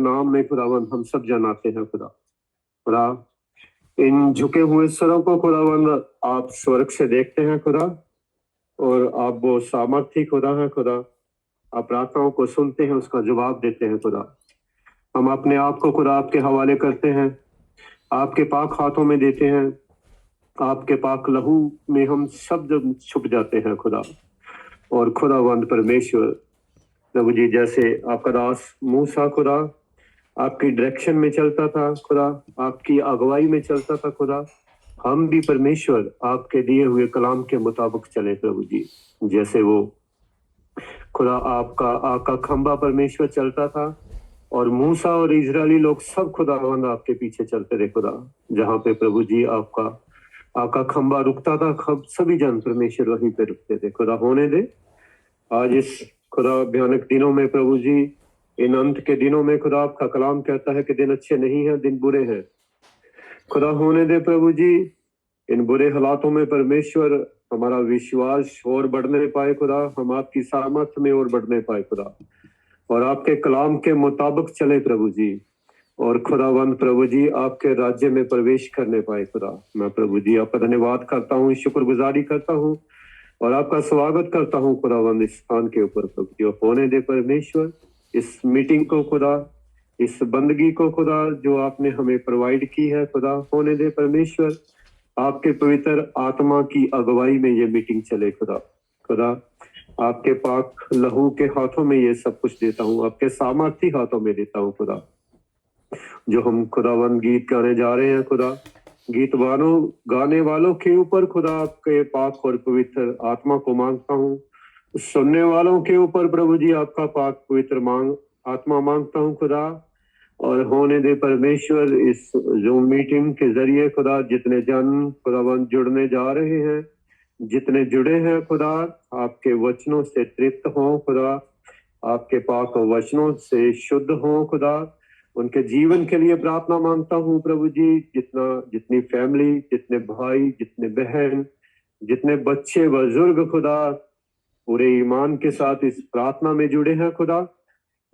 नाम में खुदावन हम सब जनाते हैं खुदा। इन झुके हुए स्वरों को खुदावन आप स्वर्ग से देखते हैं खुदा, और आप वो सामर्थी खुदा है खुदा। आप प्रार्थनाओं को सुनते हैं, उसका जवाब देते हैं खुदा। हम अपने आप को खुदा आपके हवाले करते हैं, आपके पाक हाथों में देते हैं। आपके पाक लहू में हम सब जब छुप जाते हैं खुदा। और खुदावंद परमेश्वर प्रभु जी, जैसे आपका दास मूसा खुदा आपकी डायरेक्शन में चलता था खुदा, आपकी अगुवाई में चलता था खुदा, हम भी परमेश्वर आपके दिए हुए कलाम के मुताबिक चले प्रभु जी। जैसे वो खुदा आपका खंबा परमेश्वर चलता था, और मूसा और इजरायली लोग सब खुदावंद आपके पीछे चलते थे खुदा। जहाँ पे प्रभु जी आपका खंबा रुकता था, सभी जन परमेश्वर वहीं पे रुकते थे खुदा। होने दे आज इस खुदा भयानक दिनों में प्रभु जी, इन अंत के दिनों में खुदा आपका कलाम कहता है कि दिन अच्छे नहीं है, दिन बुरे हैं खुदा। होने दे प्रभु जी, इन बुरे हालातों में परमेश्वर हमारा विश्वास और बढ़ने पाए खुदा, हम आपकी सामर्थ में और बढ़ने पाए खुदा, और आपके कलाम के मुताबिक चले प्रभु जी, और खुदावंद प्रभु जी आपके राज्य में प्रवेश करने पाए खुदा। मैं प्रभु जी आपका धन्यवाद करता हूँ, शुक्रगुजारी करता हूँ, और आपका स्वागत करता हूँ खुदावंद इस स्थान के ऊपर प्रभु जी। होने दे परमेश्वर इस मीटिंग को खुदा, इस बंदगी को खुदा जो आपने हमें प्रोवाइड की है खुदा। होने दे परमेश्वर आपके पवित्र आत्मा की अगुवाई में ये मीटिंग चले खुदा। आपके पाक लहू के हाथों में ये सब कुछ देता हूँ, आपके सामर्थी हाथों में देता हूँ खुदा। जो हम खुदावंद गीत गाने जा रहे हैं खुदा, गाने वालों के ऊपर खुदा आपके पाक और पवित्र आत्मा को मांगता हूँ। सुनने वालों के ऊपर प्रभु जी आपका पाक पवित्र आत्मा मांगता हूँ खुदा। और होने दे परमेश्वर इस जूम मीटिंग के जरिए खुदा, जितने जन खुदावंद जुड़ने जा रहे हैं, जितने जुड़े हैं खुदा, आपके वचनों से तृप्त हों खुदा, आपके पाक वचनों से शुद्ध हों खुदा। उनके जीवन के लिए प्रार्थना मांगता हूँ प्रभु जी। जितनी फैमिली, जितने भाई, जितने बहन, जितने बच्चे बुजुर्ग खुदा पूरे ईमान के साथ इस प्रार्थना में जुड़े हैं खुदा,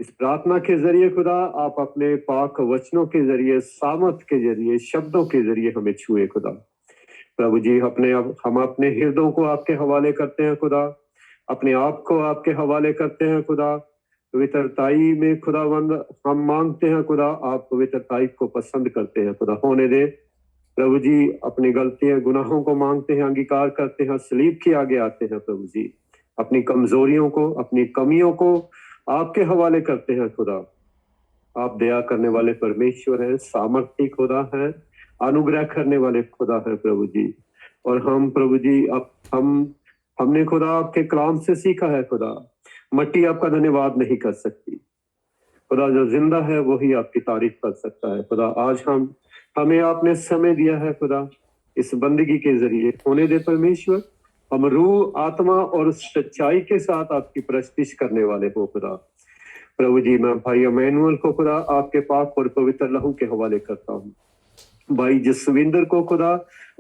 इस प्रार्थना के जरिए खुदा आप अपने पाक वचनों के जरिए, सामर्थ के जरिए, शब्दों के जरिए हमें छुए खुदा। प्रभु जी हम अपने हृदयों को आपके हवाले करते हैं खुदा, अपने आप को आपके हवाले करते हैं खुदा। पवित्रताई में खुदावंद हम मांगते हैं खुदा, आप पवित्रताई को पसंद करते हैं खुदा। होने दे प्रभु जी, अपनी गलतियां गुनाहों को मांगते हैं, अंगीकार करते हैं, सलीब के आगे आते हैं प्रभु जी। अपनी कमजोरियों को, अपनी कमियों को आपके हवाले करते हैं खुदा। आप दया करने वाले परमेश्वर हैं, सामर्थी खुदा हैं, अनुग्रह करने वाले खुदा हैं प्रभु जी। और हम प्रभु जी हमने खुदा आपके कलाम से सीखा है खुदा, मट्टी आपका धन्यवाद नहीं कर सकती खुदा, जो जिंदा है वही आपकी तारीफ कर सकता है खुदा। आज हमें आपने समय दिया है खुदा, इस बंदगी के जरिए। होने दे परमेश्वर हम रूह, आत्मा और सच्चाई के साथ आपकी प्रस्तुति करने वाले हो खुदा। प्रभु जी, मैं भाई अमैनुअल को खुदा आपके पाक और पवित्र लहू के हवाले करता हूँ। भाई जसविंदर को खुदा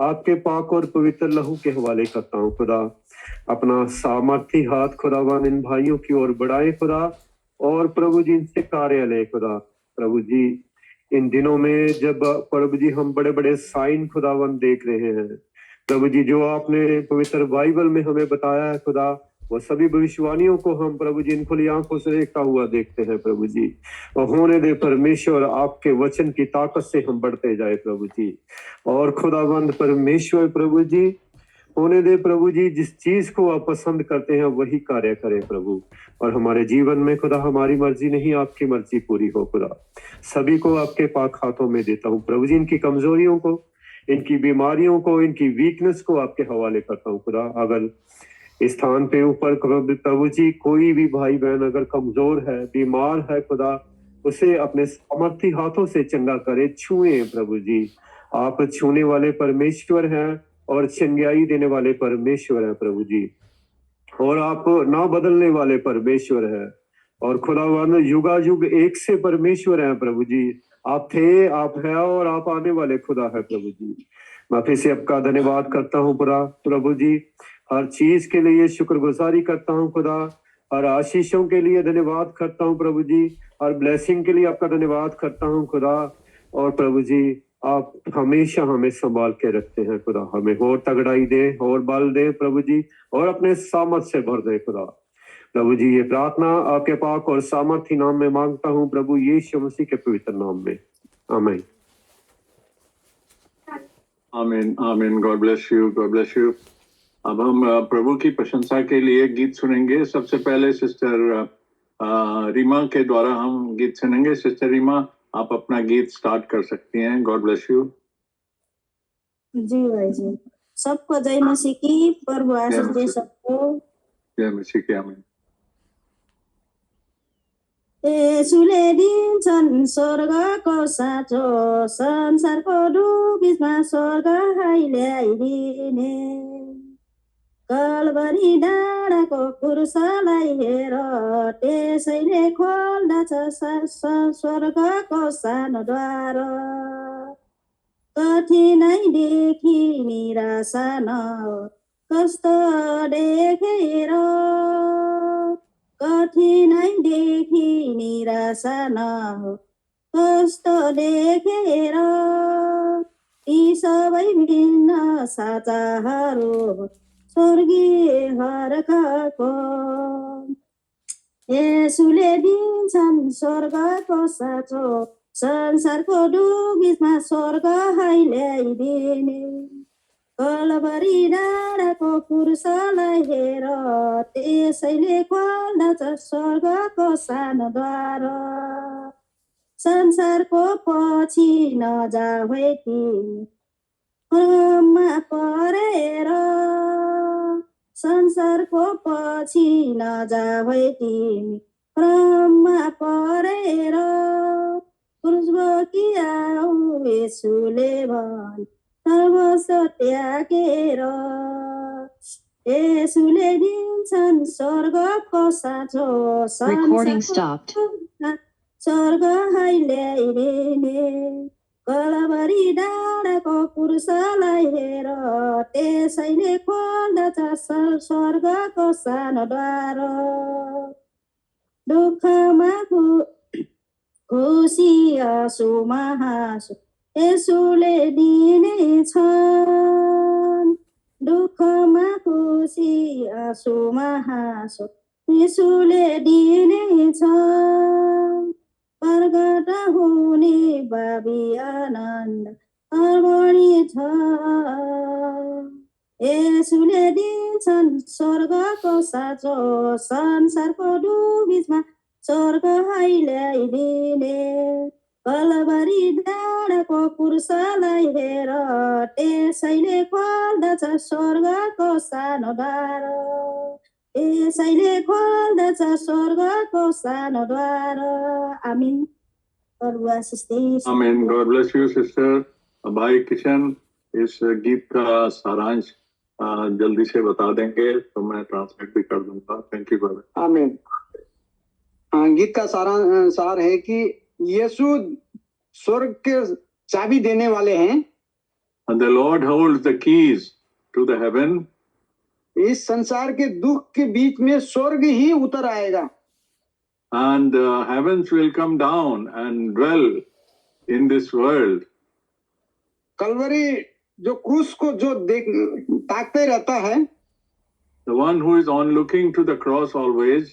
आपके पाक और पवित्र लहू के हवाले करता हूँ खुदा। अपना सामर्थी हाथ खुदावन इन भाइयों की ओर बढ़ाए खुदा, और प्रभु जी इनसे कार्य ले खुदा। प्रभु जी, इन दिनों में जब प्रभु जी हम बड़े बड़े साइन खुदावन देख रहे हैं प्रभु जी, जो आपने पवित्र बाइबल में हमें बताया है खुदा, वो सभी भविष्यवाणियों को हम प्रभु जी इन खुली आंखों से देखता हुआ देखते हैं प्रभु जी। और होने दे परमेश्वर आपके वचन की ताकत से हम बढ़ते जाए प्रभु जी। और खुदावंद परमेश्वर प्रभु जी, होने दे प्रभु जी, जिस चीज को आप पसंद करते हैं वही कार्य करें प्रभु। और हमारे जीवन में खुदा हमारी मर्जी नहीं, आपकी मर्जी पूरी हो खुदा। सभी को आपके पाक हाथों में देता हूँ प्रभु जी। इनकी कमजोरियों को, इनकी बीमारियों को, इनकी वीकनेस को आपके हवाले करता हूँ खुदा। अगर इस स्थान पे ऊपर प्रभु जी कोई भी भाई बहन अगर कमजोर है, बीमार है खुदा, उसे अपने सामर्थी हाथों से चंगा करे, छुए प्रभु जी। आप छूने वाले परमेश्वर हैं और चंगाई देने वाले परमेश्वर हैं प्रभु जी, और आप ना बदलने वाले परमेश्वर हैं। और खुदावन युगायुग एक से परमेश्वर हैं प्रभु जी। आप थे, आप है और आप आने वाले खुदा है प्रभु जी। मैं फिर से आपका धन्यवाद करता हूँ प्रभु जी। हर चीज के लिए शुक्रगुजारी करता हूँ खुदा, हर आशीषों के लिए धन्यवाद करता हूँ प्रभु जी। और ब्लेसिंग के लिए आपका धन्यवाद करता हूँ खुदा। और प्रभु जी आप हमेशा हमें संभाल के रखते हैं खुदा, हमें और तगड़ाई दे और बल दे प्रभु जी, और अपने सामर्थ से भर दे खुदा। प्रभु जी ये प्रार्थना आपके पाक और सामर्थी नाम में मांगता हूँ प्रभु यीशु मसीह के पवित्र नाम में, आमीन। आमीन आमीन। God bless you, God bless you. अब हम प्रभु की प्रशंसा के लिए गीत सुनेंगे। सबसे पहले सिस्टर रीमा के द्वारा हम गीत सुनेंगे। सिस्टर रीमा आप अपना गीत स्टार्ट कर सकती हैं। God bless you. जी भाई जी, सबको जय मसीह की, प्रभु आशीष दे सबको। जय मसीह की, आमीन। येशूले दिन्छन् स्वर्गको साँचो, संसारको डुबीचमा स्वर्ग ल्याइदिने। कलवरी डाँडाको क्रुसलाई हेर, त्यसैले खोल्दछ स्वर्गको सानो द्वार। कठिनाइदेखि निराशा न कस्तो देखेर, कठिनाइदेखि निराशा न कस्तो देखेर, ती सबै भिन्न साचाहरू स्वर्गीयहरूको। येशूले दिन्छन् स्वर्गको साँचो, संसारको डुबीचमा स्वर्ग ल्याइदिने। कलवरी डाँडाको क्रुसलाई हेर, त्यसैले खोल्दछ स्वर्गको सानो द्वार। संसारको पछि नजाऊ तिमी क्रममा परेर, संसारको पछि नजाऊ तिमी क्रममा परेर। क्रुस बोकी आऊ येशूले भन् सर्वस्व त्यागेर। येशूले दिन्छन् स्वर्गको साँचो, स्वर्ग ल्याइदिने। कलवरी डाँडाको क्रुसलाई हेर, त्यसैले खोल्दछ स्वर्गको सानो द्वार। दुःखमा खुसी आँसुमा हाँसो येशूले दिनेछन्, दुःखमा खुसी आँसुमा हाँसो येशूले दिनेछन्। प्रगट हुने भावी आनन्द अर्पणी छ, येशूले दिन्छन् स्वर्गको साँचो, संसारको डुबीचमा स्वर्ग ल्याइदिने। कलवरी डाँडाको क्रुसलाई हेर, त्यसैले खोल्दछ स्वर्गको सानो द्वार। त्यसैले खोल्दछ स्वर्गको सानो द्वार। आमीन। प्रभु आशीष दे। आमीन। God bless you sister. भाई किशन इस गीत का सारांश जल्दी से बता देंगे तो मैं ट्रांसलेट भी कर दूंगा। Thank you brother. आमीन। गीत का सार है कि यीशु स्वर्ग के चाबी देने वाले हैं। And the Lord holds the keys to the heaven. इस संसार के दुख के बीच में स्वर्ग ही उतर आएगा। And the heavens will come down and dwell in this world. Kalvari जो क्रूस को जो ताकते रहता है, the one who is on looking to the cross always,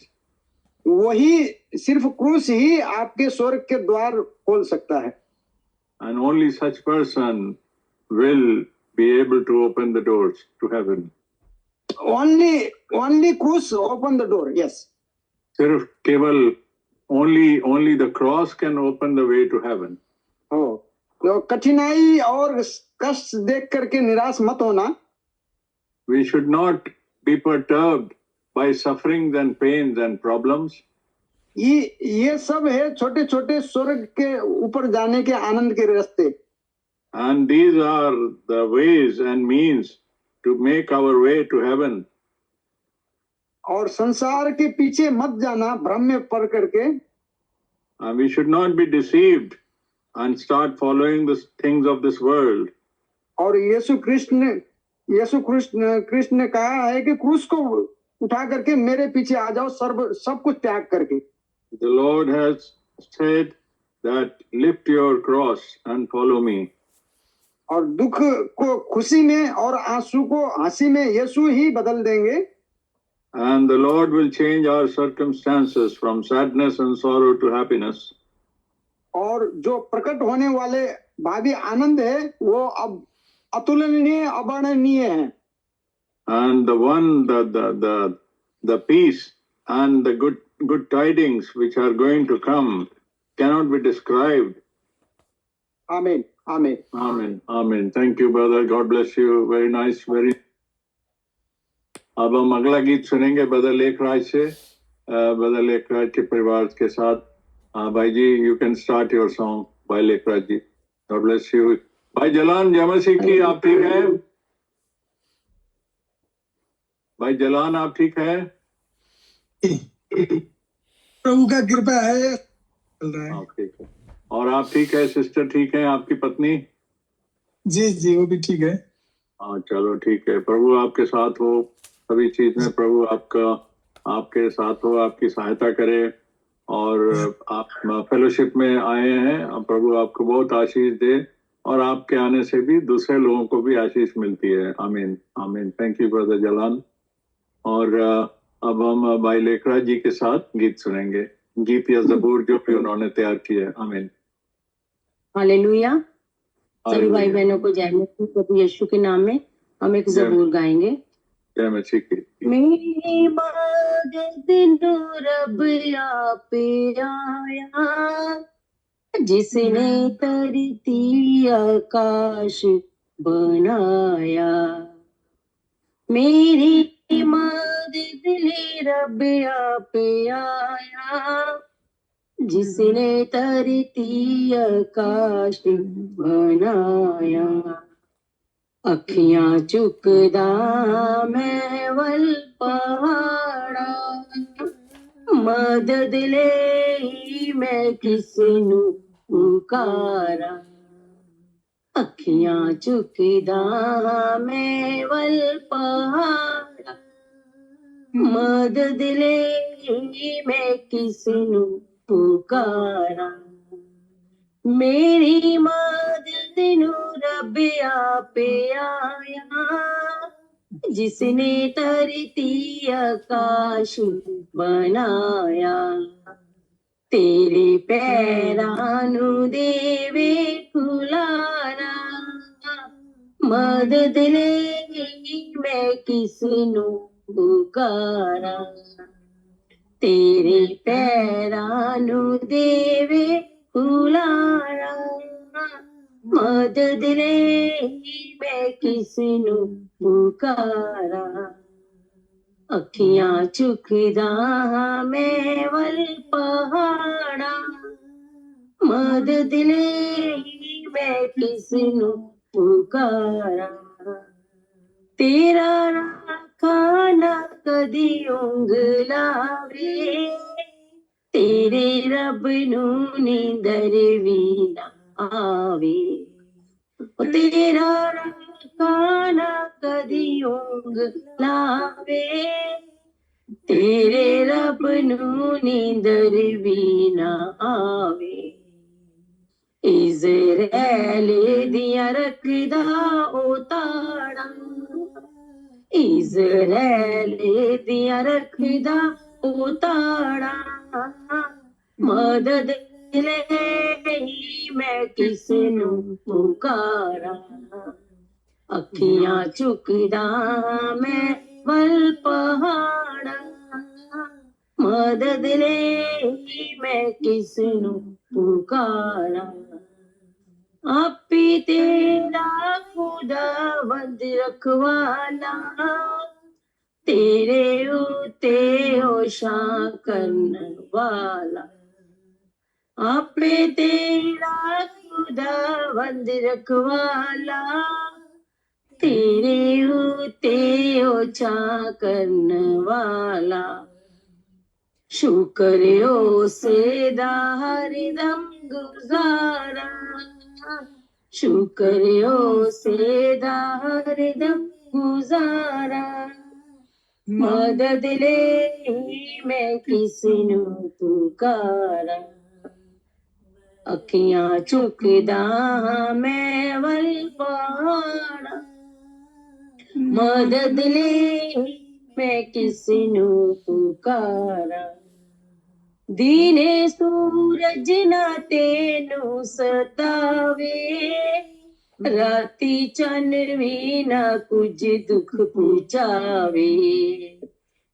वही सिर्फ क्रूस ही आपके स्वर्ग के द्वार खोल सकता है। And only such person will be able to open the doors to heaven. Only cross open the door. Yes. सिर्फ केवल only the cross can open the way to heaven. हो, तो कठिनाई और कष्ट देख करके निराश मत होना। We should not be perturbed by sufferings and pains and problems. ये सब है छोटे छोटे स्वर्ग के ऊपर जाने के आनंद के रास्ते। And these are the ways and means to make our way to heaven. और संसार के पीछे मत जाना भ्रम में पड़ करके। And we should not be deceived and start following the things of this world. और यीशु कृष्ण ने कहा है कि क्रूस को उठा करके मेरे पीछे आ जाओ, सब कुछ त्याग करके। The Lord has said that lift your cross and follow me. और दुख को खुशी में और आंसू को हंसी में यीशु ही बदल देंगे। And the Lord will change our circumstances from sadness and sorrow to happiness. और जो प्रकट होने वाले भावी आनंद है वो अब अतुलनीय अवर्णनीय है। And the peace and the good tidings which are going to come cannot be described. आमीन आमीन Amen. Amen. Thank you, brother. God bless you. Very nice. Very. अब हम अगला गीत सुनेंगे ब्रदर लेखराज से, ब्रदर लेखराज के परिवार के साथ। भाई जी, you can start your song भाई Lekhraj ji. God bless you. भाई जलान जय मसीह की, आप ठीक है? भाई जलान आप ठीक है? प्रभु का कृपा है, चल रहा है। आप ठीक है। और आप ठीक है? सिस्टर ठीक है? आपकी पत्नी? जी जी, वो भी ठीक है। हाँ, चलो ठीक है। प्रभु आपके साथ हो, सभी चीज में प्रभु आपके साथ हो, आपकी सहायता करे। और आप फेलोशिप में आए हैं, प्रभु आपको बहुत आशीष दे और आपके आने से भी दूसरे लोगों को भी आशीष मिलती है। आमीन आमीन। Thank you brother Jalan. और अब हम भाई लेखराज जी के साथ गीत सुनेंगे, गीत या जबूर जो भी उन्होंने तैयार किया है। आमीन। हालेलुया। सभी भाई बहनों को जय मसीह प्रभु यीशु के नाम में हम एक जबूर गाएंगे। जय मसीह की। मेरी मदद रब आप आया, जिसने धरती आकाश बनाया। मेरी मदद रब आप आया, जिसने धरती आकाश बनाया। अखियां चुकदा मैं वल पहाड़ा, मदद ले मैं किसनू पुकारा। अखियां चुकदा मैं वल पहाड़ा, मदद ले मैं किसनू पुकारा। मेरी मदद नू रब आप आया, जिसने धरती आकाश बनाया। तेरे पैरां नू देवे खुलारा, मदद ले मैं किसनू पुकारा। तेरे पैरां नू देवे खुलारा, मदद ले मैं किसनू पुकारा। अखियां चुकदा मैं वल पहाड़ा, मदद ले मैं किसनू पुकारा। तेरा राखा ना कदी उंगलावे, तेरे रब नू नींदर भी ना आवे। तेरा राखा ना कदी उंगलावे, तेरे रब नू नींदर भी ना आवे। इज़राइल दिया रखदा ओ ताड़ा, इज़राइल दिया रखदा ओ ताड़ा। मदद ले मैं किसनू पुकारा। अखियां चुकदा मैं वल पहाड़ा, मदद ले मैं किसनू पुकारा। आपी तेरा खुदावंद रखवाला, तेरे उते होशा करने वाला। आपे तेरा खुदावंद रखवाला, तेरे उते होशा करने वाला। शुक्र उसे दा हरदम गुजारा, शुक्र उसे दा हरदम गुजारा। मदद ले मैं किसनू पुकारा। ਅੱਖੀਆਂ ਝੁਕਦਾ ਮੈਂ ਵੱਲ ਪਹਾੜਾਂ ਮਦਦ ਲਈ ਮੈਂ ਕਿਸ ਨੂੰ ਪੁਕਾਰਾਂ ਦੀਨੇ ਸੂਰਜ ਨਾ ਤੈਨੂੰ ਸਤਾਵੇ ਰਾਤੀ ਚੰਨ ਵੀ ਨਾ ਕੁਝ ਦੁੱਖ ਪਹੁੰਚਾਵੇ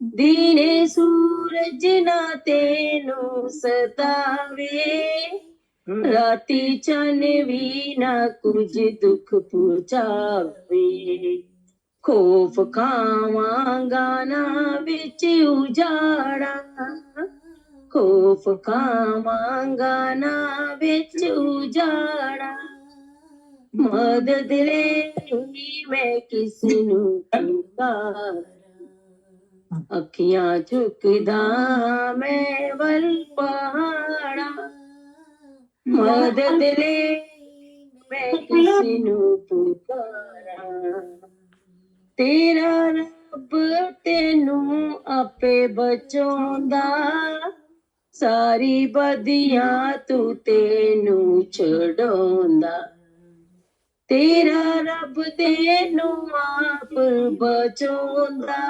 ਦੀਨੇ ਸੂਰਜ ਨਾ ਤੈਨੂੰ ਸਤਾਵੇ ਰਾਤੀ ਚੰਨ ਵੀ ਨਾ ਕੁਝ ਦੁੱਖ ਪਹੁੰਚਾਵੇ ਖੋਫ ਖਾਵਾਂਗਾ ਨਾ ਵਿੱਚ ਉਜਾੜਾ ਖੋਫ ਖਾਵਾਂਗਾ ਨਾ ਵਿੱਚ ਉਜਾੜਾ ਮਦਦ ਲਈ ਮੈਂ ਕਿਸ ਨੂੰ ਪੁਕਾਰਾਂ ਅੱਖੀਆਂ ਝੁਕਦਾ ਮੈਂ ਵੱਲ ਪਹਾੜਾਂ ਮਦਦ ਲਈ ਮੈਂ ਕਿਸ ਨੂੰ ਪੁਕਾਰਾਂ ਤੇਰਾ ਰੱਬ ਤੈਨੂੰ ਆਪੇ ਬਚਾਉਂਦਾ ਸਾਰੀ ਬਦੀਆਂ ਤੂੰ ਤੈਨੂੰ ਛਡਾਉਂਦਾ ਤੇਰਾ ਰੱਬ ਤੈਨੂੰ ਆਪ ਬਚਾਉਂਦਾ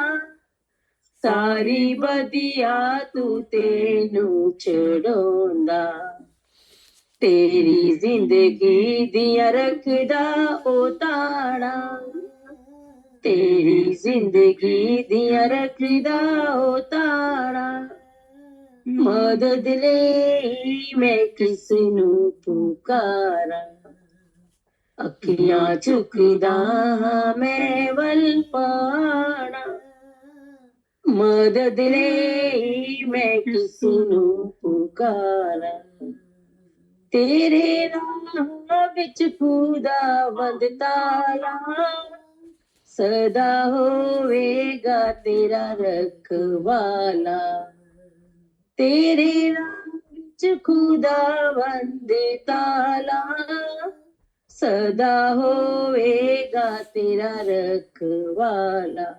ਸਾਰੀ ਬਦੀਆਂ ਤੂੰ ਤੈਨੂੰ ਛਡਾਉਂਦਾ ਤੇਰੀ ਜ਼ਿੰਦਗੀ ਦੀਆਂ ਰੱਖਦਾ ਉਹ ਤਾੜਾ ਤੇਰੀ ਜ਼ਿੰਦਗੀ ਦੀਆਂ ਰੱਖਦਾ ਉਹ ਤਾੜਾ ਮਦਦ ਲਈ ਮੈਂ ਕਿਸ ਨੂੰ ਪੁਕਾਰਾਂ ਅੱਖੀਆਂ ਝੁਕਦਾ ਮੈਂ ਵੱਲ ਪਹਾੜਾਂ ਮਦਦ ਲਈ ਮੈਂ ਕਿਸ ਨੂੰ ਪੁਕਾਰਾਂ ਤੇਰੇ ਰਾਹ ਵਿੱਚ ਖੁਦਾਵੰਦ ਤਾਲਾ ਸਦਾ ਹੋਵੇਗਾ ਤੇਰਾ ਰਖਵਾਲਾ ਤੇਰੇ ਰਾਹ ਵਿੱਚ ਖੁਦਾਵੰਦ ਤਾਲਾ ਸਦਾ ਹੋਵੇਗਾ ਤੇਰਾ ਰਖਵਾਲਾ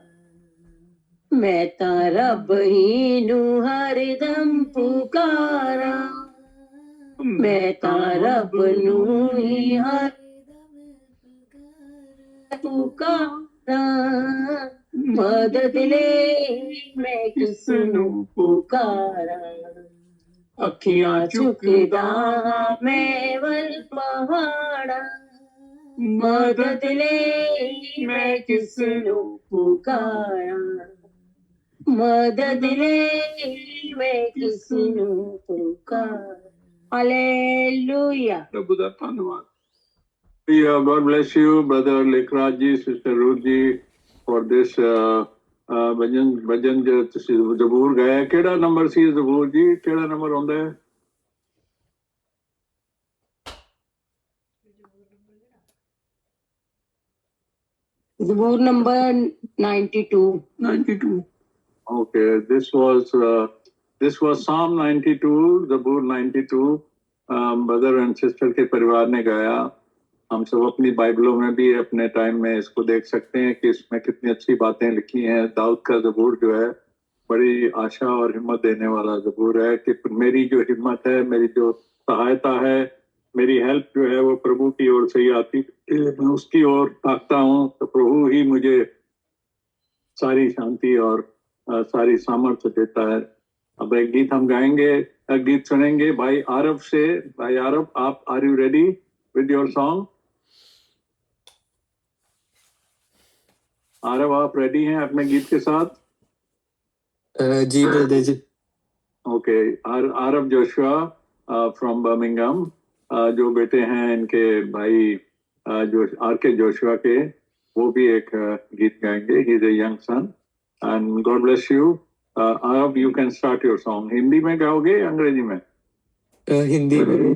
ਮੈਂ ਤਾਂ ਰੱਬ ਹੀ ਨੂੰ ਹਰਦਮ ਪੁਕਾਰਾਂ ਮੈਂ ਤਾਂ ਰੱਬ ਨੂੰ ਹੀ ਹਰਦਮ ਪੁਕਾਰਾਂ ਮਦਦ ਲਈ ਮੈਂ ਕਿਸ ਨੂੰ ਪੁਕਾਰਾਂ ਅੱਖੀਆਂ ਝੁਕਦਾ ਮੈਂ ਵੱਲ ਪਹਾੜਾਂ ਮਦਦ ਲਈ ਮੈਂ ਕਿਸ ਨੂੰ ਪੁਕਾਰਾਂ ਮਦਦ ਲਈ ਮੈਂ ਕਿਸ ਨੂੰ ਪੁਕਾਰਾਂ ਹਾਲੇਲੂਇਆ प्रभु का धन्यवाद God bless you brother Lekhraj ji sister Ruth ji for this ਭਜਨ ਜੋ ਤੁਸੀਂ ਜ਼ਬੂਰ ਗਾਇਆ ਕਿਹੜਾ ਨੰਬਰ ਸੀ ਜ਼ਬੂਰ ਜੀ ਕਿਹੜਾ ਨੰਬਰ ਹੁੰਦਾ ਹੈ ਜ਼ਬੂਰ ਨੰਬਰ 92 okay this was Psalm 92 ਜ਼ਬੂਰ 92 ब्रदर एंड सिस्टर के परिवार ने गाया हम सब अपनी बाइबलों में भी अपने टाइम में इसको देख सकते हैं कि इसमें कितनी अच्छी बातें लिखी हैं दाऊद का ज़बूर जो है बड़ी आशा और हिम्मत देने वाला ज़बूर है कि मेरी जो हिम्मत है मेरी जो सहायता है मेरी हेल्प जो है वो प्रभु की ओर से ही आती है मैं उसकी ओर ताकता हूँ तो प्रभु ही मुझे सारी शांति और सारी सामर्थ्य देता है अब एक गीत हम गाएंगे गीत सुनेंगे भाई आरव से भाई आरव आप are you ready with your song Aarav आप रेडी हैं अपने गीत के साथ जी ब्रदर जी okay Aarav Joshua from Birmingham जो बेटे हैं इनके भाई जो आर के जोशुआ के वो भी एक गीत गाएंगे he is a young son and God bless you Aarav you can start your song Hindi में गाओगे अंग्रेजी में हिंदी में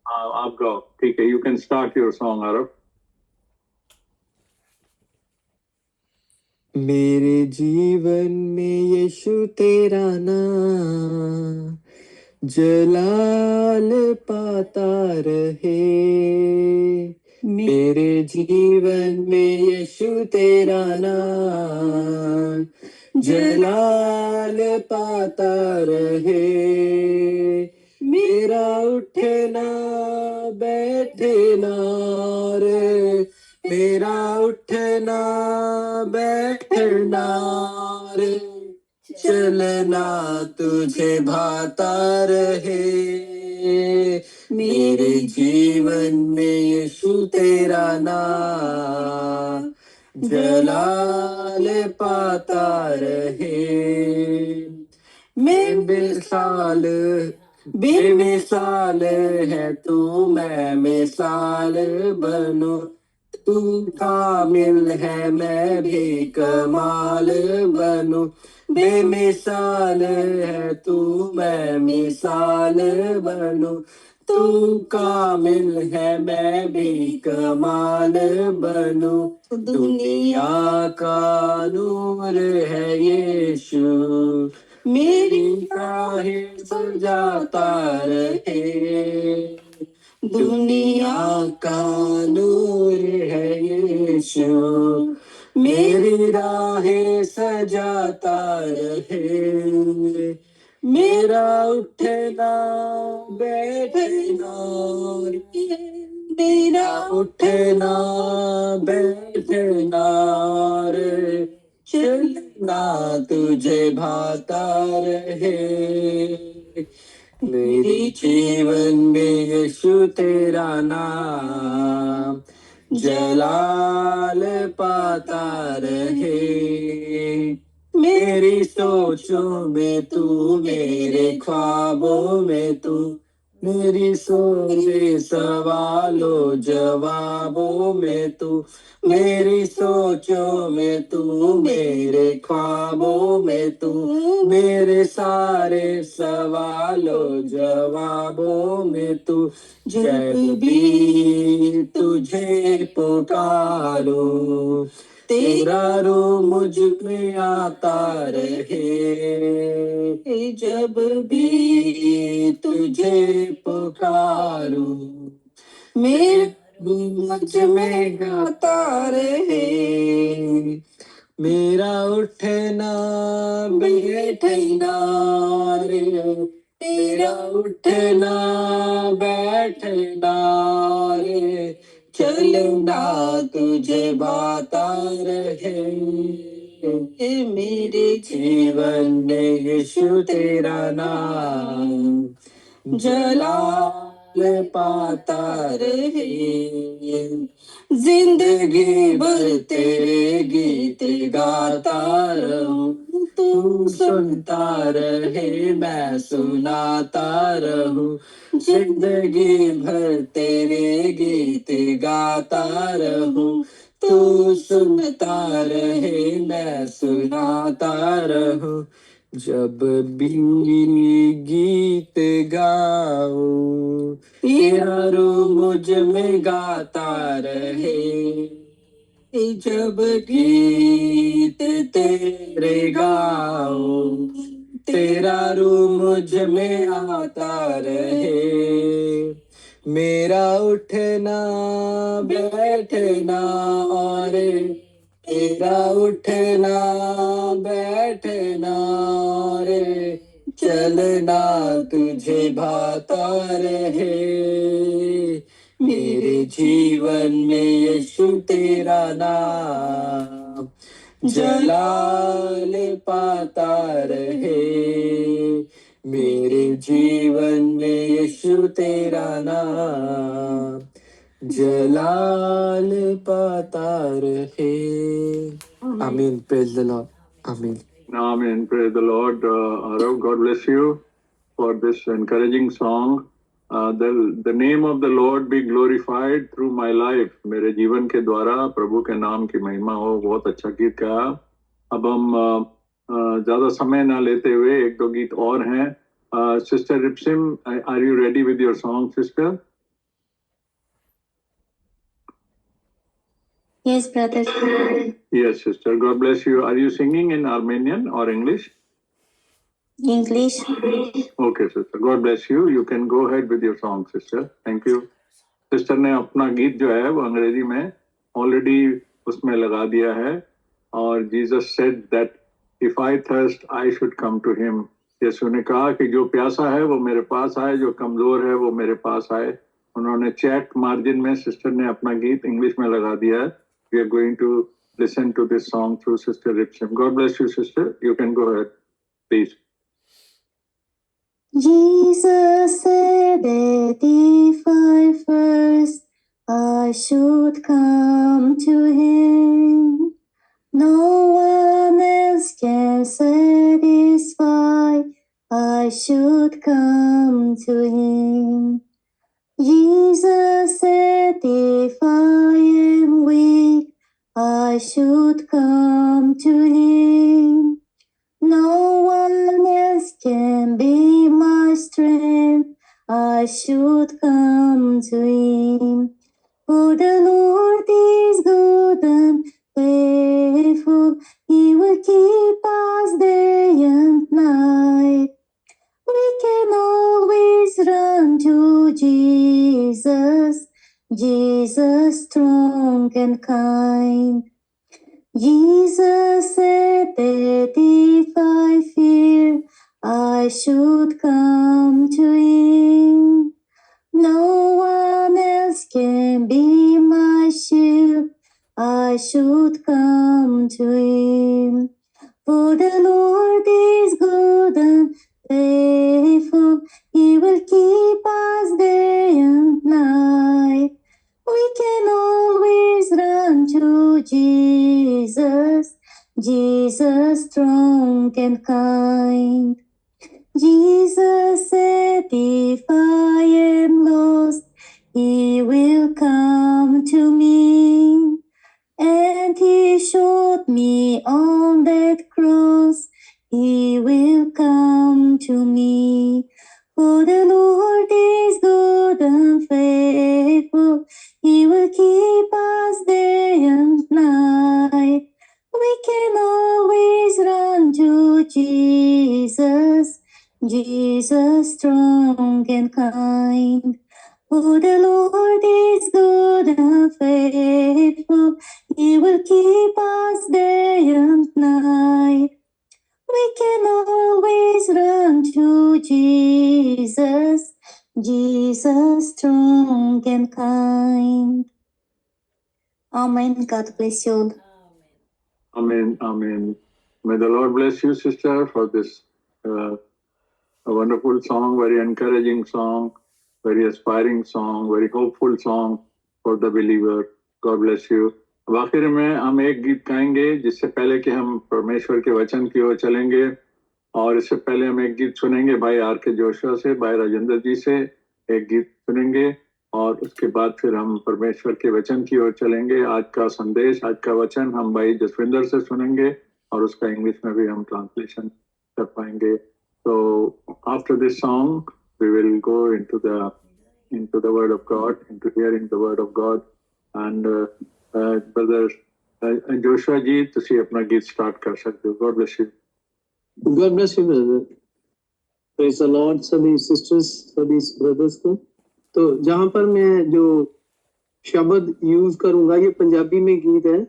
आप गाओ ठीक है you can start your song Aarav मेरे जीवन में यीशु तेरा नाम जलाल पाता रहे मेरे जीवन में यीशु तेरा नाम जलाल पाता रहे मेरा उठना बैठना रे, मेरा उठना बैठना रे, चलना तुझे भाता रहे। मेरे जीवन में यीशु तेरा नाम जलाल पाता रहे। मैं बेमिसाल है तू, मैं मिसाल बनूं। तू कामिल है मैं भी कमाल बनूं। बेमिसाल है तू, मैं मिसाल बनूं। तू कामिल है मैं भी कमाल बनूं। दुनिया का नूर है यीशु, मेरी राहें सजाता रहे। दुनिया का नूर है यीशु, मेरी राहें सजाता रहे। मेरा उठना बैठना रे, मेरा उठना बैठना रे, चलना तुझे भाता रहे। मेरे जीवन में यीशु तेरा नाम जलाल पाता रहे। मेरी सोचों में तू, मेरे ख्वाबों में तू, मेरी सोचे सवालों जवाबों में तू, मेरी सोचों में तू, मेरे ख्वाबों में तू, मेरे सारे सवालों जवाबों में तू। जब भी तुझे पुकारूं, तेरा रूह मुझ में आता रहे। जब भी तुझे पुकारूं, मेरा रूह मुझ में गाता रहे। मेरा उठना बैठना रे, मेरा उठना बैठना रे, चलना तुझे भाता रहे। मेरे जीवन में यीशु तेरा नाम जलाल पाता रहे। जिंदगी भर तेरे गीत गाता रहूं, तू सुनता रहे मैं सुनाता रहूं। जिंदगी भर तेरे गीत गाता रहूं, तू सुनता रहे मैं सुनाता रहूं। जब भी गीत गाऊं, तेरा रूह मुझ में गाता रहे। जब गीत तेरे गाऊं, तेरा रूह मुझ में आता रहे। मेरा उठना बैठना और तेरा उठना बैठना रे, चलना तुझे भाता रहे। मेरे जीवन में यीशु तेरा नाम जलाल पाता रहे। मेरे जीवन में यीशु तेरा नाम जलाल पाता रहे। आमीन। Praise the Lord. आमीन। Amen. Praise the Lord. Arav, God bless you for this encouraging song. The name of the Lord be glorified through my life. मेरे जीवन के द्वारा प्रभु के नाम की महिमा हो। बहुत अच्छा गीत गाया। अब हम ज्यादा समय ना लेते हुए एक दो गीत और हैं। Sister Ripsime, are you ready with your song sister? Yes, brother. Yes, sister. God bless you. Are you singing in Armenian or English? English. Okay, sister. God bless you. You can go ahead with your song, sister. Thank you. Sister ने अपना गीत जो है वो अंग्रेजी में already उसमें लगा दिया है। और Jesus said that if I thirst, I should come to him. यीशु ने कहा कि जो प्यासा है वो मेरे पास आए, जो कमजोर है वो मेरे पास आए। उन्होंने चैट मार्जिन में सिस्टर ने अपना गीत इंग्लिश में लगा दिया है. We are going to listen to this song through sister Ripsime. God bless you sister. You can go ahead please. Jesus said that if I first I should come to him, no one else can satisfy. I should come to him. Jesus said if I am weak, I should come to him. No one else can be my strength. I should come to him. For the Lord is good and faithful. He will keep us day and night. We can always run to Jesus, Jesus strong and kind. Jesus said that if I fear, I should come to him. No one else can be my shield. I should come to him. For the Lord is good and faithful. He will keep us day and night. We can always run to Jesus, Jesus strong and kind. Jesus said, if I am lost, he will come to me. And he showed me on that cross, he will come to me. For the Lord is good and faithful. He will keep us day and night. We can always run to Jesus, Jesus strong and kind. For the Lord is good and faithful. He will keep us day and night. We can always run to Jesus, Jesus strong and kind. Amen. God bless you all. Amen. Amen. May the Lord bless you, sister, for this a wonderful song, very encouraging song, very aspiring song, very hopeful song for the believer. God bless you. अब आखिर में हम एक गीत गाएंगे जिससे पहले कि हम परमेश्वर के वचन की ओर चलेंगे, और इससे पहले हम एक गीत सुनेंगे भाई आर के जोशुआ से, भाई राजेंद्र जी से एक गीत सुनेंगे, और उसके बाद फिर हम परमेश्वर के वचन की ओर चलेंगे. आज का संदेश, आज का वचन हम भाई जसविंदर से सुनेंगे, और उसका इंग्लिश में भी हम ट्रांसलेशन कर पाएंगे. So after this song, we will go into the word of God, into hearing the word of God. And brother Joshua ji, ਤੁਸੀਂ ਆਪਣਾ ਗੀਤ ਸਟਾਰਟ ਕਰ ਸਕਦੇ ਹੋ. God bless you. God bless you, brother. Praise the Lord. सभी sisters, सभी brothers को. तो जहाँ पर मैं जो शब्द यूज करूंगा ये पंजाबी में गीत है.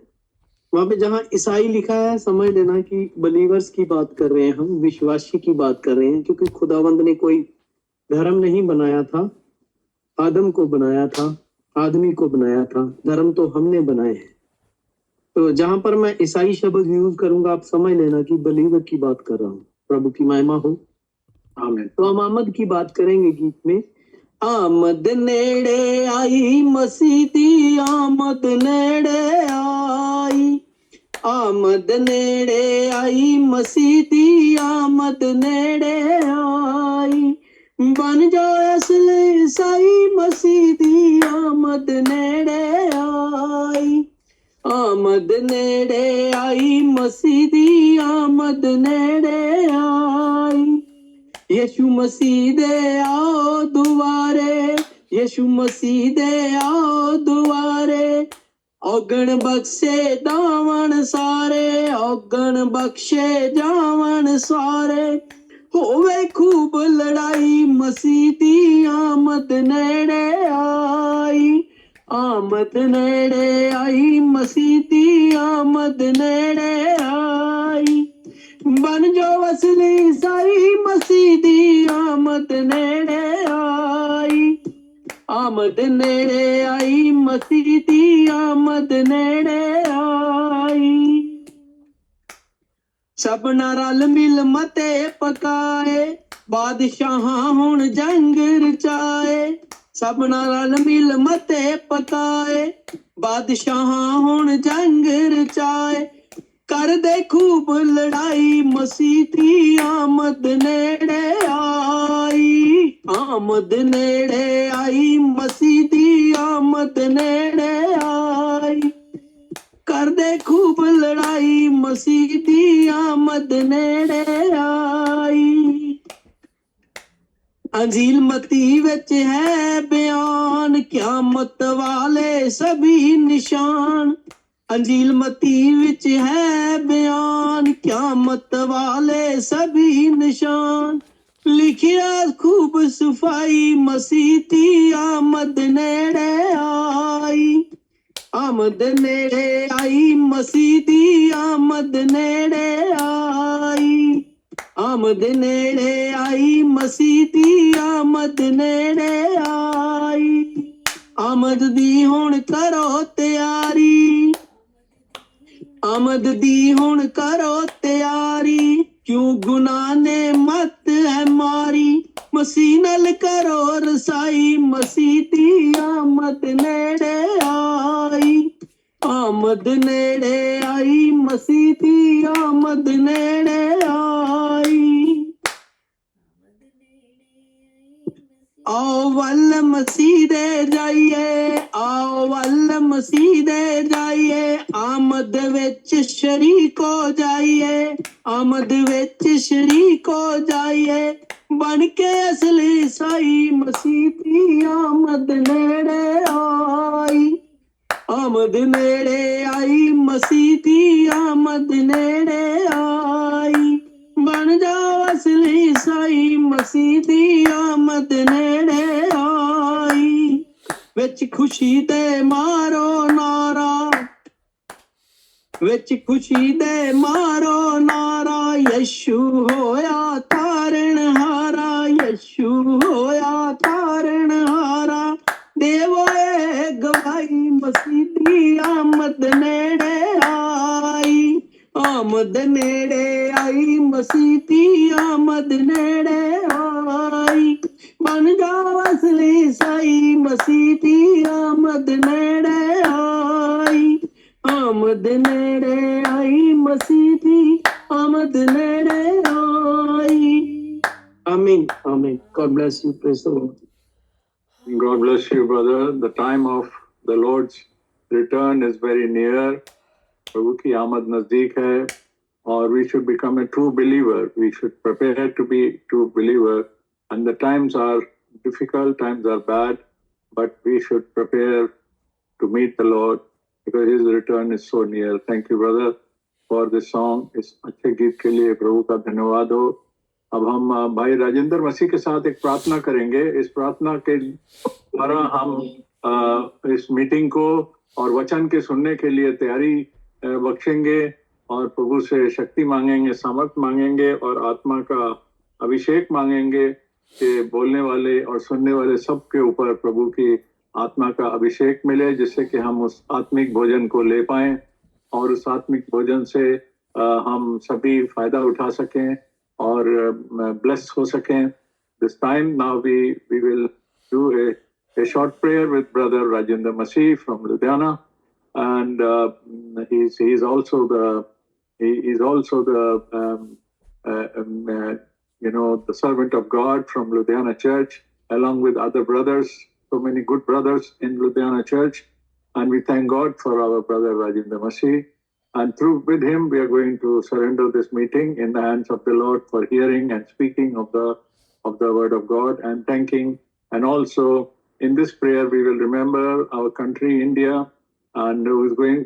वहां पे जहाँ ईसाई लिखा है समझ लेना कि बलीवर्स की बात कर रहे हैं, हम विश्वासी की बात कर रहे हैं, क्योंकि खुदावंद ने कोई धर्म नहीं बनाया था, आदम को बनाया था, आदमी को बनाया था. धर्म तो हमने बनाए हैं. तो जहां पर मैं ईसाई शब्द यूज करूंगा आप समझ लेना कि बलीवर की बात कर रहा हूँ. प्रभु की महिमा हो. आमीन. तो हम आमद की बात करेंगे गीत में. आमद नेड़े आई मसीह दी, आमद नेड़े आई, आमद नेड़े आई मसीह दी, आमद नेड़े आई. बन जा असली ईसाई मसीह दी, आमद नेड़े आई, आमद नेड़े आई मसीह दी, आमद नेड़े आई. यीशु मसीह दे आओ दुआरे, यीशु मसीह दे आओ दुआरे. औगण बख्शे दावन सारे, औगण बख्शे जावन सारे. होवे खूब लड़ाई मसीह दी, आमद नेड़े आई, आमद नेड़े आई मसीह दी, आमद नेड़े आई. बन जो असली ईसाई मसीह दी, आमद नेड़े आई, आमद नेड़े आई, मसीह दी आमद नेड़े आई। सबना रल मिल मते पकाए, बादशाहां हुण जंग रचाए। सबना रल मिल मते पकाए, बादशाहां हुण जंग रचाए। कर दे खूब लड़ाई, मसीह दी आमद नेड़े आई। आमद नेड़े आई, मसीह दी आमद नेड़े आई। कर दे खूब लड़ाई, मसीह दी आमद नेड़े आई। अंजील मती विच है बयान, क़यामत वाले सभी निशान। अंजील मती विच है बयान, क़यामत वाले सभी निशान। लिखिया खूब सफाई, मसीह दी आमद नेड़े आई। आमद नेड़े आई, मसीह दी आमद नेड़े आई। आमद नेड़े आई, मसीह दी आमद नेड़े आई। आमद दी हुण करो तैयारी, आमद दी हुण करो तैयारी। क्यों गुनाह ने मत है मारी, मसीह नल करो रसाई। मसीह दी आमद नेड़े आई। आमद नेड़े आई, मसीह दी आमद नेड़े आई। आओ वल मसीह दे जाइए, आओ वल मसीह दे जाइए। आमद विच शरीक हो जाइए, आमद विच शरीक हो जाइए। बन के असली ईसाई, मसीह दी आमद नेड़े आई। आमद नेड़े आई, मसीह दी आमद नेड़े आई। बन जाओ असली ईसाई, मसीह दी आमद नेड़े आई। विच खुशी दे मारो नारा, विच खुशी दे मारो नारा। यीशु होया तारण हारा, यीशु होया तारण हारा। देवो ए गवाही, मसीह दी आमद नेड़े आई। आमद नेड़े आई, मसीह दी आमद नेड़े आई। बन जाओ असली ईसाई, मसीह दी आमद नेड़े आई। आमद नेड़े आई, मसीह दी आमद नेड़े आई। आमीन आमीन। God bless you. Praise the Lord. God bless you, brother. The time of the Lord's return is very near. प्रभु की आमद नजदीक है और we should become a true believer. We should prepare to be true believer. And the times are difficult, times are bad, but we should prepare to meet the Lord because His return is so near. Thank you, brother, for this song. इस अच्छे गीत के लिए प्रभु का धन्यवाद हो। अब हम भाई राजेंद्र मसीह के साथ एक प्रार्थना करेंगे। इस प्रार्थना के द्वारा हम इस मीटिंग को और वचन के सुनने के लिए तैयारी बख्शेंगे और प्रभु से शक्ति मांगेंगे, सामर्थ मांगेंगे और आत्मा का अभिषेक मांगेंगे कि बोलने वाले और सुनने वाले सबके ऊपर प्रभु की आत्मा का अभिषेक मिले, जिससे कि हम उस आत्मिक भोजन को ले पाएं और उस आत्मिक भोजन से हम सभी फायदा उठा सकें और ब्लेस हो सकें। This time now we will do a short prayer with Brother Rajendra Masih from Ludhiana, and he is also the the servant of God from Ludhiana Church, along with other brothers, so many good brothers in Ludhiana Church, and we thank God for our brother Rajendra Masih. And with him, we are going to surrender this meeting in the hands of the Lord for hearing and speaking of the word of God and thanking. And also in this prayer, we will remember our country, India, and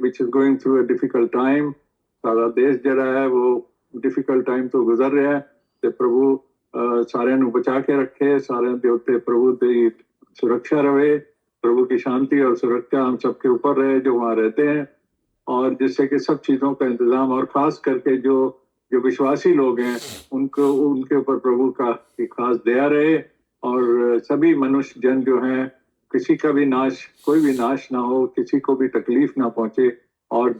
which is going through a difficult time. सारा देश जरा है वो difficult time तो गुजर रहा है। ते प्रभु सारे नु बचा के रखे, सारे दे उत्ते प्रभु दी सुरक्षा रहे, प्रभु की शांति और सुरक्षा हम सबके ऊपर रहे जो वहाँ रहते हैं, और जिससे कि सब चीजों का इंतजाम और खास करके जो विश्वासी लोग हैं उनके ऊपर प्रभु का खास दया रहे, और सभी मनुष्य जन जो हैं किसी का भी नाश, कोई भी नाश ना हो, किसी को भी तकलीफ ना पहुंचे, और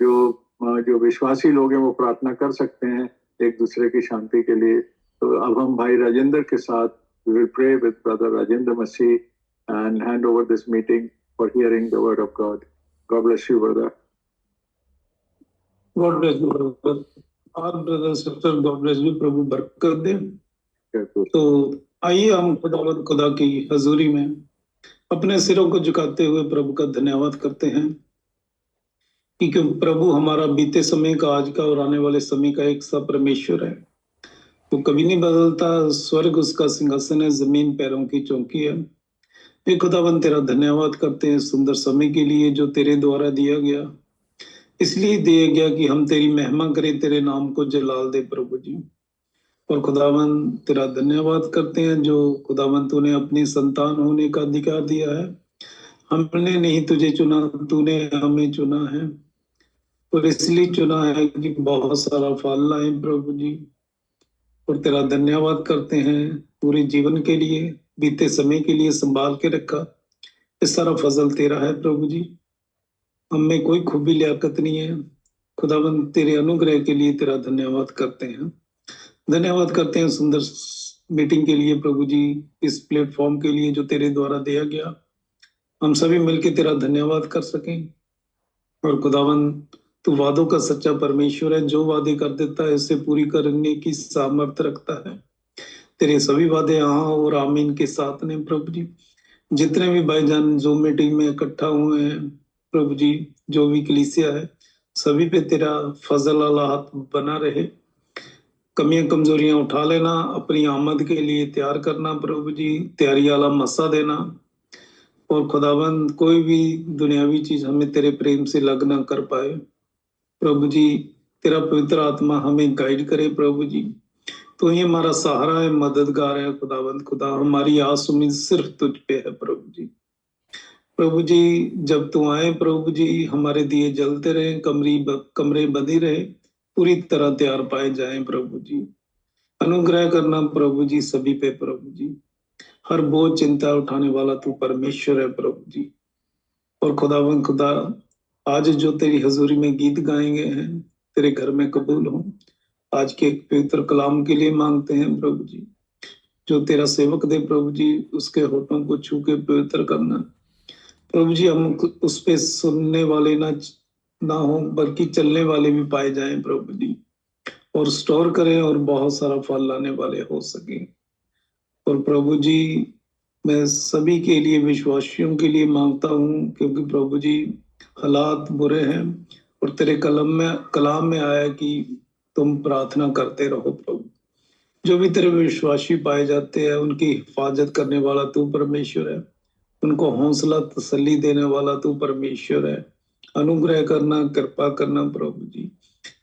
जो विश्वासी लोग हैं वो प्रार्थना कर सकते हैं एक दूसरे की शांति के लिए। तो अब हम भाई राजेंद्र के साथ we will pray with brother Rajendra Masih and hand over this meeting for hearing the word of God. God bless you, brother. God bless you brother, और brother sister God bless you, प्रभु बरकत दे। तो आइए हम खुदा की हजूरी में अपने सिरों को झुकाते हुए प्रभु का धन्यवाद करते हैं, क्योंकि प्रभु हमारा बीते समय का, आज का और आने वाले समय का एक सा परमेश्वर है। वो कभी नहीं बदलता, स्वर्ग उसका सिंहासन है, जमीन पैरों की चौकी है। हे खुदावन, तेरा धन्यवाद करते हैं सुंदर समय के लिए जो तेरे द्वारा दिया गया, इसलिए दिया गया कि हम तेरी महिमा करें, तेरे नाम को जलाल दे प्रभु जी। और खुदावन तेरा धन्यवाद करते हैं जो खुदावन तूने अपनी संतान होने का अधिकार दिया है। हमने नहीं तुझे चुना, तूने हमें चुना है, और इसलिए चुना है कि बहुत सारा फल लाए प्रभु जी। और तेरा धन्यवाद करते हैं पूरे जीवन के लिए, बीते समय के लिए संभाल के रखा। ये सारा फजल तेरा है प्रभु जी, हम में कोई खूबी लियाकत नहीं है। खुदावन तेरे अनुग्रह के लिए तेरा धन्यवाद करते हैं। धन्यवाद करते हैं सुंदर मीटिंग के लिए प्रभु जी, इस प्लेटफॉर्म के लिए जो तेरे द्वारा दिया गया, हम सभी मिलकर तेरा धन्यवाद कर सकें। और खुदावन तू वादों का सच्चा परमेश्वर है, जो वादे कर देता है उसे पूरी करने की सामर्थ्य रखता है। तेरे सभी वादे हाँ और आमीन के साथ ने प्रभु जी। जितने भी भाईजान जो मीटिंग में इकट्ठा हुए हैं प्रभु जी, जो भी कलीसिया है, सभी पे तेरा फजल वाला हाथ बना रहे। कमियां कमजोरियां उठा लेना, अपनी आमद के लिए तैयार करना प्रभु जी, तैयारी वाला मसा देना। और खुदाबंद कोई भी दुनियावी चीज हमें तेरे प्रेम से लग ना कर पाए प्रभु जी। तेरा पवित्र आत्मा हमें गाइड करे प्रभु जी। तो ही हमारा सहारा है, मददगार है खुदाबंद। खुदा हमारी आस उम्मीद सिर्फ तुझ पे है प्रभु जी। प्रभु जी जब तू आए प्रभु जी, हमारे दिए जलते रहे, कमरे बंदी रहे, पूरी तरह तैयार पाए जाएं प्रभु जी। अनुग्रह करना प्रभु जी सभी पे प्रभु जी। हर बोझ चिंता उठाने वाला तू परमेश्वर है प्रभु जी। और खुदावन खुदा आज जो तेरी हजूरी में गीत गाएंगे हैं तेरे घर में कबूल हो। आज के एक पवित्र कलाम के लिए मांगते हैं प्रभु जी, जो तेरा सेवक दे प्रभु जी, उसके होठों को छू के पवित्र करना प्रभु जी। हम उस पे सुनने वाले ना हो बल्कि चलने वाले भी पाए जाएं प्रभु जी, और स्टोर करें और बहुत सारा फल लाने वाले हो सके। और प्रभु जी मैं सभी के लिए, विश्वासियों के लिए मांगता हूँ, क्योंकि प्रभु जी हालात बुरे हैं और तेरे कलाम में आया कि तुम प्रार्थना करते रहो प्रभु। जो भी तेरे विश्वासी पाए जाते हैं उनकी हिफाजत करने वाला तू परमेश्वर है, उनको हौसला तसल्ली देने वाला तू परमेश्वर है। अनुग्रह करना, कृपा करना प्रभु जी।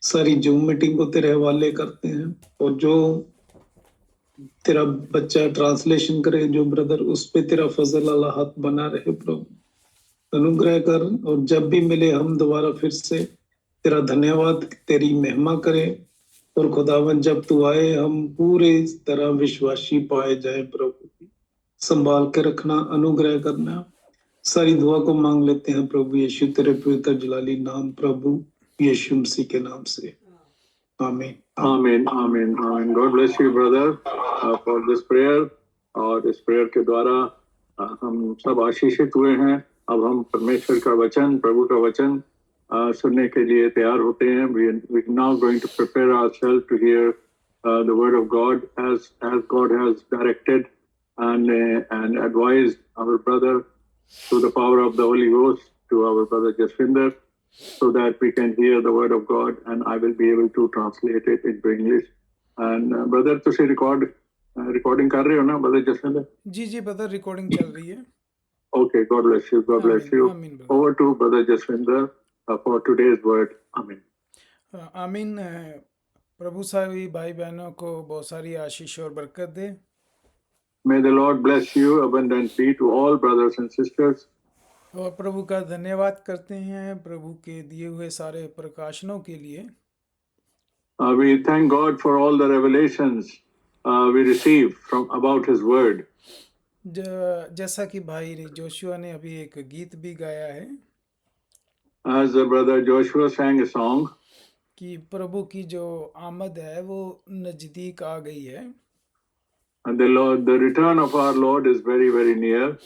सारी जूम मीटिंग को तेरे हवाले करते हैं, और जो तेरा बच्चा ट्रांसलेशन करे, जो ब्रदर, उस पे तेरा फजल वाला हाथ बना रहे प्रभु। अनुग्रह कर, और जब भी मिले हम दोबारा फिर से तेरा धन्यवाद, तेरी महिमा करें। और खुदावन जब तू आए हम पूरे तरह विश्वासी पाए जाए प्रभु। संभाल के रखना, अनुग्रह करना। सारी दुआ को मांग लेते हैं प्रभु यीशु तेरे पवित्र जलाली नाम, प्रभु यीशु मसीह के नाम से, आमीन। Amen, amen, amen. God bless you, brother, for this prayer. और इस प्रेयर के द्वारा हम सब आशीषित हुए हैं। अब हम परमेश्वर का वचन, प्रभु का वचन सुनने के लिए तैयार होते हैं। We are now going to prepare ourselves to hear the word of God as God has directed and advised our brother through the power of the Holy Ghost to our brother Jaswinder, so that we can hear the word of God, and I will be able to translate it into English. And brother, तुसी recording कर रहे हो ना brother Jaswinder? जी जी brother, recording चल रही है। Okay, God bless you. God bless you. आमीन brother. Over to brother Jaswinder for today's word. Amen. आमीन। प्रभु सभी भाई बहनों को बहुत सारी आशीष और बरकत दे। May the Lord bless you abundantly to all brothers and sisters. और प्रभु का धन्यवाद करते हैं प्रभु के दिए हुए सारे प्रकाशनों के लिए। We thank God for all the revelations we receive from about His Word. जैसा कि भाई जोशुआ ने अभी एक गीत भी गाया है As Brother Joshua sang a song, कि प्रभु की जो आमद है वो नज़दीक आ गई है and the return of our Lord is very, very near.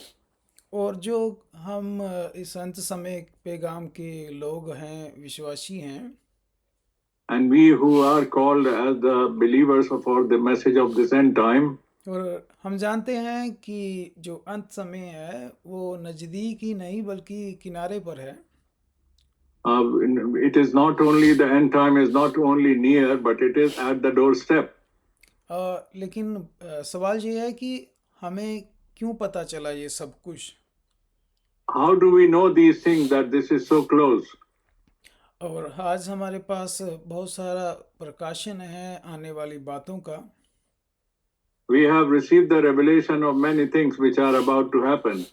और जो हम इस अंत समय पैगाम के लोग हैं, विश्वासी हैं, And we who are called as the believers for the message of this end time, और हम जानते हैं कि जो अंत समय है वो नज़दीक ही नहीं बल्कि किनारे पर है it is not only the end time is not only near, but it is at the doorstep. लेकिन सवाल ये है कि हमें क्यों पता चला ये सब कुछ How do we know these things that this is so close? और आज हमारे पास बहुत सारा प्रकाशन है आने वाली बातों का We have received the revelation of many things which are about to happen.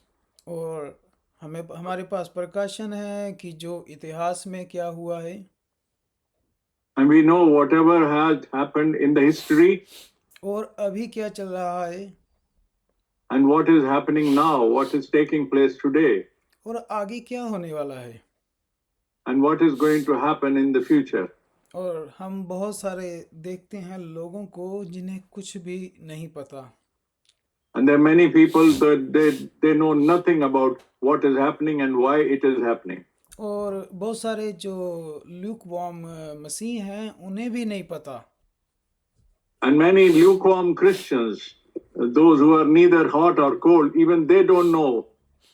और हमारे पास प्रकाशन है कि जो इतिहास में क्या हुआ है And we know whatever has happened in the history और अभी क्या चल रहा है and what is happening now, what is taking place today, और आगे क्या होने वाला है and what is going to happen in the future. और हम बहुत सारे देखते हैं लोगों को जिन्हें कुछ भी नहीं पता And there are many people that they know nothing about what is happening and why it is happening. और बहुत सारे जो ल्यूकवार्म मसीह हैं उन्हें भी नहीं पता And many lukewarm Christians, those who are neither hot or cold, even they don't know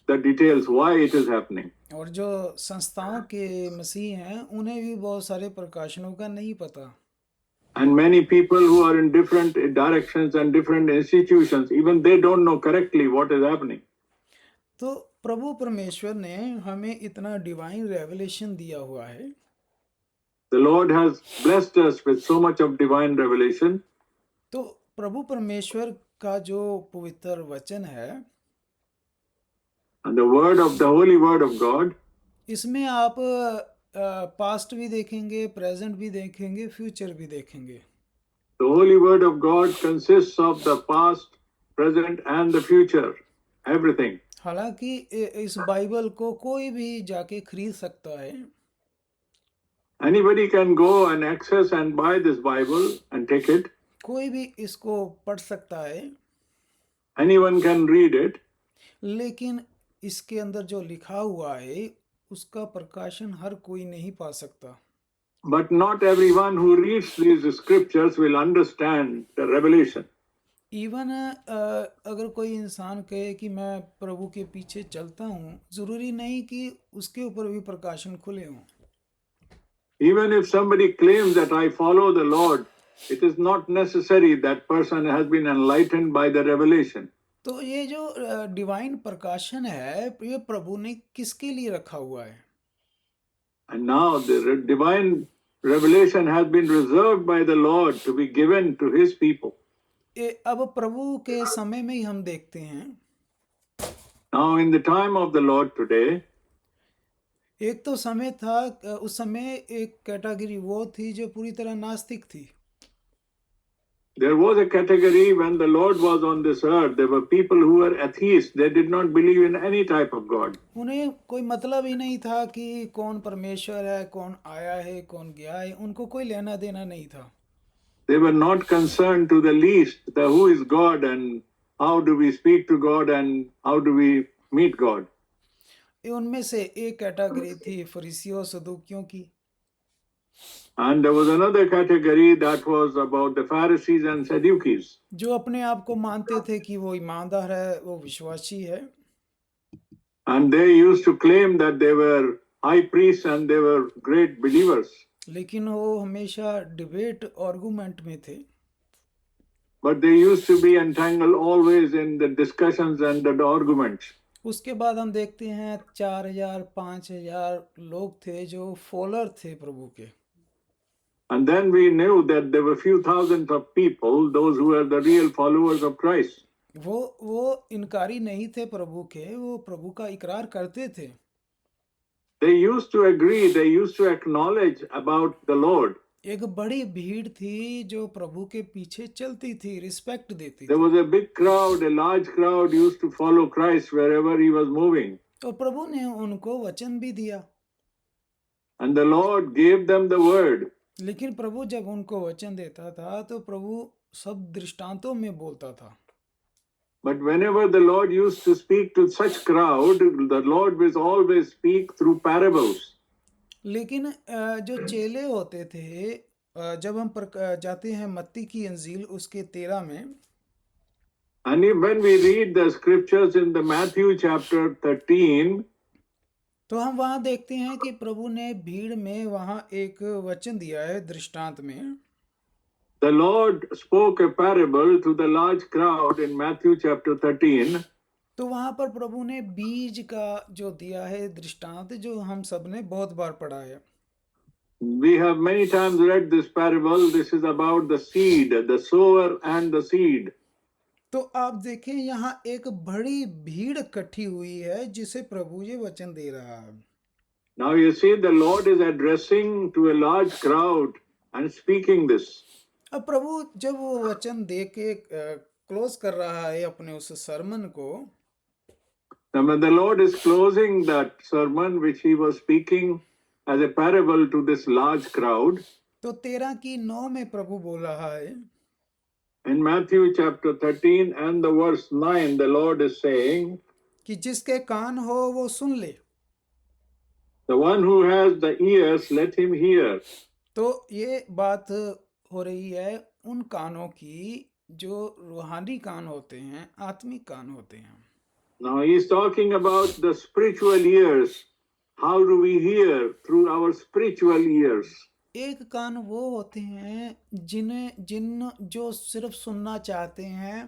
the details why it is happening. और जो संस्थाओं के मसीह हैं उन्हें भी बहुत सारे प्रकाशनों का नहीं पता And many people who are in different directions and different institutions, even they don't know correctly what is happening. तो प्रभु परमेश्वर ने हमें इतना डिवाइन रेवलेशन दिया हुआ है The Lord has blessed us with so much of divine revelation. तो प्रभु परमेश्वर का जो पवित्र वचन है And the word of the holy word of God, इसमें आप पास्ट भी देखेंगे प्रेजेंट भी देखेंगे फ्यूचर भी देखेंगे the holy word of God consists of the past, present and the future, everything. हालांकि इस बाइबल को कोई भी जाके खरीद सकता है Anybody can go and access and buy this Bible and take it. कोई भी इसको पढ़ सकता है Anyone can read it. लेकिन इसके अंदर जो लिखा हुआ है उसका प्रकाशन हर कोई नहीं पा सकता But not everyone who reads these scriptures will understand the revelation. Even अगर कोई इंसान कहे कि मैं प्रभु के पीछे चलता हूँ जरूरी नहीं कि उसके ऊपर भी प्रकाशन खुले हों Even if somebody claims that I follow the Lord, it is not necessary that person has been enlightened by the revelation. तो ये जो डिवाइन प्रकाशन है ये प्रभु ने किसके लिए रखा हुआ है And now the divine revelation has been reserved by the Lord to be given to his people. अब प्रभु के समय में ही हम देखते हैं Now in the time of the Lord today, एक तो समय था उस समय एक कैटेगरी वो थी जो पूरी तरह नास्तिक थी there was a category when the Lord was on this earth. There were people who were atheists. They did not believe in any type of God. उन्हें कोई मतलब ही नहीं था कि कौन परमेश्वर है कौन आया है कौन गया है उनको कोई लेना देना नहीं था They were not concerned to the least the who is God and how do we speak to God and how do we meet God. ये उनमें से एक कैटेगरी थी फरीसियों सदूकियों की And there was another category that was about the Pharisees and Sadducees. जो अपने आप को मानते थे कि वो ईमानदार है वो विश्वासी है And they used to claim that they were high priests and they were great believers. लेकिन वो हमेशा डिबेट आर्गुमेंट में थे But they used to be entangled always in the discussions and the arguments. उसके बाद हम देखते हैं 4000 5000 लोग थे जो फॉलोअर थे प्रभु के And then we knew that there were few thousands of people, those who were the real followers of Christ. वो इनकारी नहीं थे प्रभु के वो प्रभु का इकरार करते थे They used to agree, they used to acknowledge about the Lord. एक बड़ी भीड़ थी जो प्रभु के पीछे चलती थी, रिस्पेक्ट देती There थी। was a big crowd, a large crowd used to follow Christ wherever he was moving. तो प्रभु ने उनको वचन भी दिया, And the Lord gave them the word. लेकिन प्रभु जब उनको वचन देता था तो प्रभु सब दृष्टांतों में बोलता था। But whenever the Lord used to speak to such crowd, the Lord will always speak through parables. लेकिन जो चेले होते थे, जब हम जाते हैं मत्ती की इंजील उसके 13 में, And when we read the scriptures in the Matthew chapter 13, तो हम वहाँ देखते हैं कि प्रभु ने भीड़ में वहाँ एक वचन दिया है दृष्टांत में। the Lord spoke a parable to the large crowd in Matthew chapter 13. तो वहाँ पर प्रभु ने बीज का जो दिया है दृष्टांत, जो हम सब ने बहुत बार पढ़ा है। We have many times read this parable. This is about the seed, the sower and the seed. तो आप देखें यहाँ एक बड़ी भीड़ इकट्ठी हुई है जिसे प्रभु ये वचन दे रहा है। Now you see, the Lord is addressing to a large crowd and speaking this. अब प्रभु जब वो वचन दे के क्लोज कर रहा है अपने उस सरमन को, Now when the Lord is closing that sermon which he was speaking as a parable to this large crowd, तो 13 की 9 में प्रभु बोल रहा है, in Matthew chapter 13 and the verse 9, the Lord is saying, कि जिसके कान हो वो सुन ले। the one who has the ears, let him hear. तो ये बात हो रही है उन कानों की जो रूहानी कान होते हैं, आत्मिक कान होते हैं। Now he is talking about the spiritual ears. How do we hear? Through our spiritual ears. एक कान वो होते हैं जिन जो सिर्फ सुनना चाहते हैं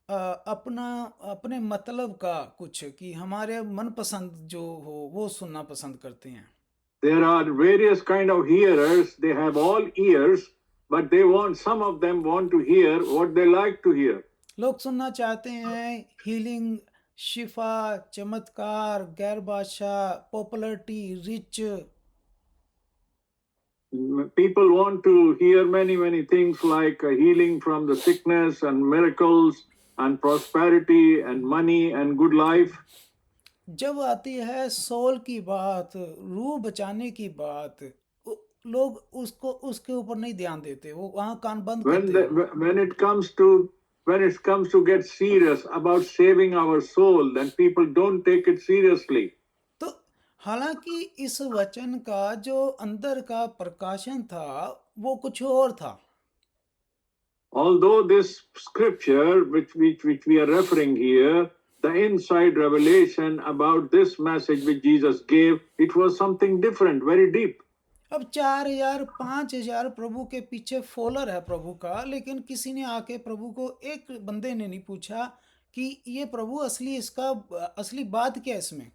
अपने मतलब का कुछ, कि हमारे मनपसंद जो हो वो सुनना पसंद करते हैं। There are various kind of hearers. They have all ears, but they want, some of them want to hear what they like to hear. लोग सुनना चाहते हैं हीलिंग, शिफा, चमत्कार, गैर भाषा, popularity, rich. People want to hear many things like healing from the sickness and miracles and prosperity and money and good life. जब आती है सोल की बात, रूह बचाने की बात, लोग उसके ऊपर नहीं ध्यान देते, वो वहाँ कान बंद करते हैं। When it comes to get serious about saving our soul, then people don't take it seriously. तो हालांकि इस वचन का जो अंदर का प्रकाशन था वो कुछ और था। Although this scripture which we are referring here, the inside revelation about this message which Jesus gave, it was something different, very deep. अब 4000 5000 प्रभु के पीछे फॉलोअर है प्रभु का, लेकिन किसी ने आके प्रभु को, एक बंदे ने नहीं पूछा कि ये प्रभु असली बात क्या है इसमें।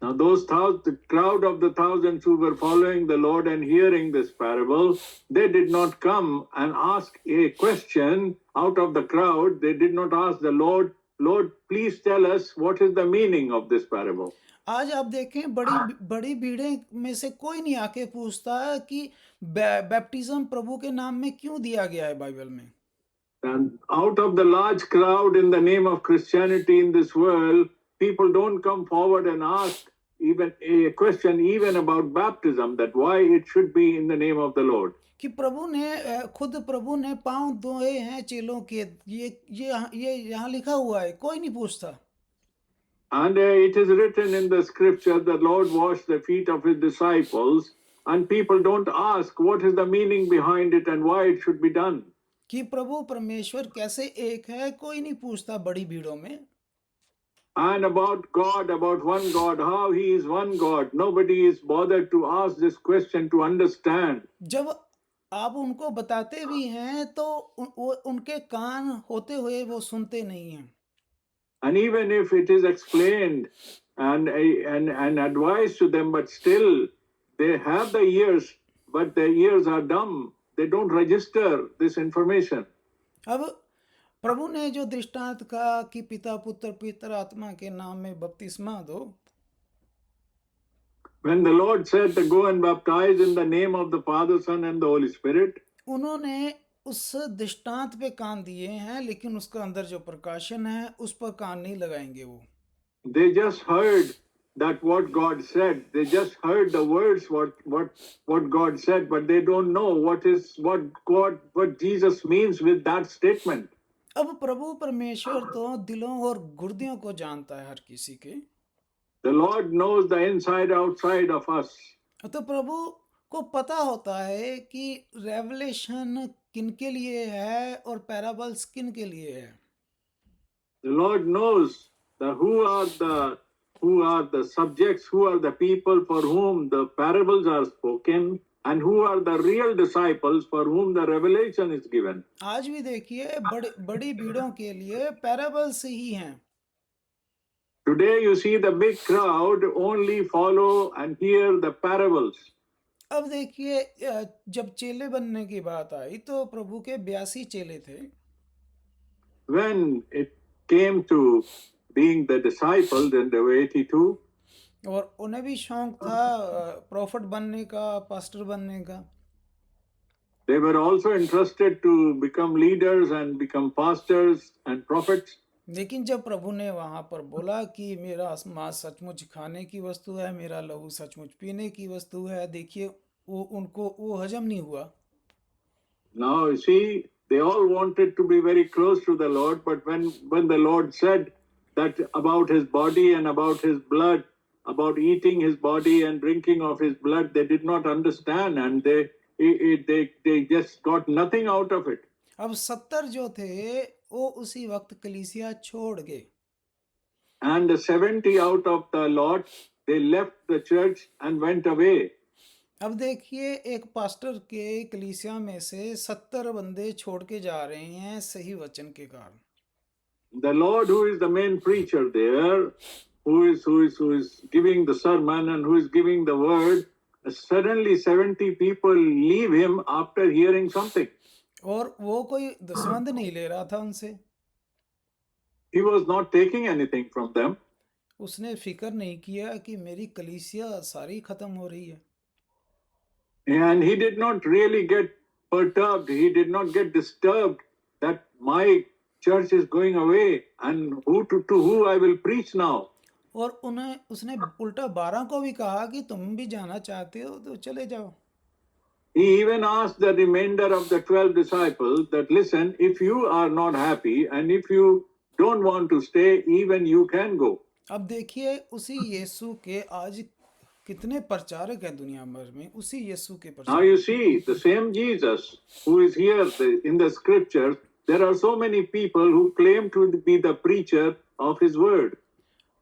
Now the crowd of the thousands who were following the Lord and hearing this parable, they did not come and ask a question out of the crowd. They did not ask the Lord, Lord, please tell us what is the meaning of this parable. आज आप देखें बड़ी भीड़ें में से कोई नहीं आके पूछता कि बैप्टिज्म प्रभु के नाम में क्यों दिया गया है बाइबल में। And out of the large crowd in the name of Christianity in this world, people don't come forward and ask even a question even about baptism, that why it should be in the name of the Lord. कि खुद प्रभु ने पांव धोए हैं चेलों के, ये यहाँ लिखा हुआ है, कोई नहीं पूछता। And it is written in the scripture, the Lord washed the feet of his disciples, and people don't ask what is the meaning behind it and why it should be done. कि प्रभु परमेश्वर कैसे एक है, कोई नहीं पूछता बड़ी भीड़ों में। And about God, about one God, how he is one God, nobody is bothered to ask this question to understand. जब आप उनको बताते भी हैं तो उनके कान होते हुए वो सुनते नहीं हैं। And even if it is explained and advised to them, but still they have the ears, but their ears are dumb. They don't register this information. अब प्रभु ने जो दृष्टांत कहा कि पिता पुत्र पवित्र आत्मा के नाम में बपतिस्मा दो, When the Lord said to go and baptize in the name of the Father, Son, and the Holy Spirit, उन्होंने उस दृष्टांत पे कान दिए हैं, लेकिन उसका अंदर जो प्रकाशन है उस पर कान नहीं लगाएंगे वो। they just heard that what God said. They just heard the words what God said, but they don't know what Jesus means with that statement. अब प्रभु परमेश्वर तो दिलों और गुर्दियों को जानता है हर किसी के। The Lord knows the inside outside of us. तो प्रभु को पता होता है कि रेवलेशन किन के लिए है और पैराबल्स किन के लिए है। The Lord knows who are the subjects, who are the people for whom the parables are spoken, and who are the real disciples for whom the revelation is given. आज भी देखिए बड़ी भीड़ों के लिए पैराबल्स ही हैं। Today you see the big crowd only follow and hear the parables. अब देखिए जब चेले बनने की बात आई तो प्रभु के 82 चेले थे। When it came to being the disciple, then there were 82. और उन्हें भी शौक था प्रॉफिट बनने का, पास्टर बनने का। They were also interested to become leaders and become pastors and prophets. लेकिन जब प्रभु ने वहां पर बोला कि मेरा मांस सचमुच खाने की वस्तु है, मेरा लहू सचमुच पीने की वस्तु है, देखिए उनको वो हजम नहीं हुआ। Now you see, they all wanted to be very close to the Lord, but when the Lord said that about his body and about his blood, about eating his body and drinking of his blood, they did not understand, and they just got nothing out of it. अब 70 जो थे वो उसी वक्त कलीसिया छोड़ गए। And the 70 out of the lot, they left the church and went away. अब देखिए एक पास्टर के कलीसिया में से 70 बंदे छोड़ के जा रहे हैं सही वचन के कारण। The Lord, who is the main preacher there, who is giving the sermon and who is giving the word, suddenly 70 people leave him after hearing something. और वो कोई दसवंध नहीं ले रहा था उनसे। He was not taking anything from them. उसने फिक्र नहीं किया कि मेरी कलीसिया सारी खत्म हो रही है। And he did not really get perturbed. He did not get disturbed that my church is going away and to who I will preach now. और उसने उल्टा 12 को भी कहा कि तुम भी जाना चाहते हो तो चले जाओ। He even asked the remainder of the 12 disciples that, listen, if you are not happy and if you don't want to stay, even you can go. अब देखिए उसी यीशु के आज कितने प्रचारक हैं दुनिया भर में, उसी यीशु के प्रचारक। Now you see, the same Jesus who is here in the scriptures, there are so many people who claim to be the preacher of his word.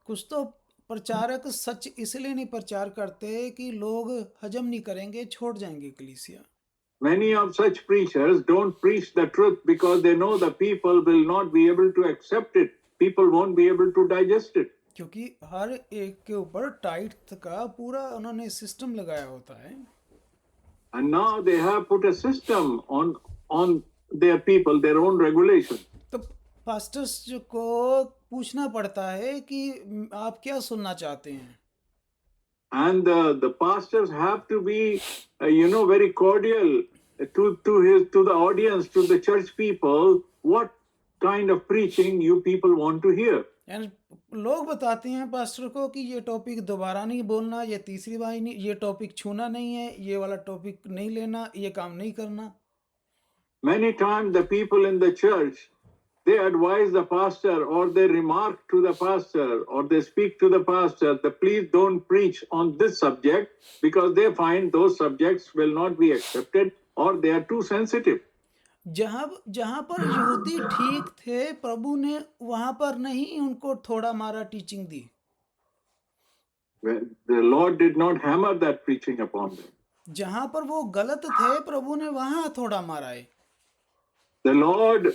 कुछ तो प्रचारक सच इसलिए नहीं प्रचार करते कि लोग हजम नहीं करेंगे, छोड़ जाएंगे कलीसिया। Many of such preachers don't preach the truth because they know the people will not be able to accept it. People won't be able to digest it. क्योंकि हर एक के ऊपर टाइट का पूरा उन्होंने सिस्टम लगाया होता है। And now they have put a system on their people, their own regulation. तो पास्टर्स को पूछना पड़ता है कि आप क्या सुनना चाहते हैं। And the pastors have to be, very cordial to the audience, to the church people. What kind of preaching you people want to hear? And लोग बताते हैं पास्टर को कि ये टॉपिक दोबारा नहीं बोलना, ये तीसरी बार नहीं, ये टॉपिक छूना नहीं है, ये वाला टॉपिक नहीं लेना, ये काम नहीं करना। Many times the people in the church, they advise the pastor or they remark to the pastor or they speak to the pastor that please don't preach on this subject because they find those subjects will not be accepted or they are too sensitive. जहां पर यहूदी ठीक थे प्रभु ने वहां पर नहीं उनको थोड़ा मारा teaching the. The Lord did not hammer that preaching upon them. जहां पर वो गलत थे प्रभु ने वहां थोड़ा मारा है। The Lord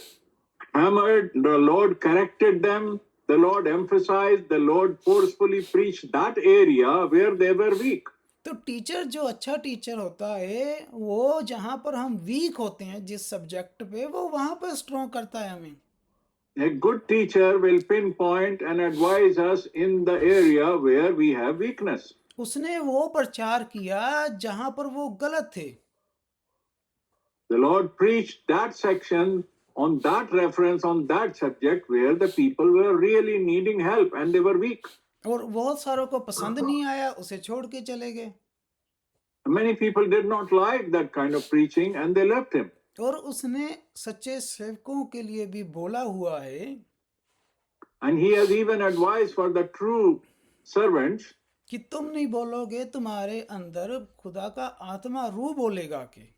hammered, the Lord corrected them, the Lord emphasized, the Lord forcefully preached that area where they were weak. तो टीचर जो अच्छा टीचर होता है वो जहां पर हम वीक होते हैं जिस सब्जेक्ट पे वो वहां पर स्ट्रॉन्ग करता है हमें। A good teacher will pinpoint and advise us in the area where we have weakness. उसने वो प्रचार किया जहां पर वो गलत थे। The Lord preached that section on that reference, on that subject where the people were really needing help and they were weak. और बहुत सारों को पसंद नहीं आया, उसे छोड़ के चले गए। Many people did not like that kind of preaching and they left him. और उसने सच्चे सेवकों के लिए भी बोला हुआ है, And he has even advised for the true servants कि तुम नहीं बोलोगे, तुम्हारे अंदर खुदा का आत्मा रूह बोलेगा। कि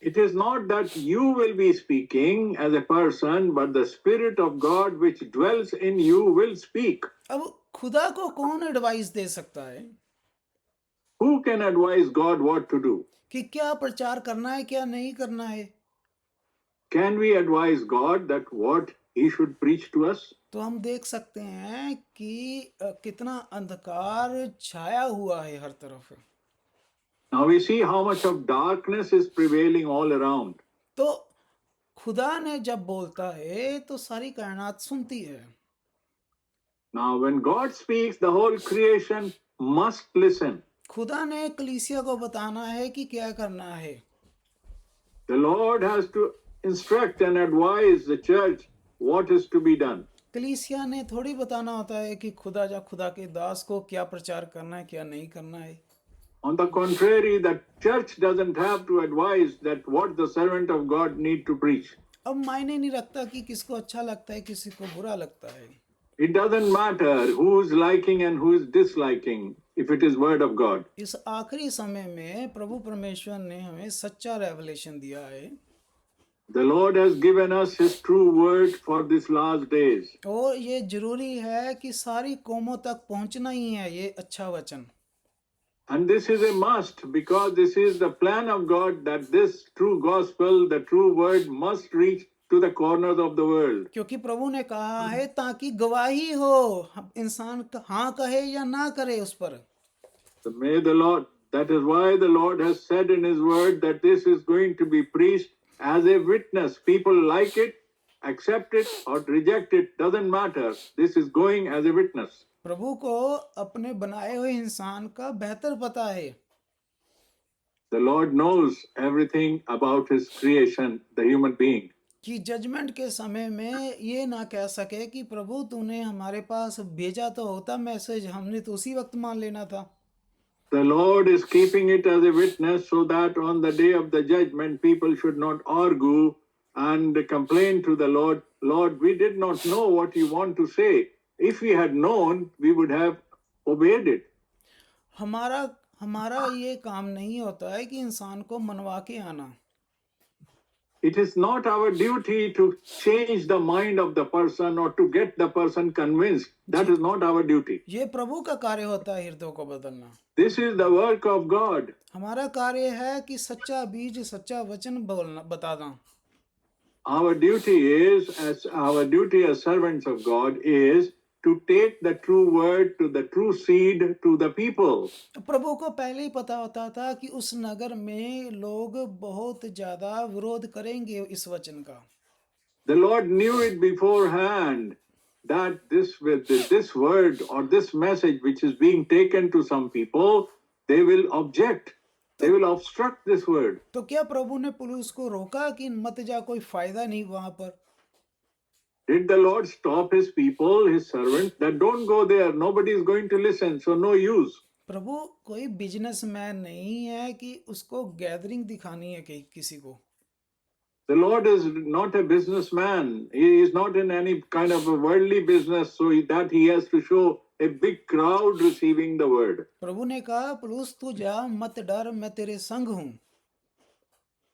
it is not that you will be speaking as a person, but the Spirit of God which dwells in you will speak. अब खुदा को कौन एडवाइस दे सकता है Who can advise God what to do? कि क्या प्रचार करना है, क्या नहीं करना है? Can we advise God that what he should preach to us? तो हम देख सकते हैं कि कितना अंधकार छाया हुआ है हर तरफ। Now we see how much of darkness is prevailing all around. तो खुदा ने जब बोलता है तो सारी कायनात सुनती है। Now when God speaks, the whole creation must listen. खुदा ने कलीसिया को बताना है कि क्या करना है। The Lord has to instruct and advise the church what is to be done. कलीसिया ने थोड़ी बताना होता है कि खुदा के दास को क्या प्रचार करना है, क्या नहीं करना है। On the contrary, the church doesn't have to advise that what the servant of God need to preach. अब मायने नहीं रखता कि किसको अच्छा लगता है, किसी को बुरा लगता है। It doesn't matter who is liking and who is disliking if it is word of God. इस आखिरी समय में प्रभु परमेश्वर ने हमें सच्चा रेवलेशन दिया है। The Lord has given us his true word for these last days. और ये जरूरी है कि सारी कौमों तक पहुंचना ही है ये अच्छा वचन। And this is a must because this is the plan of God that this true gospel, the true word must reach to the corners of the world. क्योंकि प्रभु ने कहा है ताकि गवाही हो, इंसान हाँ कहे या ना करे उस पर। So may the Lord, that is why the Lord has said in his word that this is going to be preached as a witness. People like it, accept it or reject it, doesn't matter. This is going as a witness. प्रभु को अपने बनाए हुए इंसान का बेहतर पता है। The Lord knows everything about his creation, the human being. कि जजमेंट के समय में ये ना कह सके कि प्रभु तूने हमारे पास भेजा तो होता मैसेज, हमने तो उसी वक्त मान लेना था। The Lord is keeping it as a witness so that on the day of the judgment people should not argue and complain to the Lord, Lord, we did not know what you want to say. If we had known, we would have obeyed it. हमारा ये काम नहीं होता है कि इंसान को मनवा के आना। It is not our duty to change the mind of the person or to get the person convinced. That is not our duty. ये प्रभु का कार्य होता है हृदय को बदलना। This is the work of God. हमारा कार्य है कि सच्चा बीज, सच्चा वचन बोलना, बताना। Our duty as servants of God is to take the true word to the true seed to the people. प्रभु को पहले ही पता होता था कि उस नगर में लोग बहुत ज्यादा विरोध करेंगे इस वचन का। The Lord knew it beforehand that this word or this message which is being taken to some people, they will object. They will obstruct this word. तो क्या प्रभु ने पुलिस को रोका कि मत जा, कोई फायदा नहीं वहां पर? Did the Lord stop his people, his servants, that don't go there, nobody is going to listen, so no use. प्रभु कोई बिजनेसमैन नहीं है कि उसको गैदरिंग दिखानी है किसी को। The Lord is not a businessman. He is not in any kind of a worldly business, so that he has to show a big crowd receiving the word. प्रभु ने कहा पुलुस तू जा, मत डर, मैं तेरे संग हूँ।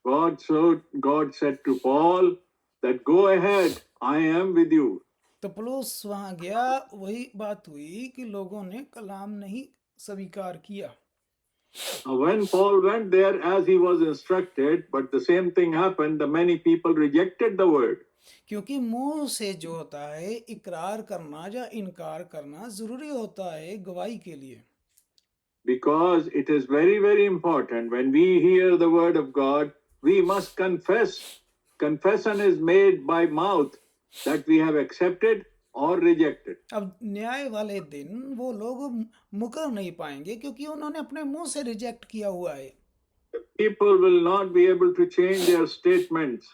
God said to Paul that go ahead, I am with you. तो पुलुस वहां गया, वही बात हुई कि लोगों ने कलाम नहीं स्वीकार किया। When Paul went there as he was instructed, but the same thing happened, the many people rejected the word. क्योंकि मुंह से जो होता है इकरार करना या इनकार करना जरूरी होता है गवाही के लिए। Because it is very, very important when we hear the word of God, we must confess. Confession is made by mouth that we have accepted or rejected. अब न्याय वाले दिन वो लोग मुकर नहीं पाएंगे क्योंकि उन्होंने अपने मुंह से रिजेक्ट किया हुआ है। People will not be able to change their statements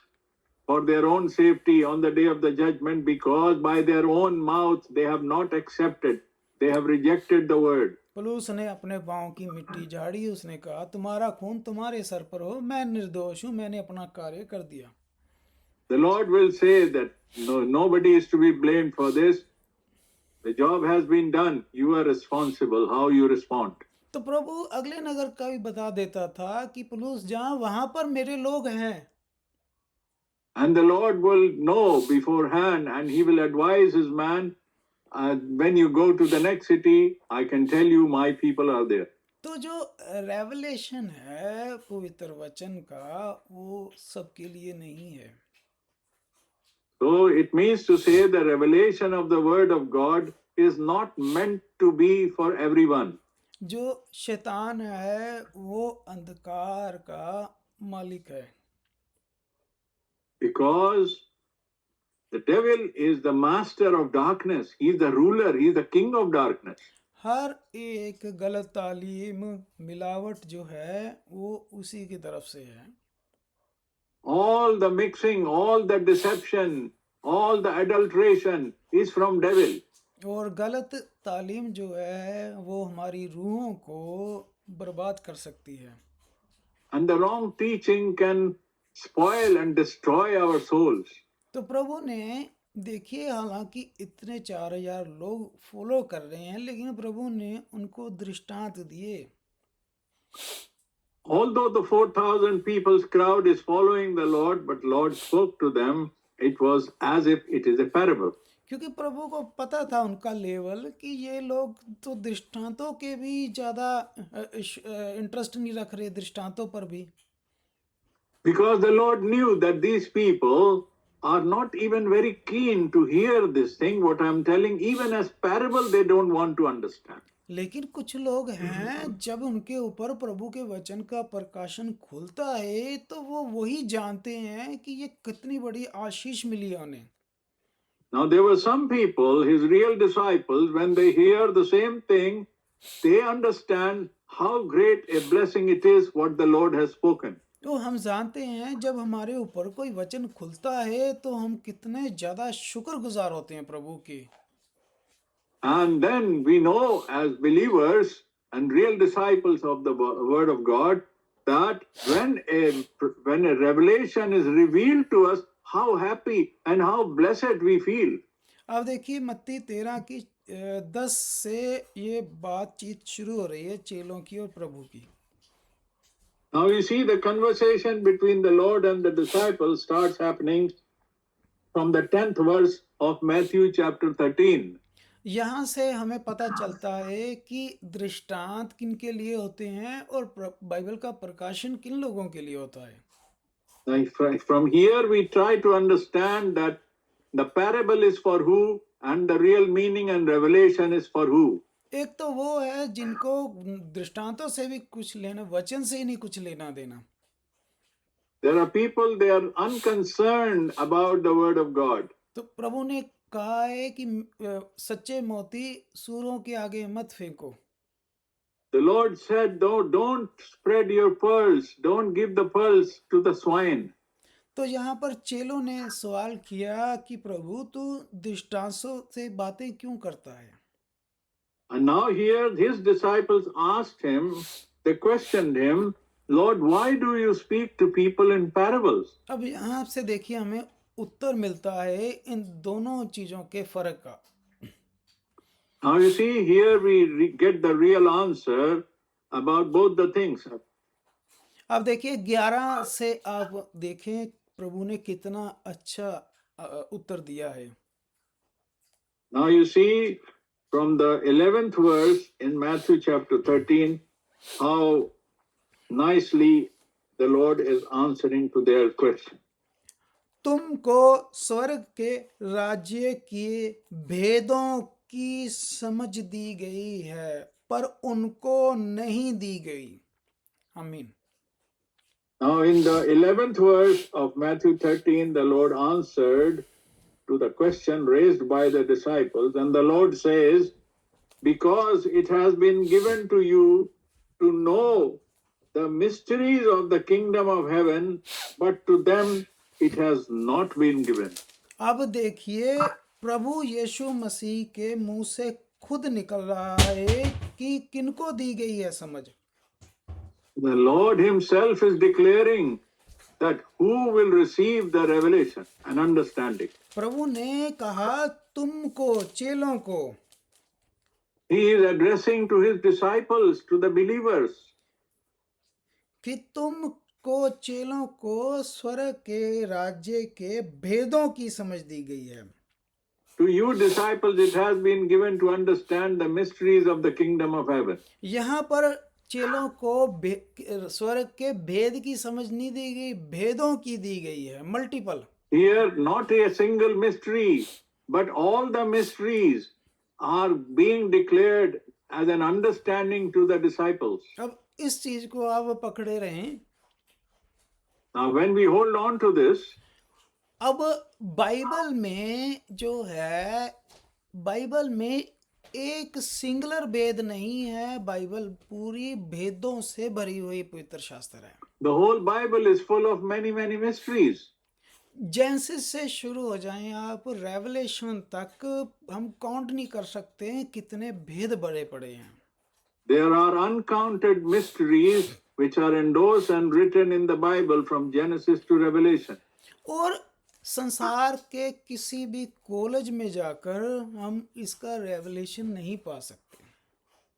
for their own safety on the day of the judgment because by their own mouth they have not accepted, they have rejected the word. पौलुस ने अपने पांव की मिट्टी झाड़ी, उसने कहा तुम्हारा खून तुम्हारे सर पर हो, मैं निर्दोष हूं, मैंने अपना कार्य कर दिया। The Lord will say that nobody is to be blamed for this. The job has been done. You are responsible. How you respond. तो प्रभु अगले नगर का भी बता देता था कि पौलुस जहां वहां पर मेरे लोग हैं। And the Lord will know beforehand and he will advise his man, when you go to the next city, I can tell you my people are there. तो जो रेवलेशन है पवित्र वचन का वो सबके लिए नहीं है। So it means to say the revelation of the word of God is not meant to be for everyone. जो शैतान है वो अंधकार का मालिक है। Because the devil is the master of darkness. He is the ruler. He is the king of darkness. हर एक गलत तालीम मिलावट जो है वो उसी की तरफ से है। All the mixing, all the deception, all the adulteration is from devil. और गलत तालीम जो है वो हमारी रूहों को बर्बाद कर सकती है। And the wrong teaching can spoil and destroy our souls. तो प्रभु ने देखिए, हालांकि इतने 4000 लोग फॉलो कर रहे हैं, लेकिन प्रभु ने उनको दृष्टांत दिए। Although the 4,000 people's crowd is following the Lord, but Lord spoke to them, it was as if it is a parable. क्योंकि प्रभु को पता था उनका लेवल कि ये लोग तो दृष्टांतों के भी ज्यादा इंटरेस्ट नहीं रख रहे, दृष्टांतों पर भी। Because the Lord knew that these people are not even very keen to hear this thing, what I am telling, even as parable they don't want to understand. लेकिन कुछ लोग हैं जब उनके ऊपर प्रभु के वचन का प्रकाशन खुलता है तो वो वही जानते हैं कि ये कितनी बड़ी आशीष मिली है उन्हें। Now there were some people, his real disciples, when they hear the same thing, they understand how great a blessing it is what the Lord has spoken. तो हम जानते हैं जब हमारे ऊपर कोई वचन खुलता है तो हम कितने ज्यादा शुक्रगुजार होते हैं प्रभु के। And then we know as believers and real disciples of the word of God that when a revelation is revealed to us, how happy and how blessed we feel. अब देखिए मत्ती 13 की 10 से ये बातचीत शुरू हो रही है चेलों की और प्रभु की। Now you see the conversation between the Lord and the disciples starts happening from the 10th verse of Matthew chapter 13. यहाँ से हमें पता चलता है कि दृष्टांत किन के लिए होते हैं और बाइबल का प्रकाशन किन लोगों के लिए होता है। From here we try to understand that the parable is for who and the real meaning and revelation is for who. एक तो वो है जिनको दृष्टांतों से भी कुछ लेना, वचन से ही नहीं कुछ लेना देना। There are people, they are unconcerned about the word of God. तो प्रभु ने कहा है कि सच्चे मोती सूरों के आगे मत फेंको। The Lord said, don't spread your pearls, don't give the pearls to the swine. तो यहाँ पर चेलों ने सवाल किया कि प्रभु तू दृष्टांतों से बातें क्यों करता है। And now here his disciples asked him, they questioned him, Lord, why do you speak to people in parables? अब यहाँ से देखिए हमें उत्तर मिलता है इन दोनों चीजों के फर्क का। Now you see here we get the real answer about both the things. अब देखिए 11 से आप देखें प्रभु ने कितना अच्छा उत्तर दिया है। Now you see from the 11th verse in Matthew chapter 13 how nicely the Lord is answering to their question. तुमको स्वर्ग के राज्य के भेदों की समझ दी गई है पर उनको नहीं दी गई। आमीन। Now in the 11th verse of Matthew 13 the Lord answered to the question raised by the disciples, and the Lord says, because it has been given to you to know the mysteries of the kingdom of heaven, but to them it has not been given. अब देखिए प्रभु यीशु मसीह के मुंह से खुद निकल रहा है कि किनको दी गई है समझ। The Lord himself is declaring that who will receive the revelation and understanding. प्रभु ने कहा तुमको, चेलों को। He is addressing to his disciples, to the believers. कि तुमको, चेलों को स्वर्ग के राज्य के भेदों की समझ दी गई है। To you disciples, it has been given to understand the mysteries of the kingdom of heaven. यहाँ पर चेलों को स्वर्ग के भेद की समझ नहीं दी गई, भेदों की दी गई है, multiple. Here, not a single mystery, but all the mysteries are being declared as an understanding to the disciples. अब इस चीज को आप पकड़े रहें। Now, when we hold on to this, अब बाइबल में जो है, बाइबल में एक सिंगुलर भेद नहीं है, बाइबल पूरी भेदों से भरी हुई पवित्र शास्त्र है। the whole Bible is full of many, many mysteries. Genesis से शुरू हो जाएं आप, रेवलेशन तक हम काउंट नहीं कर सकते हैं कितने भेद बड़े पड़े हैं। There are uncounted mysteries which are endorsed and written in the Bible from Genesis to Revelation. और संसार के किसी भी कॉलेज में जाकर हम इसका रेवलेशन नहीं पा सकते।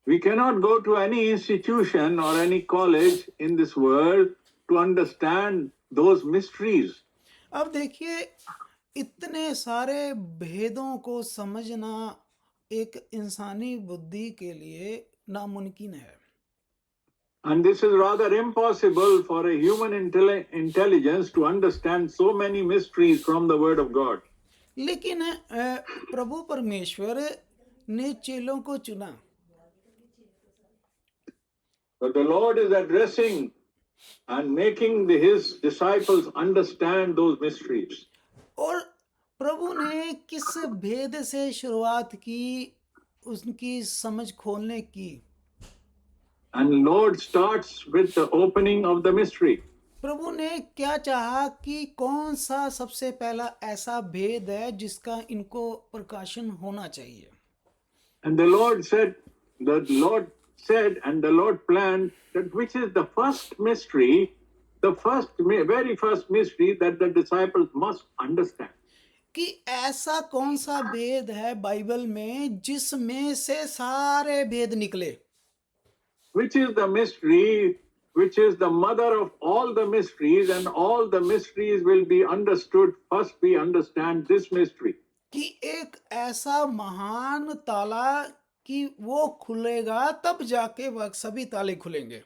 We cannot go to any institution or any college in this world to understand those mysteries. अब देखिए इतने सारे भेदों को समझना एक इंसानी बुद्धि के लिए नामुमकिन है। And this is rather impossible for a human intelligence to understand so many mysteries from the Word of God. लेकिन प्रभु परमेश्वर ने चेलों को चुना। But the Lord is addressing and making his disciples understand those mysteries. और प्रभु ने किस भेद से शुरुआत की, उसकी समझ खोलने की। And Lord starts with the opening of the mystery. प्रभु ने क्या चाहा कि कौन सा सबसे पहला ऐसा भेद है जिसका इनको प्रकाशन होना चाहिए। And the Lord said and the Lord planned that which is the first mystery, very first mystery that the disciples must understand. कि ऐसा कौन सा भेद है बाइबल में जिसमें से सारे भेद निकले। Which is the mystery which is the mother of all the mysteries, and all the mysteries will be understood. First we understand this mystery. कि एक ऐसा महान ताला कि वो खुलेगा तब जाके वह सभी ताले खुलेंगे।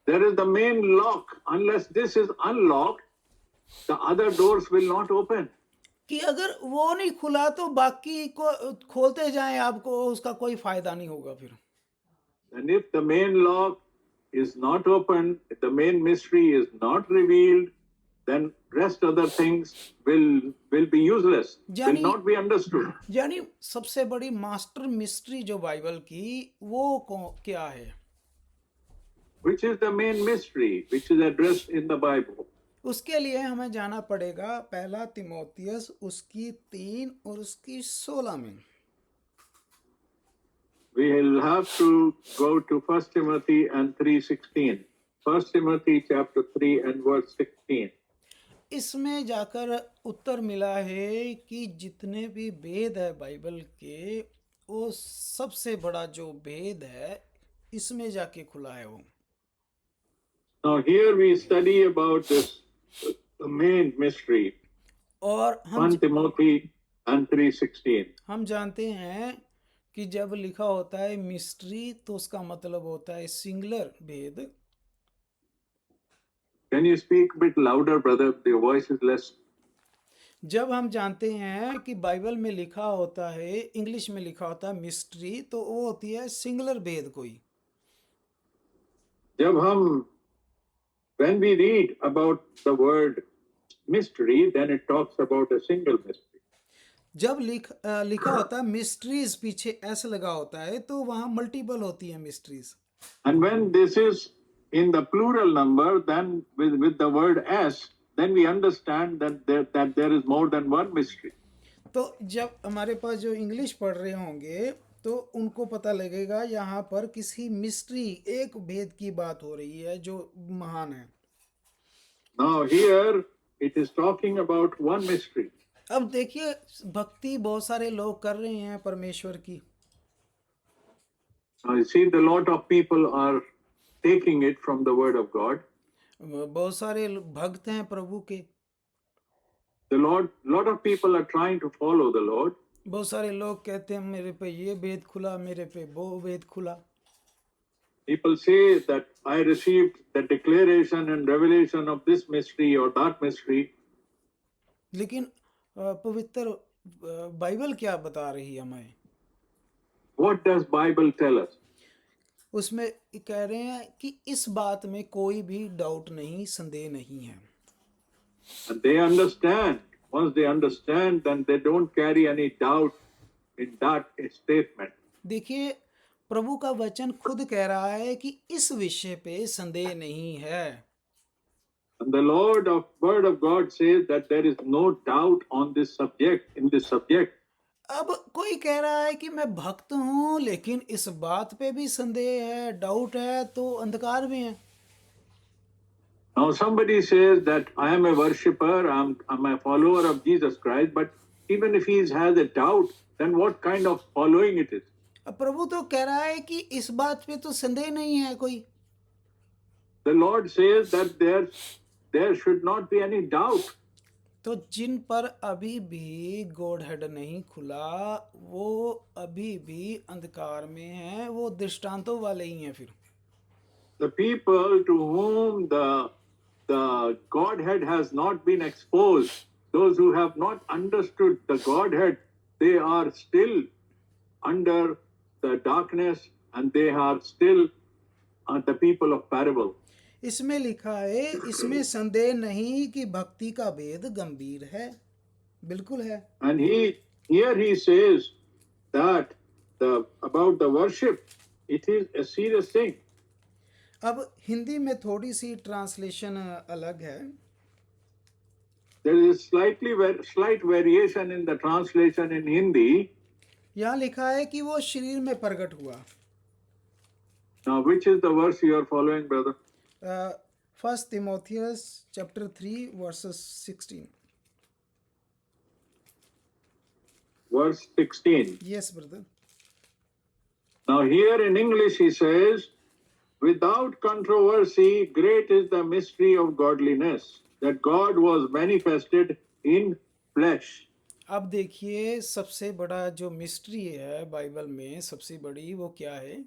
There is the main lock. Unless this is unlocked, the other doors will not open. कि अगर वो नहीं खुला तो बाकी को खोलते जाएं, आपको उसका कोई फायदा नहीं होगा फिर। And if the main lock is not open, if the main mystery is not revealed, then rest other things will be useless, will not be understood. यानी सबसे बड़ी मास्टर मिस्ट्री जो बाइबल की वो क्या है? Which is the main mystery which is addressed in the Bible? उसके लिए हमें जाना पड़ेगा पहला तिमोथियस उसकी 3 और उसकी 16 में। We will have to go to 1 Timothy and 3:16. 1 Timothy chapter 3 and verse 16. इसमें जाकर उत्तर मिला है कि जितने भी भेद है बाइबल के, वो सबसे बड़ा जो भेद है इसमें जाके खुला है वो। Now here we study about this, the main mystery. और 1 Timothy and 3:16. हम जानते हैं कि जब लिखा होता है मिस्ट्री तो उसका मतलब होता है सिंगुलर भेद। Can you speak a bit louder, brother? Your voice is less. जब हम जानते हैं कि बाइबल में लिखा होता है, इंग्लिश में लिखा होता है मिस्ट्री, तो वो होती है सिंगुलर भेद कोई। जब हम when we read about the word mystery, then it talks about a single mystery. जब लिखा होता है मिस्ट्रीज, पीछे एस लगा होता है, तो वहां मल्टीपल होती है mysteries. And when this is in the plural number, then with the word S, then we understand that there is more than one mystery. तो जब हमारे पास जो इंग्लिश पढ़ रहे होंगे तो उनको पता लगेगा यहाँ पर किसी मिस्ट्री, एक भेद की बात हो रही है जो महान है। Now here it is talking about one mystery. अब देखिए, भक्ति बहुत सारे लोग कर रहे हैं परमेश्वर की। Now you see the lot of people are taking it from the word of God. बहुत सारे भक्त हैं प्रभु के। Lot of people are trying to follow the Lord. बहुत सारे लोग कहते हैं मेरे पे ये भेद खुला, मेरे पे वो भेद खुला। People say that I received the declaration and revelation of this mystery or that mystery. लेकिन पवित्र बाइबल क्या बता रही है हमें? What does Bible tell us? उसमें कह रहे हैं कि इस बात में कोई भी डाउट नहीं, संदेह नहीं है। And they understand. Once they understand, then they don't carry any doubt in that statement. देखिए, प्रभु का वचन खुद कह रहा है कि इस विषय पे संदेह नहीं है। And the word of God says that there is no doubt on this subject, in this subject. अब कोई कह रहा है कि मैं भक्त हूँ लेकिन इस बात पे भी संदेह है, डाउट है, तो अंधकार में है। Now somebody says that I am a worshipper, I'm a follower of Jesus Christ, but even if he has a doubt, then what kind of following it is? अब प्रभु तो कह रहा है कि इस बात पे तो संदेह नहीं है कोई। The Lord says that there should not be any doubt. तो जिन पर अभी भी गॉड हेड नहीं खुला, वो अभी भी अंधकार में हैं, वो दृष्टांतों वाले ही हैं। फिर The people to whom the Godhead has not been exposed, those who have not understood the Godhead, they are still under the darkness and they are still the people of parable. इसमें लिखा है, इसमें संदेह नहीं कि भक्ति का भेद गंभीर है, बिल्कुल है। And here he says that about the worship, it is a serious thing. अब हिंदी में थोड़ी सी ट्रांसलेशन अलग है। There is slight variation in the translation in Hindi. यहाँ लिखा है कि वो शरीर में प्रकट हुआ। Now, which is the verse you are following, brother? 1 Timotheus chapter 3 verses 16. Verse 16. Yes, brother. Now here in English he says, without controversy, great is the mystery of godliness, that God was manifested in flesh. अब देखिए, सबसे बड़ा जो mystery है Bible में, सबसे बड़ी वो क्या है?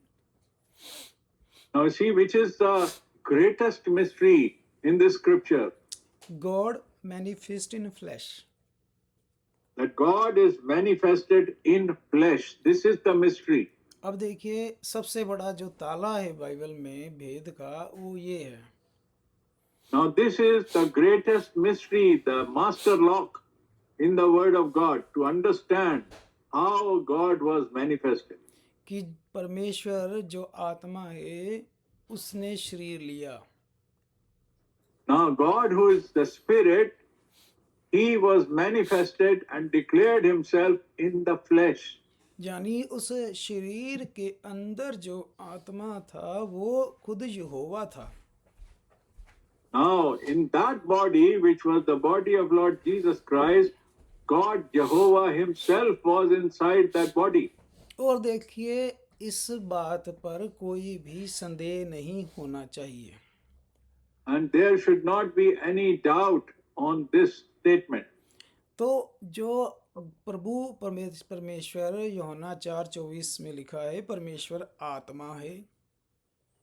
Now see, which is the greatest mystery in this scripture? God manifest in flesh. That God is manifested in flesh. This is the mystery. अब देखिए, सबसे बड़ा जो ताला है बाइबल में भेद का, वो ये है। Now this is the greatest mystery, the master lock in the word of God, to understand how God was manifested. कि परमेश्वर जो आत्मा है उसने शरीर लिया। Now God, who is the spirit, he was manifested and declared himself in the flesh. यानी उस शरीर के अंदर जो आत्मा था वो खुद यहोवा था। Now in that body, which was the body of Lord Jesus Christ, God Jehovah himself was inside that body. और देखिए, इस बात पर कोई भी संदेह नहीं होना चाहिए। And there should not be any doubt on this statement. तो जो प्रभु परमेश्वर यूहन्ना 4:24 में लिखा है, परमेश्वर आत्मा है।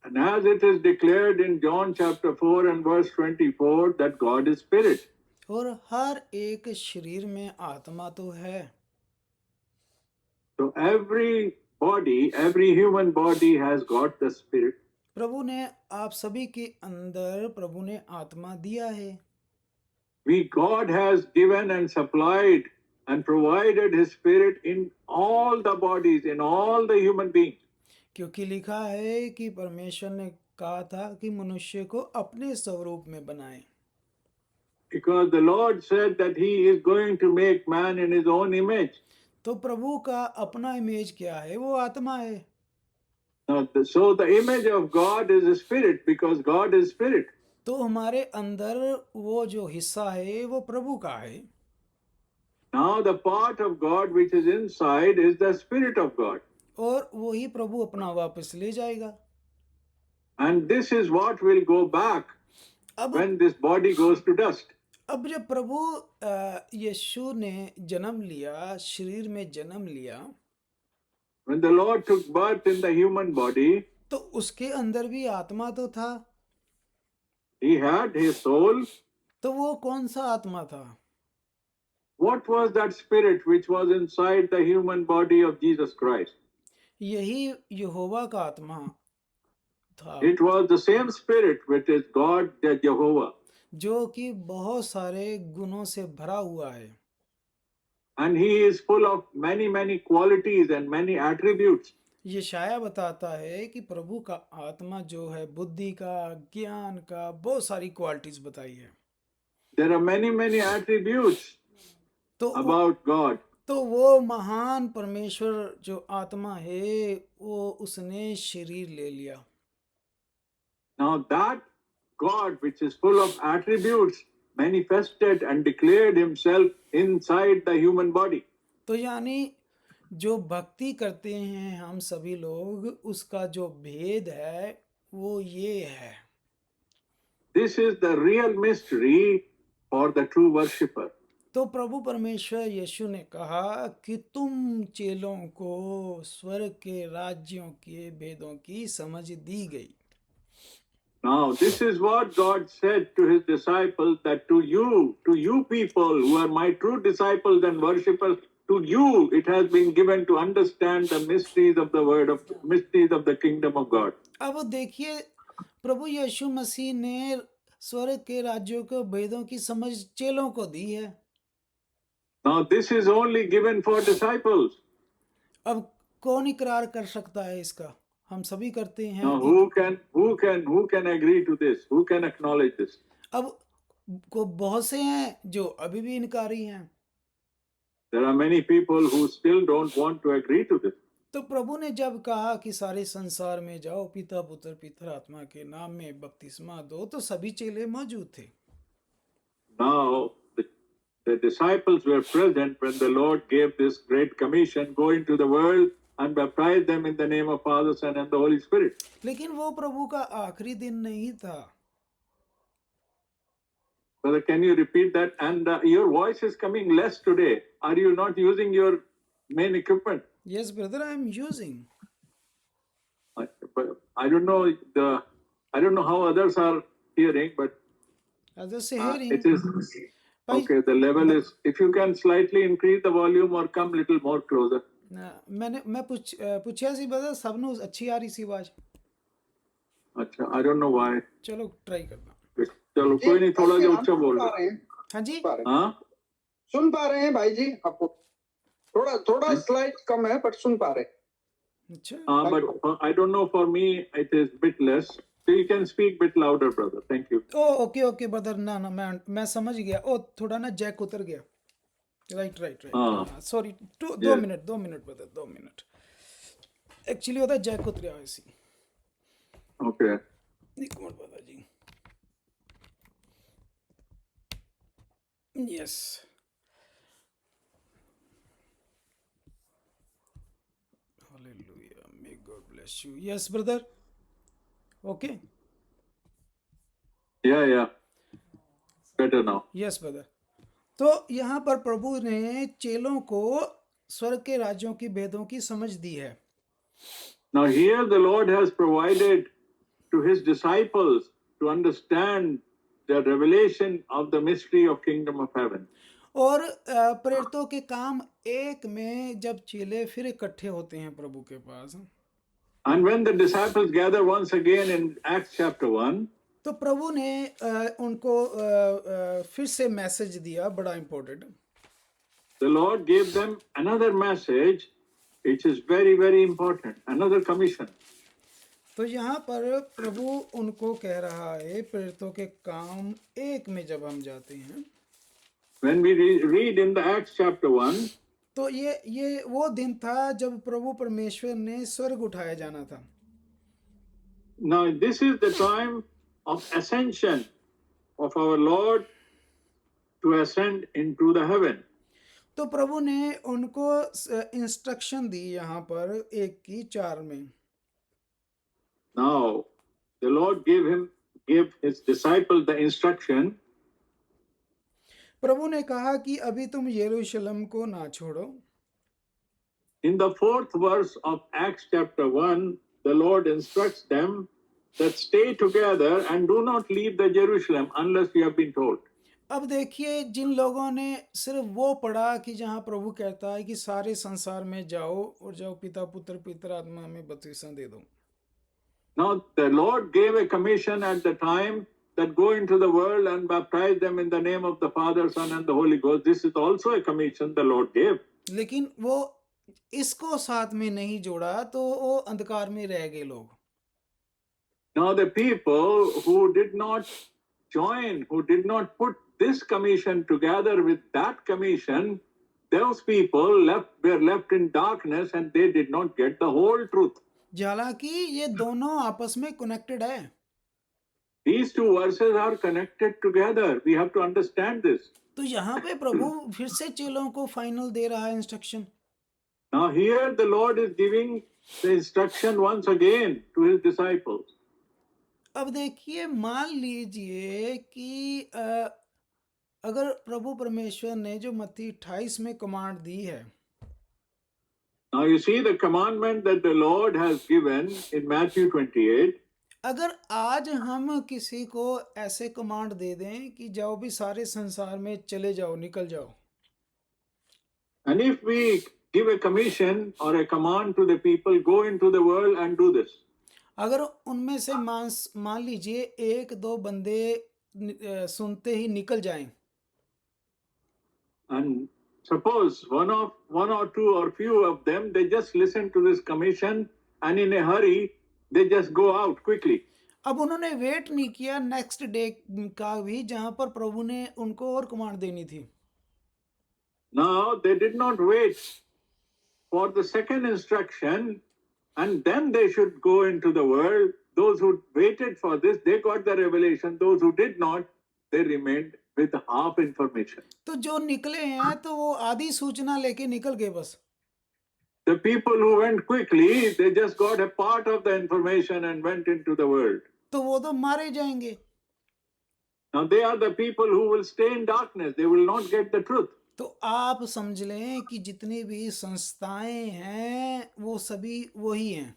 And as it is declared in John chapter 4 and verse 24 that God is spirit. और हर एक शरीर में आत्मा तो है। So every body, every human body has got the spirit. प्रभु ने आप सभी के अंदर प्रभु ने आत्मा दिया है। God has given and supplied and provided his spirit in all the bodies, in all the human beings. क्योंकि लिखा है कि परमेश्वर ने कहा था कि मनुष्य को अपने स्वरूप में बनाए, Because the Lord said that he is going to make man in his own image. तो प्रभु का अपना इमेज क्या है? वो आत्मा है। Now, so the image of God is a spirit, because God is spirit. तो हमारे अंदर वो जो हिस्सा है वो प्रभु का है। Now the part of God which is inside is the spirit of God. और वही प्रभु अपना वापस ले जाएगा। And this is what will go back अब when this body goes to dust. अब जब प्रभु यीशु ने जन्म लिया, शरीर में जन्म लिया, When the Lord took birth in the human body, तो उसके अंदर भी आत्मा तो था। he had his soul. तो वो कौन सा आत्मा था? What was that spirit which was inside the human body of Jesus Christ? यही यहोवा का आत्मा था, It was the same spirit which is God, the Jehovah. जो कि बहुत सारे गुणों से भरा हुआ है। And he is full of many, many qualities and many attributes. यशाया बताता है कि प्रभु का आत्मा जो है बुद्धि का, ज्ञान का, बहुत सारी क्वालिटीज बताई है। There are many, many attributes तो about God. तो वो महान परमेश्वर जो आत्मा है वो उसने शरीर ले लिया। Now that God, which is full of attributes, manifested and declared himself inside the human body. तो यानी जो भक्ति करते हैं हम सभी लोग, उसका जो भेद है वो ये है। This is the real mystery for the true worshipper. तो प्रभु परमेश्वर यीशु ने कहा कि तुम चेलों को स्वर्ग के राज्यों के भेदों की समझ दी गई। Now, this is what God said to his disciples, that to you people who are my true disciples and worshippers, to you it has been given to understand the mysteries of the kingdom of God. अब देखिए, प्रभु यीशु मसीह ने स्वर्ग के राज्यों के भेदों की समझ चेलों को दी है। Now, this is only given for disciples. अब कौन इकरार कर सकता है इसका? हम सभी करते हैं। Now, who can agree to this? Who can acknowledge this? अब को बहुत से हैं जो अभी भी इनकारी हैं। There are many people who still don't want to agree to this. तो प्रभु ने जब कहा कि सारे संसार में जाओ, पिता पुत्र पवित्र आत्मा के नाम में बपतिस्मा दो, तो सभी चेले मौजूद थे। Now, the disciples were present when the Lord gave this great commission, go into the world and baptize them in the name of Father, Son and the Holy Spirit. लेकिन वो प्रभु का आखिरी दिन नहीं था। Brother, can you repeat that? And your voice is coming less today. Are you not using your main equipment? Yes, brother, I am using. But I don't know how others are hearing, but Others are hearing. it is okay. The level is. If you can slightly increase the volume or come little more closer. मैं पूछा सी brother, सबनों अच्छी आ रही सी आवाज। अच्छा, I don't know why. चलो try करना। चलो कोई नहीं, थोड़ा जो ऊंचा बोल रहे हैं। हाँ जी, हाँ, सुन पा रहे हैं भाई जी आपको? थोड़ा स्लाइड कम है पर सुन पा रहे हैं। अच्छा। but I don't know, for me it is bit less. So you can speak bit louder, brother. Thank you. Okay brother, ना मैं समझ गया। थोड़ा ना जैक उतर गया। Right. Sorry, 2 minute brother, 2 minute. Actually होता है जैक उतरिया ऐसी। Okay. एक minute brother ji. Yes, hallelujah, may God bless you. Yes brother, okay. Yeah. Better now. Yes brother. तो यहाँ पर प्रभु ने चेलों को स्वर्ग के राज्यों की भेदों की समझ दी है। Now here the Lord has provided to his disciples to understand the revelation of the mystery of kingdom of heaven. और प्रेरितों के काम 1 में जब चेले फिर इकट्ठे होते हैं प्रभु के पास, And when the disciples gather once again in Acts chapter 1, तो प्रभु ने उनको फिर से मैसेज दिया, बड़ा important. the Lord gave them another message, which is very, very important, another commission. तो यहाँ पर प्रभु उनको कह रहा है प्रेरितों के काम 1 में जब हम जाते हैं When we read in the Acts chapter 1, तो ये वो दिन था जब प्रभु परमेश्वर ने स्वर्ग उठाया जाना था. now this is the time of ascension of our Lord to ascend into the heaven. तो प्रभु ने उनको इंस्ट्रक्शन दी यहाँ पर 1:4 में. Now the Lord gave his disciple the instruction, प्रभु ने कहा कि अभी तुम यरूशलेम को ना छोड़ो. in the 4th verse of Acts chapter 1, the Lord instructs them that stay together and do not leave the Jerusalem unless you have been told. अब देखिए जिन लोगों ने सिर्फ वो पढ़ा कि जहाँ प्रभु कहता है कि सारे संसार में जाओ और जाओ पिता पुत्र पवित्र आत्मा में बपतिस्मा दे दो. Now the Lord gave a commission at the time that go into the world and baptize them in the name of the Father, Son and the Holy Ghost. This is also a commission the Lord gave. लेकिन वो इसको साथ में नहीं जोड़ा तो वो अंधकार में रह गए लोग. Now the people who did not join, who did not put this commission together with that commission, those people were left in darkness and they did not get the whole truth. हालांकि ये दोनों आपस में connected है. These two verses are connected together. We have to understand this. तो यहाँ पे प्रभु फिर से चेलों को फाइनल दे रहा है instruction. Now here the Lord is giving the instruction once again to his disciples. अब देखिए मान लीजिए कि अगर प्रभु परमेश्वर ने जो मत्ती 28 में कमांड दी है. Now you see the commandment that the Lord has given in Matthew 28. अगर आज हम किसी को ऐसे कमांड दे दें कि जाओ भी सारे संसार में चले जाओ निकल जाओ. And if we give a commission or a command to the people, go into the world and do this. अगर उनमें से मान लीजिए 1-2 बंदे सुनते ही निकल जाएं. And suppose one or two or few of them, they just listen to this commission and in a hurry, they just go out quickly. अब उन्होंने वेट नहीं किया नेक्स्ट डे का भी जहां पर प्रभु ने उनको और कमांड देनी थी. Now they did not wait for the second instruction and then they should go into the world. Those who waited for this, they got the revelation. Those who did not, they remained with half information. तो जो निकले हैं तो वो आधी सूचना लेके निकल गए बस. The people who went quickly, they just got a part of the information and went into the world. तो वो तो मारे जाएंगे. Now they are the people who will stay in darkness. They will not get the truth. तो आप समझ लें कि जितनी भी संस्थाएं हैं वो सभी वही हैं.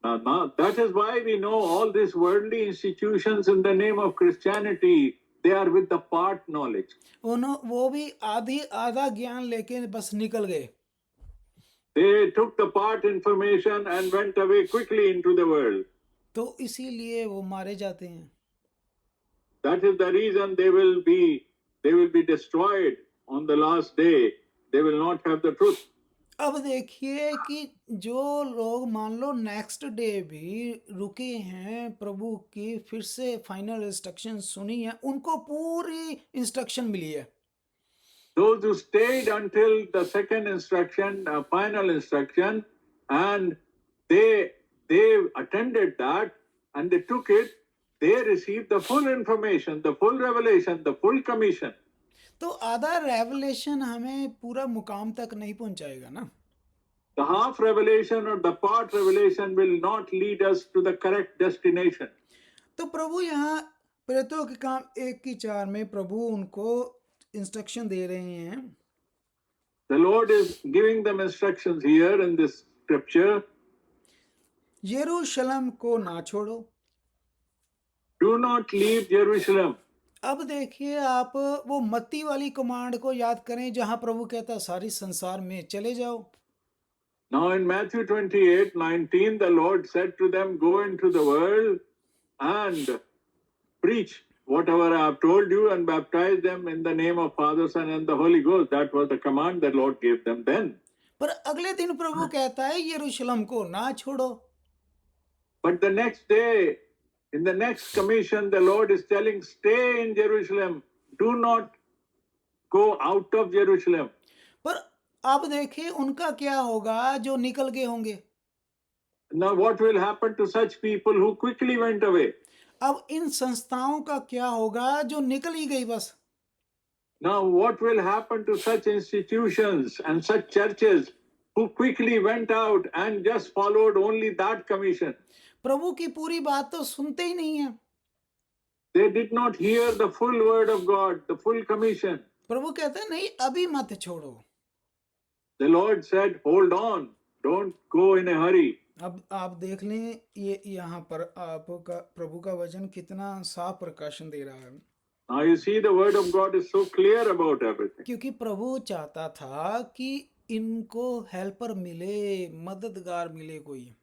Now that is why we know all these worldly institutions in the name of Christianity, they are with the part knowledge. वो भी आधा ज्ञान लेके बस निकल गए. They took the part information and went away quickly into the world. तो इसीलिए वो मारे जाते हैं. That is the reason they will be destroyed on the last day. They will not have the truth. अब देखिए कि जो लोग मान लो नेक्स्ट डे भी रुके हैं प्रभु की फिर से फाइनल इंस्ट्रक्शन सुनी है उनको पूरी इंस्ट्रक्शन मिली है. Those who stayed until the second instruction, final instruction, and they attended that and they took it, they received the full information, the full revelation, the full commission. तो आधा revelation हमें पूरा मुकाम तक नहीं पहुंचाएगा ना. The half revelation or the part revelation will not lead us to the correct destination. तो प्रभु यहाँ प्रेरितों के काम 1:4 में प्रभु उनको इंस्ट्रक्शन दे रहे हैं. The Lord is giving them instructions here in this scripture. यरूशलेम को ना छोड़ो. Do not leave Jerusalem. अब देखिए आप वो मत्ती वाली कमांड को याद करें जहां प्रभु कहता सारी संसार में चले जाओ. Now in Matthew 28:19, the Lord said to them, go into the world and preach whatever I have told you and baptize them in the name of Father, Son and the Holy Ghost. That was the command the Lord gave them then. पर अगले दिन प्रभु कहता है यरूशलेम को ना छोड़ो। But the next day, in the next commission, the Lord is telling, stay in Jerusalem. Do not go out of Jerusalem. पर आप देखिए उनका क्या होगा जो निकल गए होंगे। Now, what will happen to such people who quickly went away? अब इन संस्थाओं का क्या होगा जो निकल ही गई बस। Now, what will happen to such institutions and such churches who quickly went out and just followed only that commission? प्रभु की पूरी बात तो सुनते ही नहीं है। They did not hear the full word of God, the full commission. प्रभु कहते हैं नहीं अभी मत छोड़ो। The Lord said, hold on, don't go in a hurry. अब आप देख लें ये यहाँ पर आपका प्रभु का वचन कितना साफ प्रकाशन दे रहा है। Now you see the word of God is so clear about everything. क्योंकि प्रभु चाहता था कि इनको हेल्पर मिले, मददगार मिले कोई।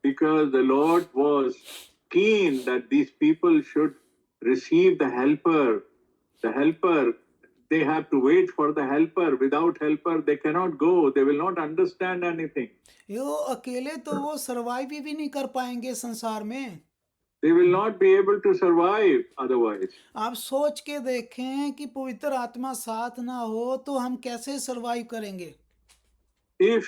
Because the Lord was keen that these people should receive the helper. The helper, they have to wait for the helper. Without helper, they cannot go. They will not understand anything. यो अकेले तो वो survive भी नहीं कर पाएंगे संसार में। They will not be able to survive otherwise. आप सोच के देखें कि पवित्र आत्मा साथ ना हो तो हम कैसे सरवाइव करेंगे। If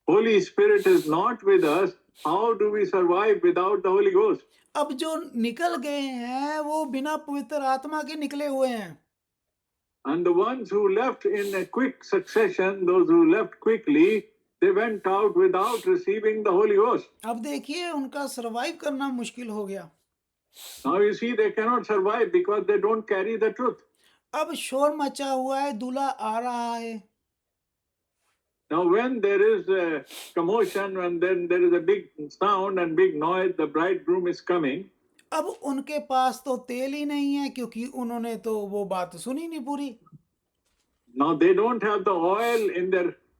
Holy Spirit is not with us, how do we survive without the Holy Ghost? अब जो निकल गए हैं वो बिना पवित्र आत्मा के निकले हुए हैं। And the ones who left in a quick succession, those who left quickly, they went out without receiving the Holy Ghost. अब देखिए उनका सरवाइव करना मुश्किल हो गया। Now you see they cannot survive because they don't carry the truth. अब शोर मचा हुआ है, दूल्हा आ रहा है। Now when there is a commotion, when then there is a big sound and big noise, the bridegroom is coming. अब उनके पास तो तेल ही नहीं है क्योंकि उन्होंने तो वो बात सुनी नहीं पूरी। Now they don't have the oil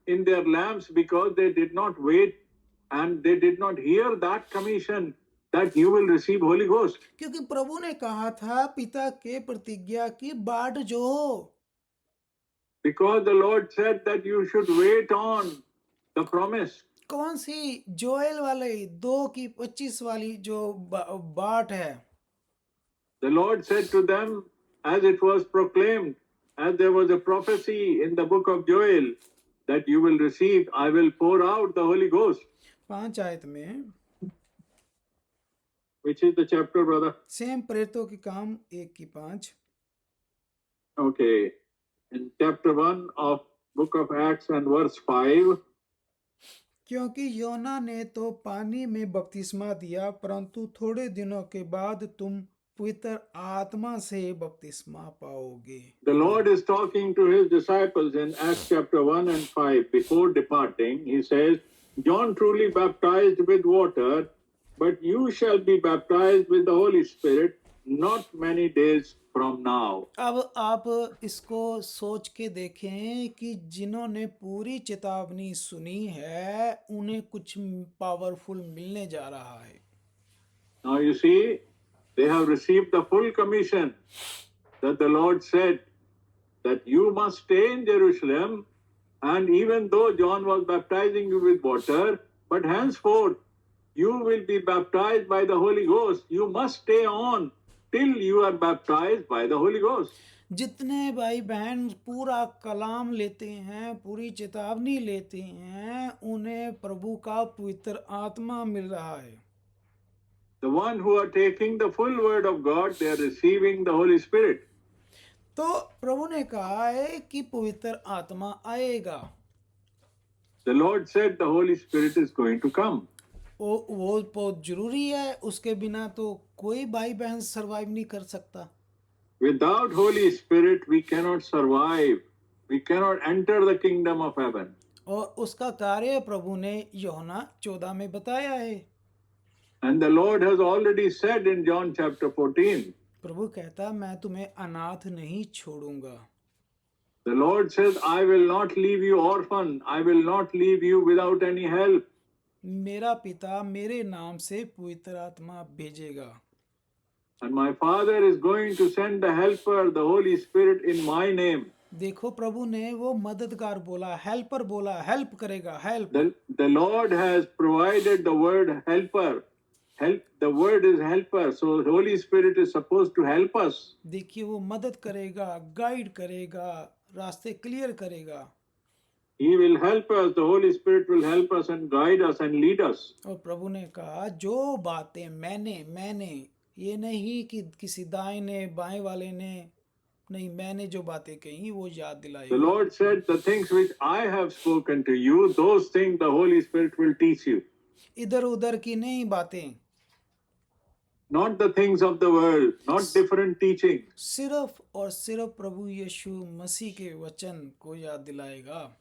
in their lamps because they did not wait and they did not hear that commission that you will receive Holy Ghost. क्योंकि प्रभु ने कहा था पिता के प्रतिज्ञा की बाट जो। Because the Lord said that you should wait on the promise. कौन सी जोएल वाले 2:25 वाली जो बाट है। The Lord said to them, as it was proclaimed, as there was a prophecy in the book of Joel, that you will receive, I will pour out the Holy Ghost. 5 आयत में, Which is the chapter, brother? Same प्रेरितों के काम 1:5। Okay. In chapter 1 of book of Acts and verse 5, क्योंकि योना ने तो पानी में बपतिस्मा दिया परंतु थोड़े दिनों के बाद तुम पवित्र आत्मा से बपतिस्मा पाओगे। the Lord is talking to his disciples in Acts chapter 1 and 5. Before departing, he says, John truly baptized with water, but you shall be baptized with the Holy Spirit not many days from now. अब आप इसको सोच के देखें कि जिन्होंने पूरी चेतावनी सुनी है उन्हें कुछ पावरफुल मिलने जा रहा है। Now you see, they have received the full commission that the Lord said that you must stay in Jerusalem, and even though John was baptizing you with water, but henceforth you will be baptized by the Holy Ghost. You must stay on till you are baptized by the Holy Ghost. जितने भाई बहन पूरा कलाम लेते हैं, पूरी चेतावनी लेते हैं, उन्हें प्रभु का पवित्र आत्मा मिल रहा है। The one who are taking the full word of God, they are receiving the Holy Spirit. तो प्रभु ने कहा है कि पवित्र आत्मा आएगा। The Lord said the Holy Spirit is going to come. वो बहुत जरूरी है, उसके बिना तो कोई भाई बहन सरवाइव नहीं कर सकता। Without Holy Spirit, we cannot survive. We cannot enter the kingdom of heaven. और उसका कार्य प्रभु ने यूहन्ना 14 में बताया है। And the Lord has already said in John chapter 14. प्रभु कहता मैं तुम्हें अनाथ नहीं छोड़ूंगा। The Lord says, I will not leave you orphan. I will not leave you without any help. मेरा पिता मेरे नाम से पवित्र आत्मा भेजेगा। And my Father is going to send the helper, the Holy Spirit, in my name. देखो प्रभु ने वो मददगार बोला, हेल्पर बोला, हेल्प करेगा, help. The Lord has provided the word helper. Help, the word is helper. So the Holy Spirit is supposed to help us. देखिए वो मदद करेगा, गाइड करेगा, रास्ते क्लियर करेगा। He will help us. The Holy Spirit will help us and guide us and lead us. और प्रभु ने कहा जो बातें मैंने ये नहीं कि किसी दाहिने बाएं वाले ने नहीं, मैंने जो बातें कही वो याद The दिलाएगा। Lord said, the things which I have spoken to you, those things the Holy Spirit will teach you. इधर उधर की नहीं बातें, Not the things of the world, not different teaching. सिर्फ और सिर्फ प्रभु यीशु मसीह के वचन को याद दिलाएगा।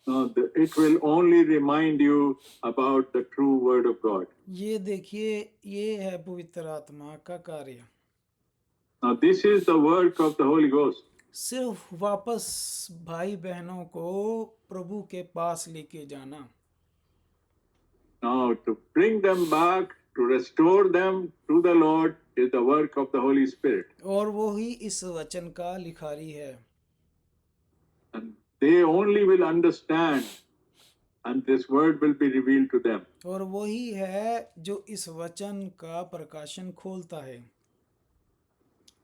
No, it will only remind you about the true word of God. ये देखिए ये है पवित्र आत्मा का कार्य। Now this is the work of the Holy Ghost. सिर्फ वापस भाई बहनों को प्रभु के पास लेके जाना। Now to bring them back, to restore them to the Lord is the work of the Holy Spirit. और वो ही इस वचन का लिखारी है। And they only will understand and this word will be revealed to them. और वही है जो इस वचन का प्रकाशन खोलता है।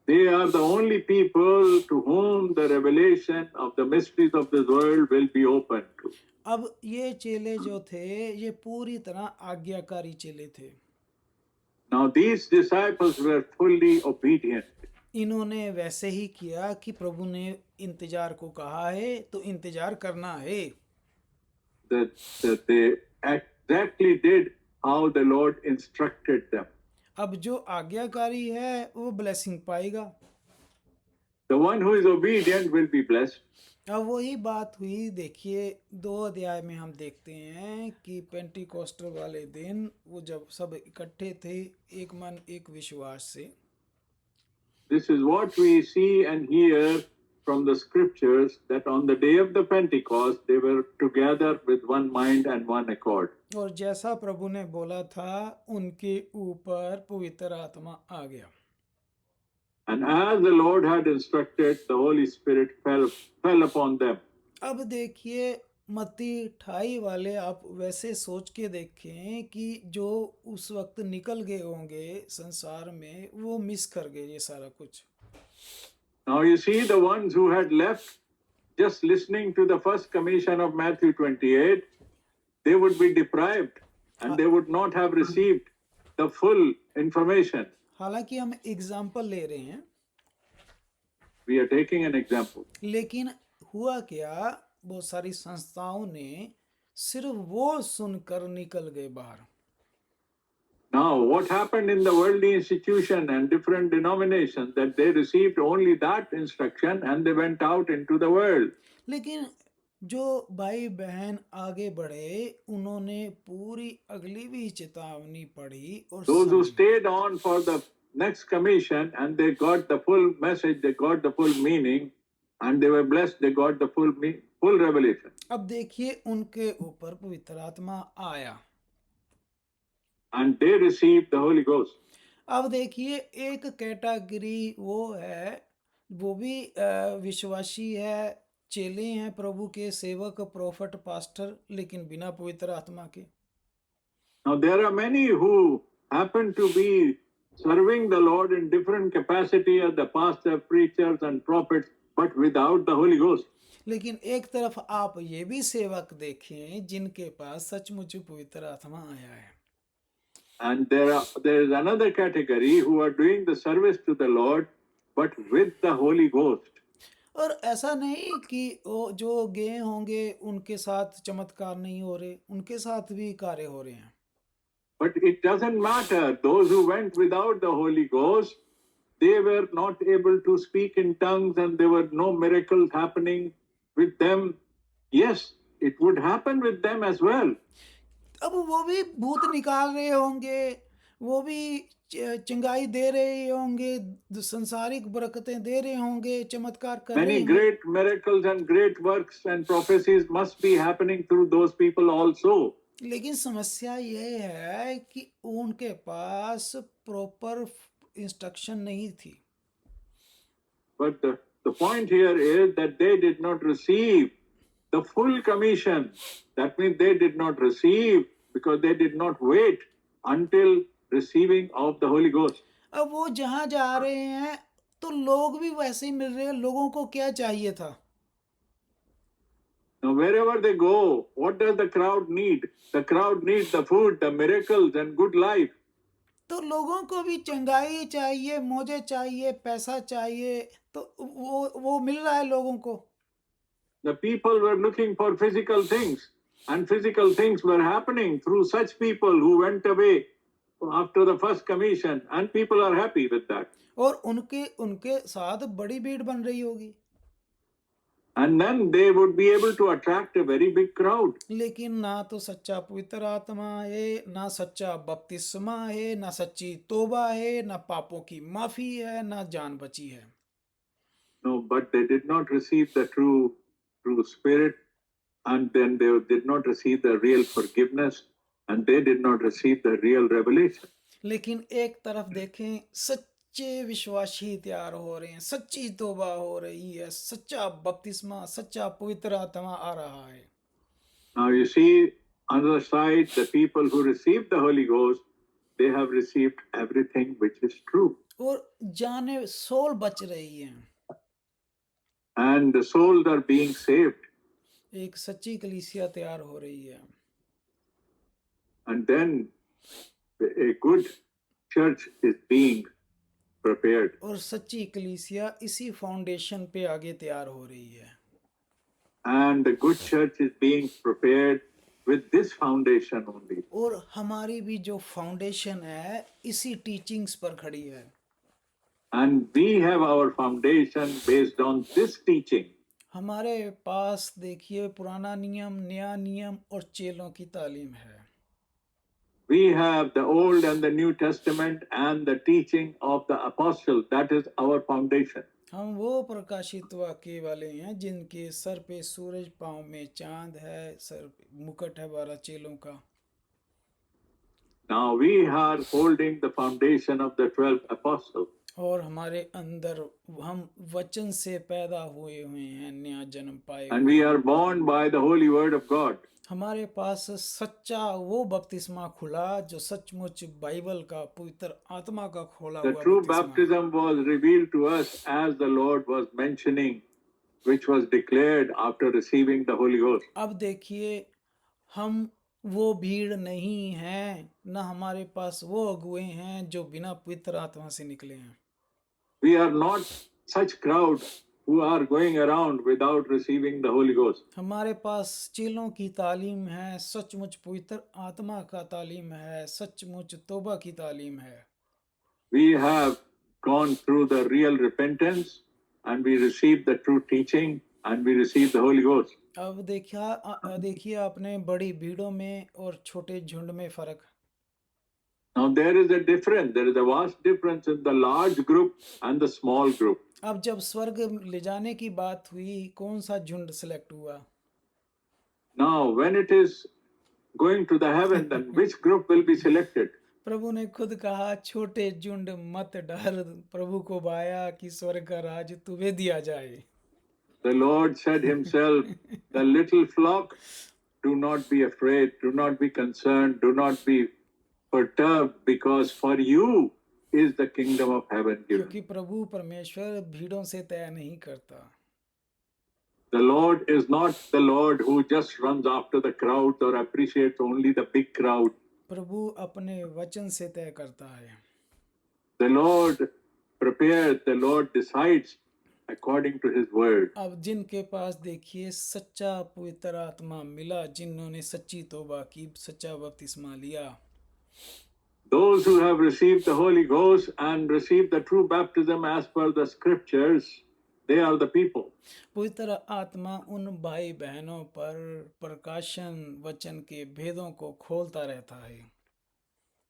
They are the only people to whom the revelation of the mysteries of this world will be open to. अब ये चेले जो थे ये पूरी तरह आज्ञाकारी चेले थे। Now these disciples were fully obedient. इन्होंने वैसे ही किया कि प्रभु ने इंतजार को कहा है तो इंतजार करना है। That they exactly did how the Lord instructed them. अब जो आज्ञाकारी है वो ब्लेसिंग पाएगा। The one who is obedient will be blessed. अब वही बात हुई, देखिए 2 अध्याय में हम देखते हैं कि पेंटिकोस्टल वाले दिन वो जब सब इकट्ठे थे एक मन एक विश्वास से। This is what we see and hear from the scriptures, that on the day of the Pentecost they were together with one mind and one accord. और जैसा प्रभु ने बोला था उनके ऊपर पवित्र आत्मा आ गया। And as the Lord had instructed, the Holy Spirit fell upon them. अब देखिए मत्ती 28 वाले आप वैसे सोच के देखें कि जो उस वक्त निकल गए होंगे संसार में वो मिस कर गए ये सारा कुछ। Now you see the ones who had left just listening to the first commission of Matthew 28, they would be deprived and they would not have received the full information. हालांकि हम एग्जाम्पल ले रहे हैं, We are taking an example. लेकिन हुआ क्या, बहुत सारी संस्थाओं ने सिर्फ वो सुनकर निकल गए बाहर। Now, what happened in the worldly institution and different denominations, that they received only that instruction and they went out into the world. लेकिन जो भाई बहन आगे बढ़े उन्होंने पूरी अगली भी चेतावनी पढ़ी और Those who समझी। stayed on for the next commission and they got the full message, they got the full meaning, and they were blessed, they got the full revelation. अब देखिए उनके ऊपर पवित्र आत्मा आया। And they received the Holy Ghost. अब देखिए एक कैटेगरी वो है, वो भी विश्वासी है, चेले हैं प्रभु के, सेवक, प्रोफेट, पास्टर, लेकिन बिना पवित्र आत्मा के। Now there are many who happen to be serving the Lord in different capacity as the pastor, preachers and prophets, but without the Holy Ghost. लेकिन एक तरफ आप ये भी सेवक देखें जिनके पास सचमुच पवित्र आत्मा आया है। And there is another category who are doing the service to the Lord, but with the Holy Ghost. और ऐसा नहीं कि वो जो गए होंगे उनके साथ चमत्कार नहीं हो रहे, उनके साथ भी कार्य हो रहे हैं। But it doesn't matter. Those who went without the Holy Ghost, they were not able to speak in tongues and there were no miracles happening with them. Yes, it would happen with them as well. अब वो भी भूत निकाल रहे होंगे, वो भी चंगाई दे रहे होंगे, संसारिक बरकतें दे रहे होंगे, चमत्कार कर रहे Many होंगे। great miracles and great works and prophecies must be happening through those people also. लेकिन समस्या ये है कि उनके पास प्रॉपर इंस्ट्रक्शन नहीं थी। But the point here is that they did not receive the full commission. That means they did not receive because they did not wait until receiving of the Holy Ghost. अब वो जहाँ जा रहे हैं तो लोग भी वैसे ही मिल रहे हैं। लोगों को क्या चाहिए था? Now, wherever they go, what does the crowd need? The crowd needs the food, the miracles, and good life. तो लोगों को भी चंगाई चाहिए, मौजे चाहिए, पैसा चाहिए, तो वो मिल रहा है लोगों को। The people were looking for physical things, and physical things were happening through such people who went away after the first commission, and people are happy with that. और उनके साथ बड़ी भीड़ बन रही होगी। And then they would be able to attract a very big crowd. लेकिन ना तो सच्चा पवित्र आत्मा है, ना सच्चा बपतिस्मा है, ना सच्ची तौबा है, ना पापों की माफी है, ना जान बची है। No, but they did not receive the true spirit, and then they did not receive the real forgiveness, and they did not receive the real revelation. लेकिन एक तरफ देखें, सच्चे विश्वासी तैयार हो रहे हैं, सच्ची तौबा हो रही है, सच्चा बपतिस्मा, सच्चा पवित्र आत्मा आ रहा है। Now you see, on the other side, the people who received the Holy Ghost, they have received everything which is true. और जाने सोल बच रही है। And the souls are being saved. एक सच्ची कलीसिया तैयार हो रही है। And then a good church is being prepared. और सच्ची कलीसिया इसी फाउंडेशन पे आगे तैयार हो रही है। And the good church is being prepared with this foundation only. और हमारी भी जो फाउंडेशन है इसी टीचिंग्स पर खड़ी है। And we have our foundation based on this teaching. हमारे पास देखिए पुराना नियम, नया नियम और चेलों की तालीम है। We have the Old and the New Testament and the teaching of the apostle. That is our foundation. हम वो प्रकाशित वाक्य वाले हैं जिनके सर पे सूरज, पांव में चांद है, सर मुकुट है 12 चेलों का। Now we are holding the foundation of the 12 apostles. और हमारे अंदर हम वचन से पैदा हुए हैं, नया जन्म पाए And we are born by the holy word of God. हमारे पास सच्चा वो बपतिस्मा खुला जो सचमुच बाइबल का, पवित्र आत्मा का खोला The हुआ true बपतिस्मा। baptism was revealed to us as the Lord was mentioning, which was declared after receiving the Holy Ghost. अब देखिए, हम वो भीड़ नहीं हैं, ना हमारे पास वो अगुए हैं जो बिना पवित्र आत्मा से निकले हैं। We are not such crowd who are going around without receiving the Holy Ghost. हमारे पास चेलों की तालीम है, सचमुच पवित्र आत्मा का तालीम है, सचमुच तौबा की तालीम है। We have gone through the real repentance, and we received the true teaching, and we received the Holy Ghost. अब देखिए आपने बड़ी भीड़ों में और छोटे झुंड में फर्क। Now there is a difference. There is a vast difference in the large group and the small group. अब जब स्वर्ग ले जाने की बात हुई, कौन सा झुंड सिलेक्ट हुआ? Now when it is going to the heaven, then which group will be selected? प्रभु ने खुद कहा, छोटे झुंड मत डर, प्रभु को बाया कि स्वर्ग का राज तुम्हें दिया जाए। The Lord said himself, the little flock, do not be afraid, do not be concerned, do not be perturbed, because for you is the kingdom of heaven given. क्योंकि प्रभु परमेश्वर भीड़ों से तय नहीं करता। The Lord is not the Lord who just runs after the crowds or appreciates only the big crowd. प्रभु अपने वचन से तय करता है। The Lord prepares, the Lord decides according to his word. अब जिनके पास देखिए सच्चा पवित्र आत्मा मिला, जिन्होंने सच्ची तौबा की, सच्चा बपतिस्मा लिया, Those who have received the Holy Ghost and received the true baptism as per the scriptures, they are the people. पवित्र आत्मा उन भाई बहनों पर प्रकाशन वचन के भेदों को खोलता रहता है।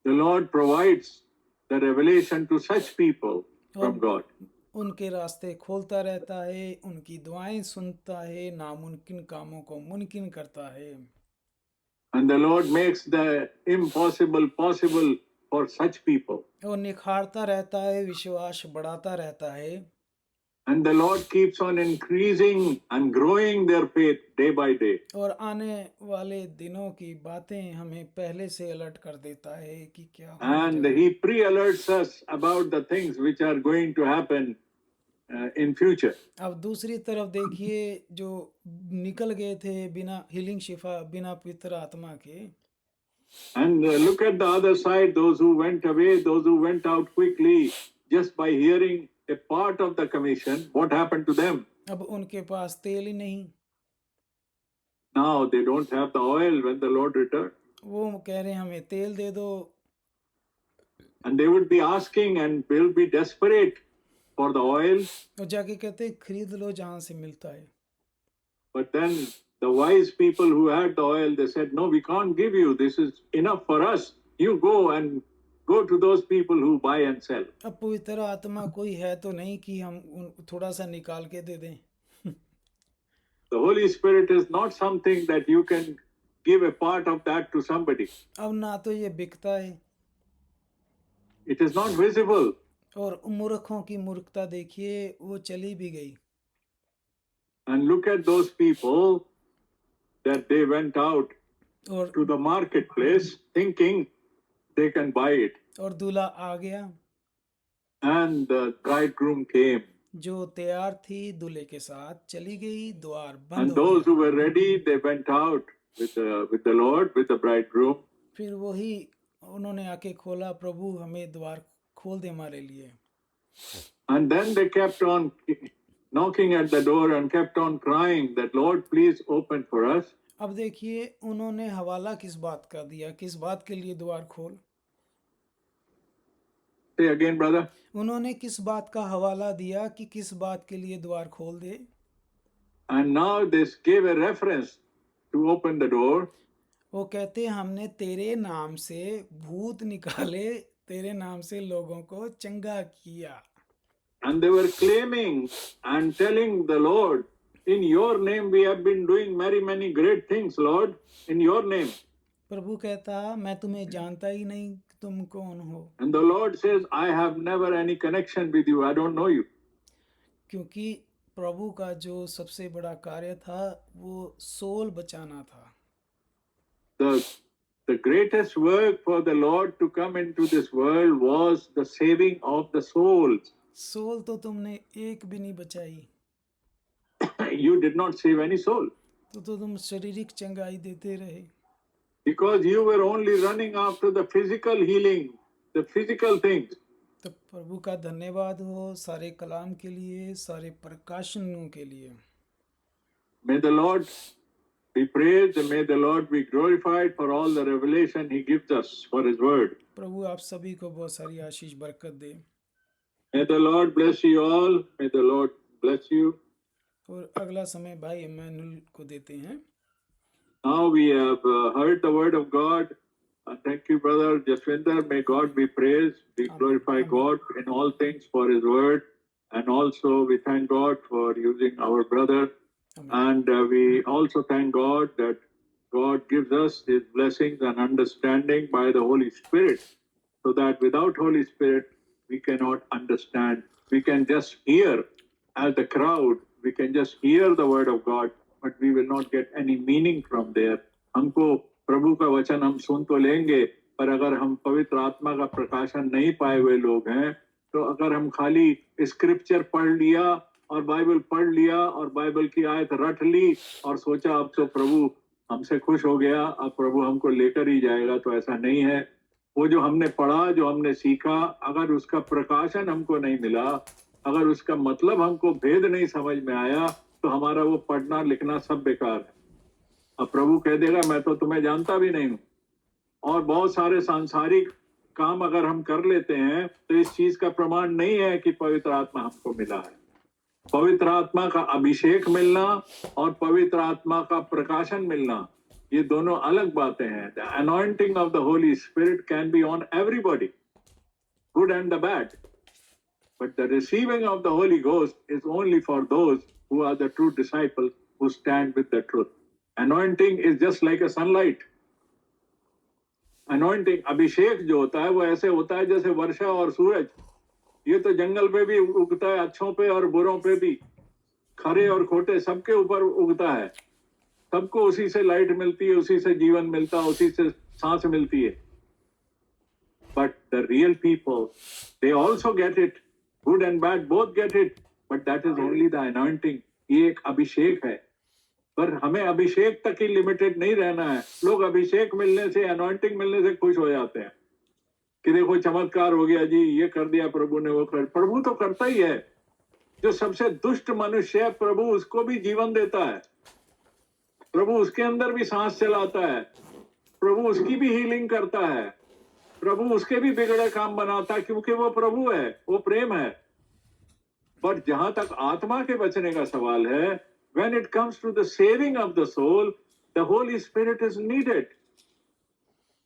The Lord provides the revelation to such people from God. उनके रास्ते खोलता रहता है, उनकी दुआएं सुनता है, नामुमकिन कामों को मुमकिन करता है। And the Lord makes the impossible possible for such people. वो निखारता रहता है, विश्वास बढ़ाता रहता है, And the Lord keeps on increasing and growing their faith day by day. और आने वाले दिनों की बातें हमें पहले से अलर्ट कर देता है कि क्या होने And जा रहा है। He pre-alerts us about the things which are going to happen in future. अब दूसरी तरफ देखिए, जो निकल गए थे बिना हीलिंग शिफा, बिना पवित्र आत्मा के, And look at the other side, those who went away, those who went out quickly, just by hearing a part of the commission, what happened to them? अब उनके पास तेल ही नहीं, Now they don't have the oil when the Lord returned. वो कह रहे हैं हमें तेल दे दो, And they would be asking and will be desperate for the oil. और जाके कहते हैं, खरीद लो जहां से मिलता है। But then the wise people who had the oil, they said, no, we can't give you. This is enough for us. You go and go to those people who buy and sell. अब पवित्र आत्मा कोई है तो नहीं कि हम थोड़ा सा निकाल के दे दें। The Holy Spirit is not something that you can give a part of that to somebody. अब ना तो ये बिकता है, It is not visible. और मूर्खों की मूर्खता देखिए, वो चली भी गई। And look at those people that they went out और to the marketplace thinking they can buy it. और दूल्हा आ गया, And the bridegroom came. जो तैयार थी दूल्हे के साथ चली गई, द्वार बंद And हो those गया। who were ready, they went out with the Lord, with the bridegroom. फिर वही उन्होंने आके खोला, प्रभु हमें द्वार खोल दे हमारे लिए। And then they kept on knocking at the door and kept on crying that, Lord, please open for us. अब देखिए उन्होंने हवाला किस बात का दिया, किस बात के लिए द्वार खोल, Say again, brother. उन्होंने किस बात का हवाला दिया कि किस बात के लिए द्वार खोल दे। And now this gave a reference to open the door. वो कहते हमने तेरे नाम से भूत निकाले, तेरे नाम से लोगों को चंगा किया। And they were claiming and telling the Lord, in your name we have been doing many great things, Lord, in your name. प्रभु कहता मैं तुम्हें जानता ही नहीं, तुम कौन हो। And the Lord says, I have never any connection with you. I don't know you. क्योंकि प्रभु का जो सबसे बड़ा कार्य था वो सोल बचाना था। The greatest work for the Lord to come into this world was the saving of the souls. Soul तो तुमने एक भी नहीं बचाई, You did not save any soul तो तुम शारीरिक चंगाई देते रहे, because you were only running after the physical healing, the physical things. तो प्रभु का धन्यवाद हो सारे कलाम के लिए, सारे प्रकाशनों के लिए। May the Lord be praised and may the Lord be glorified for all the revelation He gives us for His word. प्रभु आप सभी को बहुत सारी आशीष बरकत दे। May the Lord bless you all. May the Lord bless you. और अगला समय भाई इमैनुअल को देते हैं। Now we have heard the word of God. Thank you, Brother Jaswinder. May God be praised. We glorify God in all things for His word. And also we thank God for using our brother. And we also thank God that God gives us His blessings and understanding by the Holy Spirit. So that without Holy Spirit, we cannot understand. We can just hear as the crowd. We can just hear the word of God, but we will not get any meaning from there. हमको प्रभु का वचन हम सुन तो लेंगे, पर अगर हम पवित्र आत्मा का प्रकाशन नहीं पाए हुए लोग हैं, तो अगर हम खाली स्क्रिप्चर पढ़ लिया और बाइबल पढ़ लिया और बाइबल की आयत रट ली और सोचा अब तो प्रभु हमसे खुश हो गया, अब प्रभु हमको लेकर ही जाएगा, तो ऐसा नहीं है। वो जो हमने पढ़ा, जो हमने सीखा, अगर उसका प्रकाशन हमको नहीं मिला, अगर उसका मतलब हमको भेद नहीं समझ में आया, तो हमारा वो पढ़ना लिखना सब बेकार है। अब प्रभु कह देगा मैं तो तुम्हें जानता भी नहीं हूं। और बहुत सारे सांसारिक काम अगर हम कर लेते हैं तो इस चीज का प्रमाण नहीं है कि पवित्र आत्मा हमको मिला है। पवित्र आत्मा का अभिषेक मिलना और पवित्र आत्मा का प्रकाशन मिलना, ये दोनों अलग बातें हैं। The anointing of the Holy Spirit can be on everybody, good and the bad. But the receiving of the Holy Ghost is only for those who are the true disciples who stand with the truth. Anointing is just like a sunlight. Anointing, अभिषेक जो होता है वो ऐसे होता है जैसे वर्षा और सूरज। ये तो जंगल पे भी उगता है, अच्छों पे और बुरों पे भी, खरे और खोटे सबके ऊपर उगता है। सबको उसी से लाइट मिलती है, उसी से जीवन मिलता है, उसी से सांस मिलती है। But the real people, they also get it, good and bad both get it, but that is only the anointing. ये एक अभिषेक है, पर हमें अभिषेक तक ही लिमिटेड नहीं रहना है। लोग अभिषेक मिलने से, अनॉइंटिंग मिलने से खुश हो जाते हैं कि देखो चमत्कार हो गया जी, ये कर दिया प्रभु ने, वो कर। प्रभु तो करता ही है। जो सबसे दुष्ट मनुष्य है, प्रभु उसको भी जीवन देता है, प्रभु उसके अंदर भी सांस चलाता है, प्रभु उसकी भी हीलिंग करता है, प्रभु उसके भी बिगड़े काम बनाता है, क्योंकि वो प्रभु है, वो प्रेम है। बट जहां तक आत्मा के बचने का सवाल है, when it comes to the saving of the soul, the Holy Spirit is needed.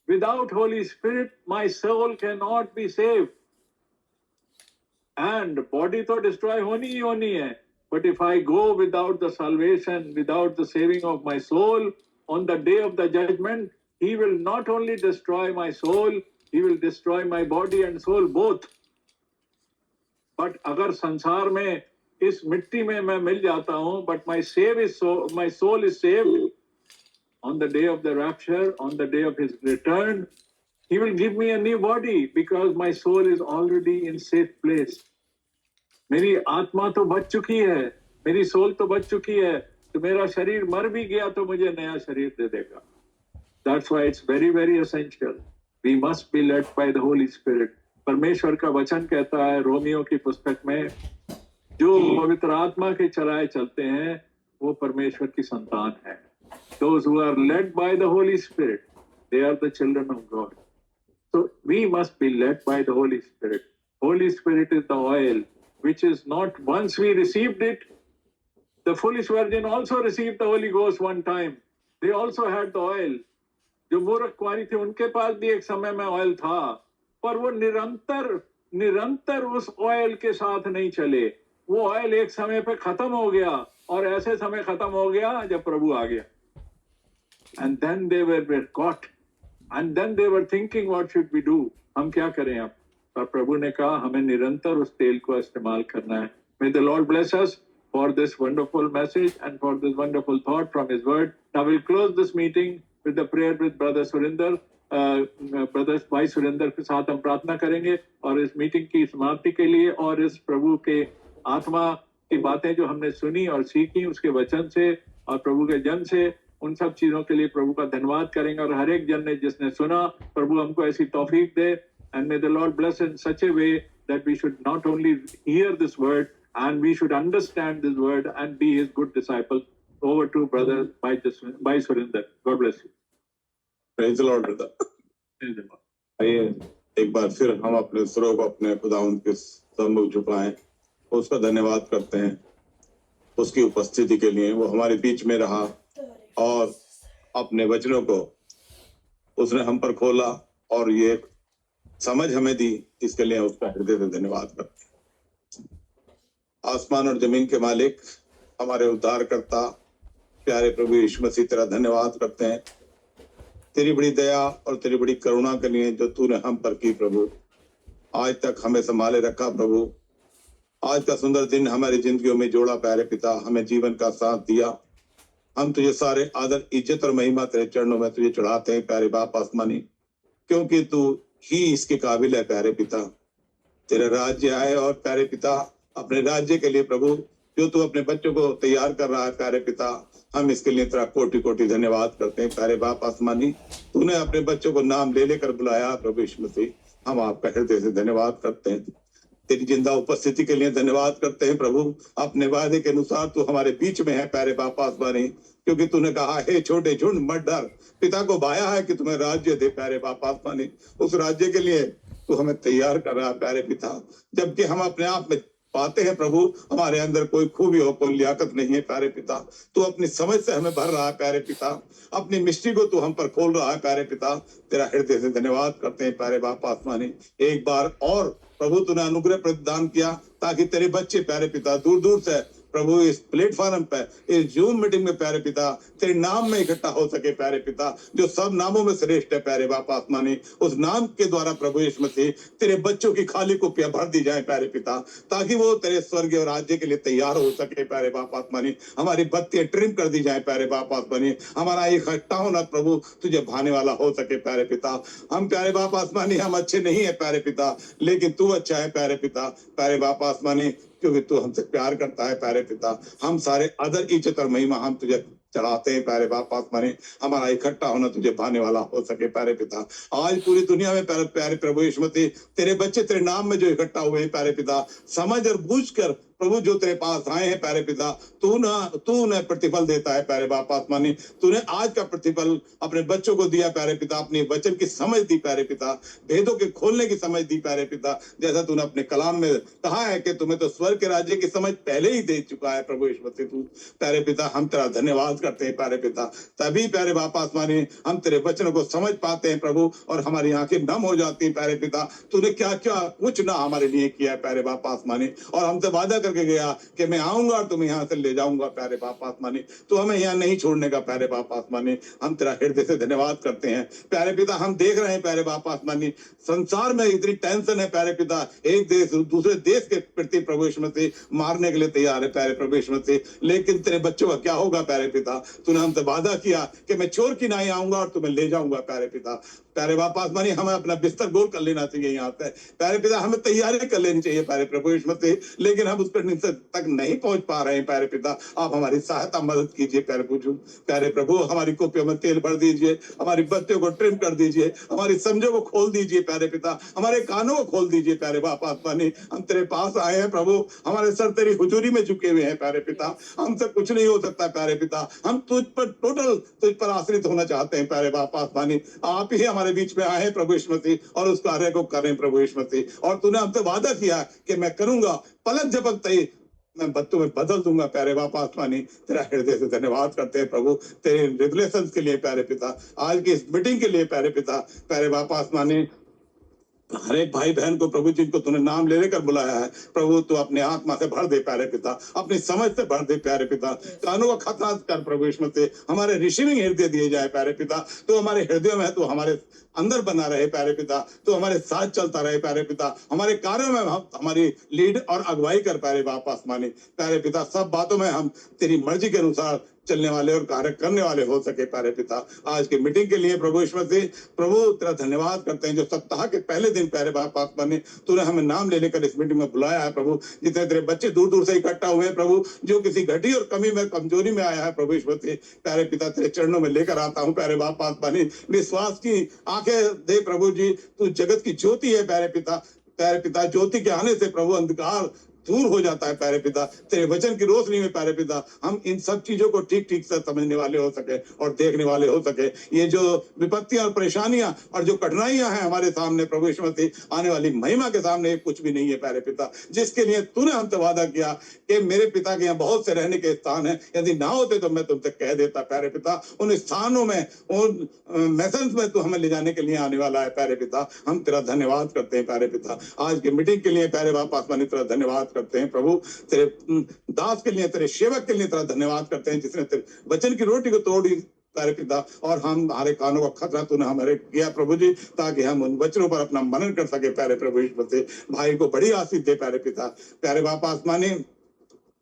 Without Holy Spirit, my soul cannot be saved. And body तो destroy होनी ही होनी है, but if I go without the salvation, without the saving of my soul, on the day of the judgment, he will not only destroy my soul, he will destroy my body and soul both. But अगर संसार में इस मिट्टी में मैं मिल जाता हूं, but my soul is saved, on the day of the rapture, on the day of his return, he will give me a new body because my soul is already in safe place. मेरी आत्मा तो बच चुकी है, मेरी soul तो बच चुकी है, तो मेरा शरीर मर भी गया तो मुझे नया शरीर दे देगा. That's why it's very, very essential. We must be led by the Holy Spirit. परमेश्वर का वचन कहता है रोमियो की पुस्तक में, जो पवित्र आत्मा के चलाए चलते हैं वो परमेश्वर की संतान है. Those who are led by the Holy Spirit, they are the children of God. So we must be led by the Holy Spirit. Holy Spirit is the oil, which is not, once we received it, the foolish virgin also received the Holy Ghost one time. They also had the oil. जो मूर्ख कुंवारी थी उनके पास भी एक समय में oil था, पर वो निरंतर उस ऑयल के साथ नहीं चले. वो ऑयल एक समय पे खत्म हो गया और ऐसे समय खत्म हो गया जब प्रभु आ गया. And then they were caught. And then they were thinking, what should we do? हम क्या करें अब? पर प्रभु ने कहा हमें निरंतर उस तेल को इस्तेमाल करना है. May the Lord bless us for this wonderful message and for this wonderful thought from His Word. Now we'll close this meeting with the prayer with Brother Surinder. Brother भाई सुरेंद्र के साथ हम प्रार्थना करेंगे और इस मीटिंग की समाप्ति के लिए और इस प्रभु के आत्मा की बातें जो हमने सुनी और सीखी उसके वचन से और प्रभु के जन से, उन सब चीजों के लिए प्रभु का धन्यवाद करेंगे. और हर एक जन ने जिसने सुना, प्रभु हमको ऐसी तौफीक दे. And may the Lord bless in such a way that we should not only hear this word and we should understand this word and be His good disciples. Over to Brother Bhai Surinder. God bless you. Praise the Lord, brother. आइए एक बार फिर हम अपने सिरों को अपने खुदावंद के सम्मुख झुकाएं, उसका धन्यवाद करते हैं उसकी उपस्थिति के लिए. वो हमारे बीच में रहा और अपने वचनों को उसने हम पर खोला और ये समझ हमें दी, इसके लिए उसका हृदय से धन्यवाद करते हैं. आसमान और जमीन के मालिक, हमारे उद्धारकर्ता प्यारे प्रभु यीशु मसीह, तेरा धन्यवाद करते हैं तेरी बड़ी दया और तेरी बड़ी करुणा के लिए जो तूने हम पर की. प्रभु आज तक हमें संभाले रखा. प्रभु आज का सुंदर दिन हमारी जिंदगियों में जोड़ा. प्यारे पिता, हमें जीवन का साथ दिया. हम तुझे सारे आदर इज्जत और महिमा तेरे चरणों में तुझे चढ़ाते हैं प्यारे बाप आसमानी, क्योंकि तू ही इसके काबिल है. प्यारे पिता, तेरा राज्य आए और प्यारे पिता अपने राज्य के लिए प्रभु जो तू अपने बच्चों को तैयार कर रहा है प्यारे पिता, हम इसके लिए तेरा कोटि कोटि धन्यवाद करते हैं. प्यारे बाप आसमानी, तूने अपने बच्चों को नाम ले लेकर बुलाया. प्रभु यीशु मसीह, हम आपका हृदय से धन्यवाद करते हैं. तेरी जिंदा उपस्थिति के लिए धन्यवाद करते हैं. प्रभु अपने वादे के अनुसार तू हमारे बीच में है प्यारे बाप आसमानी, क्योंकि तूने कहा हे छोटे झुंड मत डर, पिता को बाया है कि तुम्हें राज्य दे. प्यारे बाप आसमानी, उस राज्य के लिए तू हमें तैयार कर रहा है प्यारे पिता, जबकि हम अपने आप में पाते हैं प्रभु हमारे अंदर कोई खूबी हो, कोई लियाकत नहीं है. प्यारे पिता, तू अपनी समझ से हमें भर रहा है प्यारे पिता, अपनी मिस्ट्री को तू हम पर खोल रहा है प्यारे पिता. तेरा हृदय से धन्यवाद करते हैं प्यारे बाप आसमानी. एक बार और प्रभु तूने अनुग्रह प्रदान किया ताकि तेरे बच्चे प्यारे पिता दूर दूर से प्रभु इस प्लेटफॉर्म पे, इस जूम मीटिंग में प्यारे पिता तेरे नाम में इकट्ठा हो सके प्यारे पिता, जो सब नामों में श्रेष्ठ है प्यारे बाप आसमानी, उस नाम के द्वारा प्रभु यीशु मसीह तेरे बच्चों की खाली कुपियां भर दी जाए प्यारे पिता, ताकि वो तेरे स्वर्गीय राज्य के लिए तैयार हो सके प्यारे बाप आसमानी। हमारी बत्तियां ट्रिम कर दी जाए प्यारे बाप आसमानी, हमारा इकट्ठा होना प्रभु तुझे भाने वाला हो सके प्यारे पिता। हम प्यारे बाप आसमानी हम अच्छे नहीं है प्यारे पिता, लेकिन तू अच्छा है प्यारे पिता, प्यारे बाप आसमानी, क्योंकि तू हमसे प्यार करता है प्यारे पिता। हम सारे अदर इज्जत और महिमा हम तुझे चढ़ाते हैं प्यारे बाप आसमानी, हमारा इकट्ठा होना तुझे भाने वाला हो सके प्यारे पिता। आज पूरी दुनिया में प्यारे प्रभु यीशु मसीह तेरे बच्चे तेरे नाम में जो इकट्ठा हुए हैं प्यारे पिता, समझ और बूझ कर प्रभु जो तेरे पास आए हैं प्यारे पिता, तू उन्हें प्रतिफल देता है प्यारे बाप आसमानी। तूने आज का प्रतिफल अपने बच्चों को दिया प्यारे पिता, अपने वचन की समझ दी प्यारे पिता, भेदों के खोलने की समझ दी प्यारे पिता, जैसा तूने अपने कलाम में कहा है कि तुम्हें तो स्वर्ग के राज्य की समझ पहले ही दे चुका है प्रभु यीशु मसीह तू। प्यारे पिता हम तेरा धन्यवाद करते हैं प्यारे पिता, तभी प्यारे बाप आसमानी हम तेरे वचनों को समझ पाते हैं प्रभु, और हमारी आंखें नम हो जाती हैं प्यारे पिता। तूने क्या क्या कुछ ना हमारे लिए किया है प्यारे बाप आसमानी, और हमसे वादा करके गया कि मैं आऊंगा और तुम्हें यहाँ से ले जाऊंगा प्यारे बाप आसमानी, तो हमें यहाँ नहीं छोड़ने का प्यारे बाप आसमानी। हम तेरा हृदय से धन्यवाद करते हैं प्यारे पिता। हम देख रहे हैं प्यारे बाप आसमानी, संसार में इतनी टेंशन है प्यारे पिता, एक देश दूसरे देश के प्रति प्रभु यीशु मसीह मारने के लिए तैयार है प्यारे प्रभु यीशु मसीह, लेकिन तेरे बच्चों का क्या होगा प्यारे पिता। तूने हमसे वादा किया कि मैं चोर की नाई आऊंगा और तुम्हें ले जाऊंगा प्यारे पिता। प्यारे बाप आसमानी हमें अपना बिस्तर गोल कर लेना चाहिए यहाँ पे प्यारे पिता, हमें तैयारी कर लेनी चाहिए प्यारे प्रभु यीशु मसीह, लेकिन हम उस पर तक नहीं पहुंच पा रहे हैं प्यारे पिता। आप हमारी सहायता मदद कीजिए प्यारे प्रभु, हमारी कुपियों में तेल भर दीजिए, हमारी बत्तियों को ट्रिम कर दीजिए, हमारी समझों को खोल दीजिए प्यारे पिता, हमारे कानों को खोल दीजिए प्यारे बाप आसमानी। हम तेरे पास आए हैं प्रभु, हमारे सर तेरी हुजूरी में झुके हुए हैं प्यारे पिता, हमसे कुछ नहीं हो सकता प्यारे पिता, हम तुझ पर आश्रित होना चाहते हैं प्यारे बाप आसमानी। आप ही हमारे बीच में आए हैं प्रभु यीशु मसीह, और उस कार्य को करें प्रभु यीशु मसीह, और तूने हमसे वादा किया कि मैं करूंगा, पलक झपकते ही मैं बत्तों में बदल दूंगा प्यारे बाप आसमानी। तेरा हृदय से धन्यवाद करते हैं प्रभु, तेरे रेवलेशन के लिए प्यारे पिता, आज की इस मीटिंग के लिए प्यारे पिता, प्यारे बाप आसमानी। हर एक भाई बहन को प्रभु जिनको तूने नाम ले लेकर बुलाया है प्रभु, तू अपने आत्मा से भर दे प्यारे पिता, अपनी समझ से भर दे प्यारे पिता, कानों का खतना कर प्रभु यीशु मसीह, हमारे रिसीविंग हृदय दिए जाए प्यारे पिता। तो हमारे हृदय में है, तो हमारे अंदर बना रहे प्यारे पिता, तो हमारे साथ चलता रहे प्यारे पिता, हमारे कार्यों में हमारी लीड और अगुवाई कर प्यारे बाप आसमानी। प्यारे पिता सब बातों में हम तेरी मर्जी के अनुसार चलने वाले और कार्य करने वाले हो सके प्यारे पिता। आज की मीटिंग के लिए प्रभु यीशु मसीह प्रभु तेरा धन्यवाद करते हैं, जो सप्ताह के पहले दिन प्यारे बाप आसमानी तूने हमें नाम ले लेकर इस मीटिंग में बुलाया है प्रभु। जितने तेरे बच्चे दूर दूर से इकट्ठा हुए हैं प्रभु, जो किसी घटी और कमी में कमजोरी में आया है प्रभु यीशु मसीह, प्यारे पिता तेरे चरणों में लेकर आता हूँ प्यारे बाप आसमानी। विश्वास की आंखें दे प्रभु जी, तू जगत की ज्योति है प्यारे पिता। प्यारे पिता ज्योति के आने से प्रभु अंधकार दूर हो जाता है प्यारे पिता, तेरे वचन की रोशनी में प्यारे पिता हम इन सब चीजों को ठीक ठीक से समझने वाले हो सके और देखने वाले हो सके। ये जो विपत्तियां और परेशानियां और जो कठिनाइयां हैं हमारे सामने प्रभु यीशु मसीह, आने वाली महिमा के सामने कुछ भी नहीं है प्यारे पिता, जिसके लिए तूने हमसे वादा किया कि मेरे पिता के यहाँ बहुत से रहने के स्थान है, यदि ना होते तो मैं तुमसे कह देता प्यारे पिता। उन स्थानों में, उन मैसेज में तू हमें ले जाने के लिए आने वाला है प्यारे पिता। हम तेरा धन्यवाद करते हैं प्यारे पिता, आज की मीटिंग के लिए प्यारे बाप आसमानी तेरा धन्यवाद करते हैं प्रभु। तेरे दास के लिए, तेरे सेवक के लिए तेरा धन्यवाद करते हैं, जिसने तेरे वचन की रोटी को तोड़ी प्यारे पिता, और हम हमारे कानों का खतरा तूने हमारे किया प्रभु जी, ताकि हम उन वचनों पर अपना मनन कर सके प्यारे प्रभु यीशु मसीह। भाई को बड़ी आशीष दे प्यारे पिता, प्यारे बाप आसमानी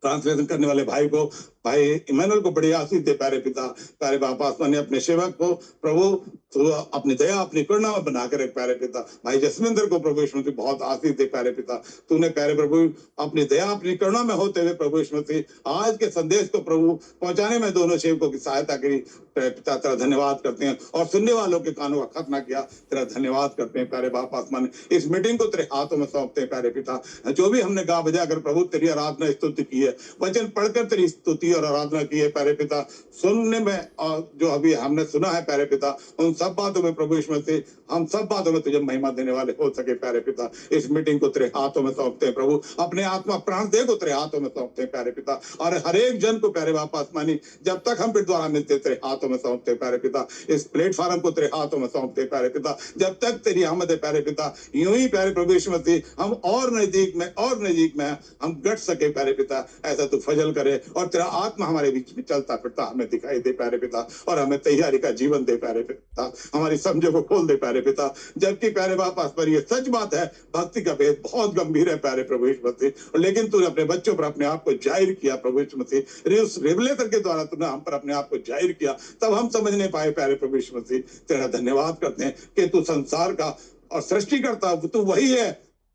ट्रांसलेशन करने वाले भाई को, भाई इमानुएल को बड़ी आशीष दे प्यारे पिता। प्यारे बाप आसमानी अपने सेवक को प्रभु तो अपनी दया अपनी करुणा में बना कर रख प्यारे पिता। भाई जसविंदर को प्रभु यीशु मसीह बहुत आशीष दे प्यारे पिता। तूने प्यारे प्रभु अपनी दया अपनी करुणा में होते हुए प्रभु यीशु मसीह आज के संदेश को प्रभु पहुंचाने में दोनों सेवकों की सहायता करी पिता, तेरा धन्यवाद करते हैं, और सुनने वालों के कानों का खतना किया, तेरा धन्यवाद करते हैं प्यारे बाप आसमान। इस मीटिंग को तेरे हाथों में सौंपते हैं प्यारे पिता। जो भी हमने गा बजा कर प्रभु तेरी आराधना स्तुति की है, वचन पढ़कर तेरी स्तुति और आराधना की है प्यारे पिता, सुनने में और जो अभी हमने सुना है प्यारे पिता, उन सब बातों में प्रभु यीशु मसीह, हम सब बातों में तुझे महिमा देने वाले हो सके प्यारे पिता। इस मीटिंग को तेरे हाथों में सौंपते हैं प्रभु, अपने आत्मा प्राण देह को तेरे हाथों में सौंपते हैं प्यारे पिता, और हर एक जन को प्यारे बाप आसमानी जब तक हम फिर द्वारा मिलते तेरे हाथों में सौंपते हैं प्यारे पिता। इस प्लेटफॉर्म को तेरे हाथों में सौंपते हैं प्यारे पिता, जब तक तेरी आमद है प्यारे पिता। यूं ही प्यारे प्रभु यीशु मसीह हम और नजदीक में हम गट सके प्यारे पिता। ऐसा तू फजल करे और तेरा आत्मा हमारे बीच में चलता फिरता हमें दिखाई दे प्यारे पिता, और हमें तैयारी का जीवन दे प्यारे पिता, हमारी समझो को खोल दे प्यारे पिता। जबकि प्यारे बाप पर ये सच बात है, भक्ति का भेद बहुत गंभीर है प्यारे प्रभु यीशु मसीह, लेकिन तूने अपने बच्चों पर अपने आप को जाहिर किया प्रभु यीशु मसीह। उस रेवलेटर के द्वारा तूने हम पर अपने आप को जाहिर किया, तब हम समझ नहीं पाए प्यारे प्रभु यीशु मसीह। तेरा धन्यवाद करते हैं कि तू संसार का और सृष्टि करता, तू वही है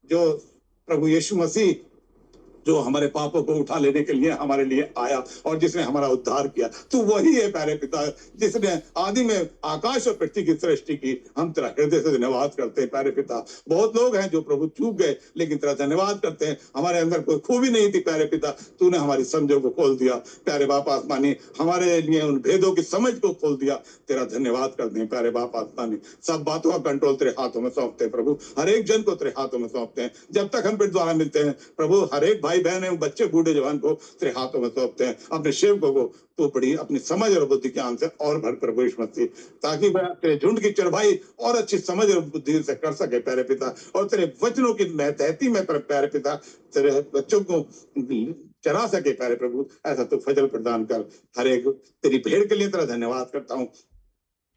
जो प्रभु यीशु मसीह जो हमारे पापों को उठा लेने के लिए हमारे लिए आया और जिसने हमारा उद्धार किया। तू वही है प्यारे पिता जिसने आदि में आकाश और पृथ्वी की सृष्टि की। हम तेरा हृदय से धन्यवाद करते हैं प्यारे पिता। बहुत लोग हैं जो प्रभु चूक गए, लेकिन तेरा धन्यवाद करते हैं, हमारे अंदर कोई खूबी नहीं थी प्यारे पिता, तूने हमारी समझों को खोल दिया प्यारे बाप आसमानी, हमारे लिए उन भेदों की समझ को खोल दिया। तेरा धन्यवाद करते हैं प्यारे बाप आसमानी। सब बातों का कंट्रोल तेरे हाथों में सौंपते हैं प्रभु, हर एक जन को तेरे हाथों में सौंपते हैं। जब तक हम फिर द्वारा मिलते हैं प्रभु, हर एक भाई बहन है, बच्चे बूढ़े जवान को तेरे हाथों में सौंपते हैं। अपने सेवकों को तो बड़ी अपनी समझ और बुद्धि ज्ञान से और भर प्रभु यीशु मसीह, ताकि वह तेरे झुंड की चरवाई और अच्छी समझ और बुद्धि से कर सके प्यारे पिता, और तेरे वचनों की महतहती में प्यारे पिता तेरे बच्चों को चरा सके प्यारे प्रभु। ऐसा तो फजल प्रदान कर। हर एक तेरी भेड़ के लिए तेरा धन्यवाद करता हूँ,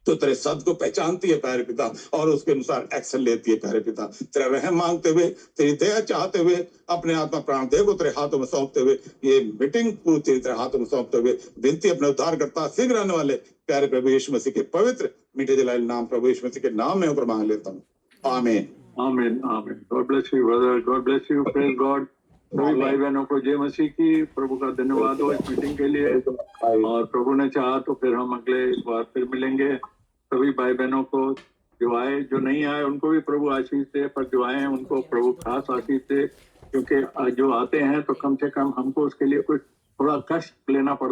तो तेरे शब्द को पहचानती है प्यारे पिता और उसके अनुसार एक्शन लेती है प्यारे पिता। तेरा रहम मांगते हुए, तेरी दया चाहते हुए, अपने आत्मा प्राण देह को तेरे हाथों में सौंपते हुए, ये मीटिंग पूरी तेरे हाथों में सौंपते हुए विनती अपने उद्धार करता शीघ्र आने वाले प्यारे प्रभु यीशु मसीह के पवित्र मीठे जलाल नाम प्रभु यीशु मसीह के नाम में होकर मांग लेता हूँ, आमीन आमीन आमीन। God bless you brother, God bless you, praise God. सभी भाई बहनों को जय मसीह की। प्रभु का धन्यवाद हो इस मीटिंग के लिए, और प्रभु ने चाहा तो फिर हम अगले बार फिर मिलेंगे। सभी भाई बहनों को जो आए, जो नहीं आए उनको भी प्रभु आशीष दे, पर जो आए हैं उनको प्रभु खास आशीष दे, क्योंकि जो आते हैं तो कम से कम हमको उसके लिए कुछ थोड़ा कष्ट लेना पड़ता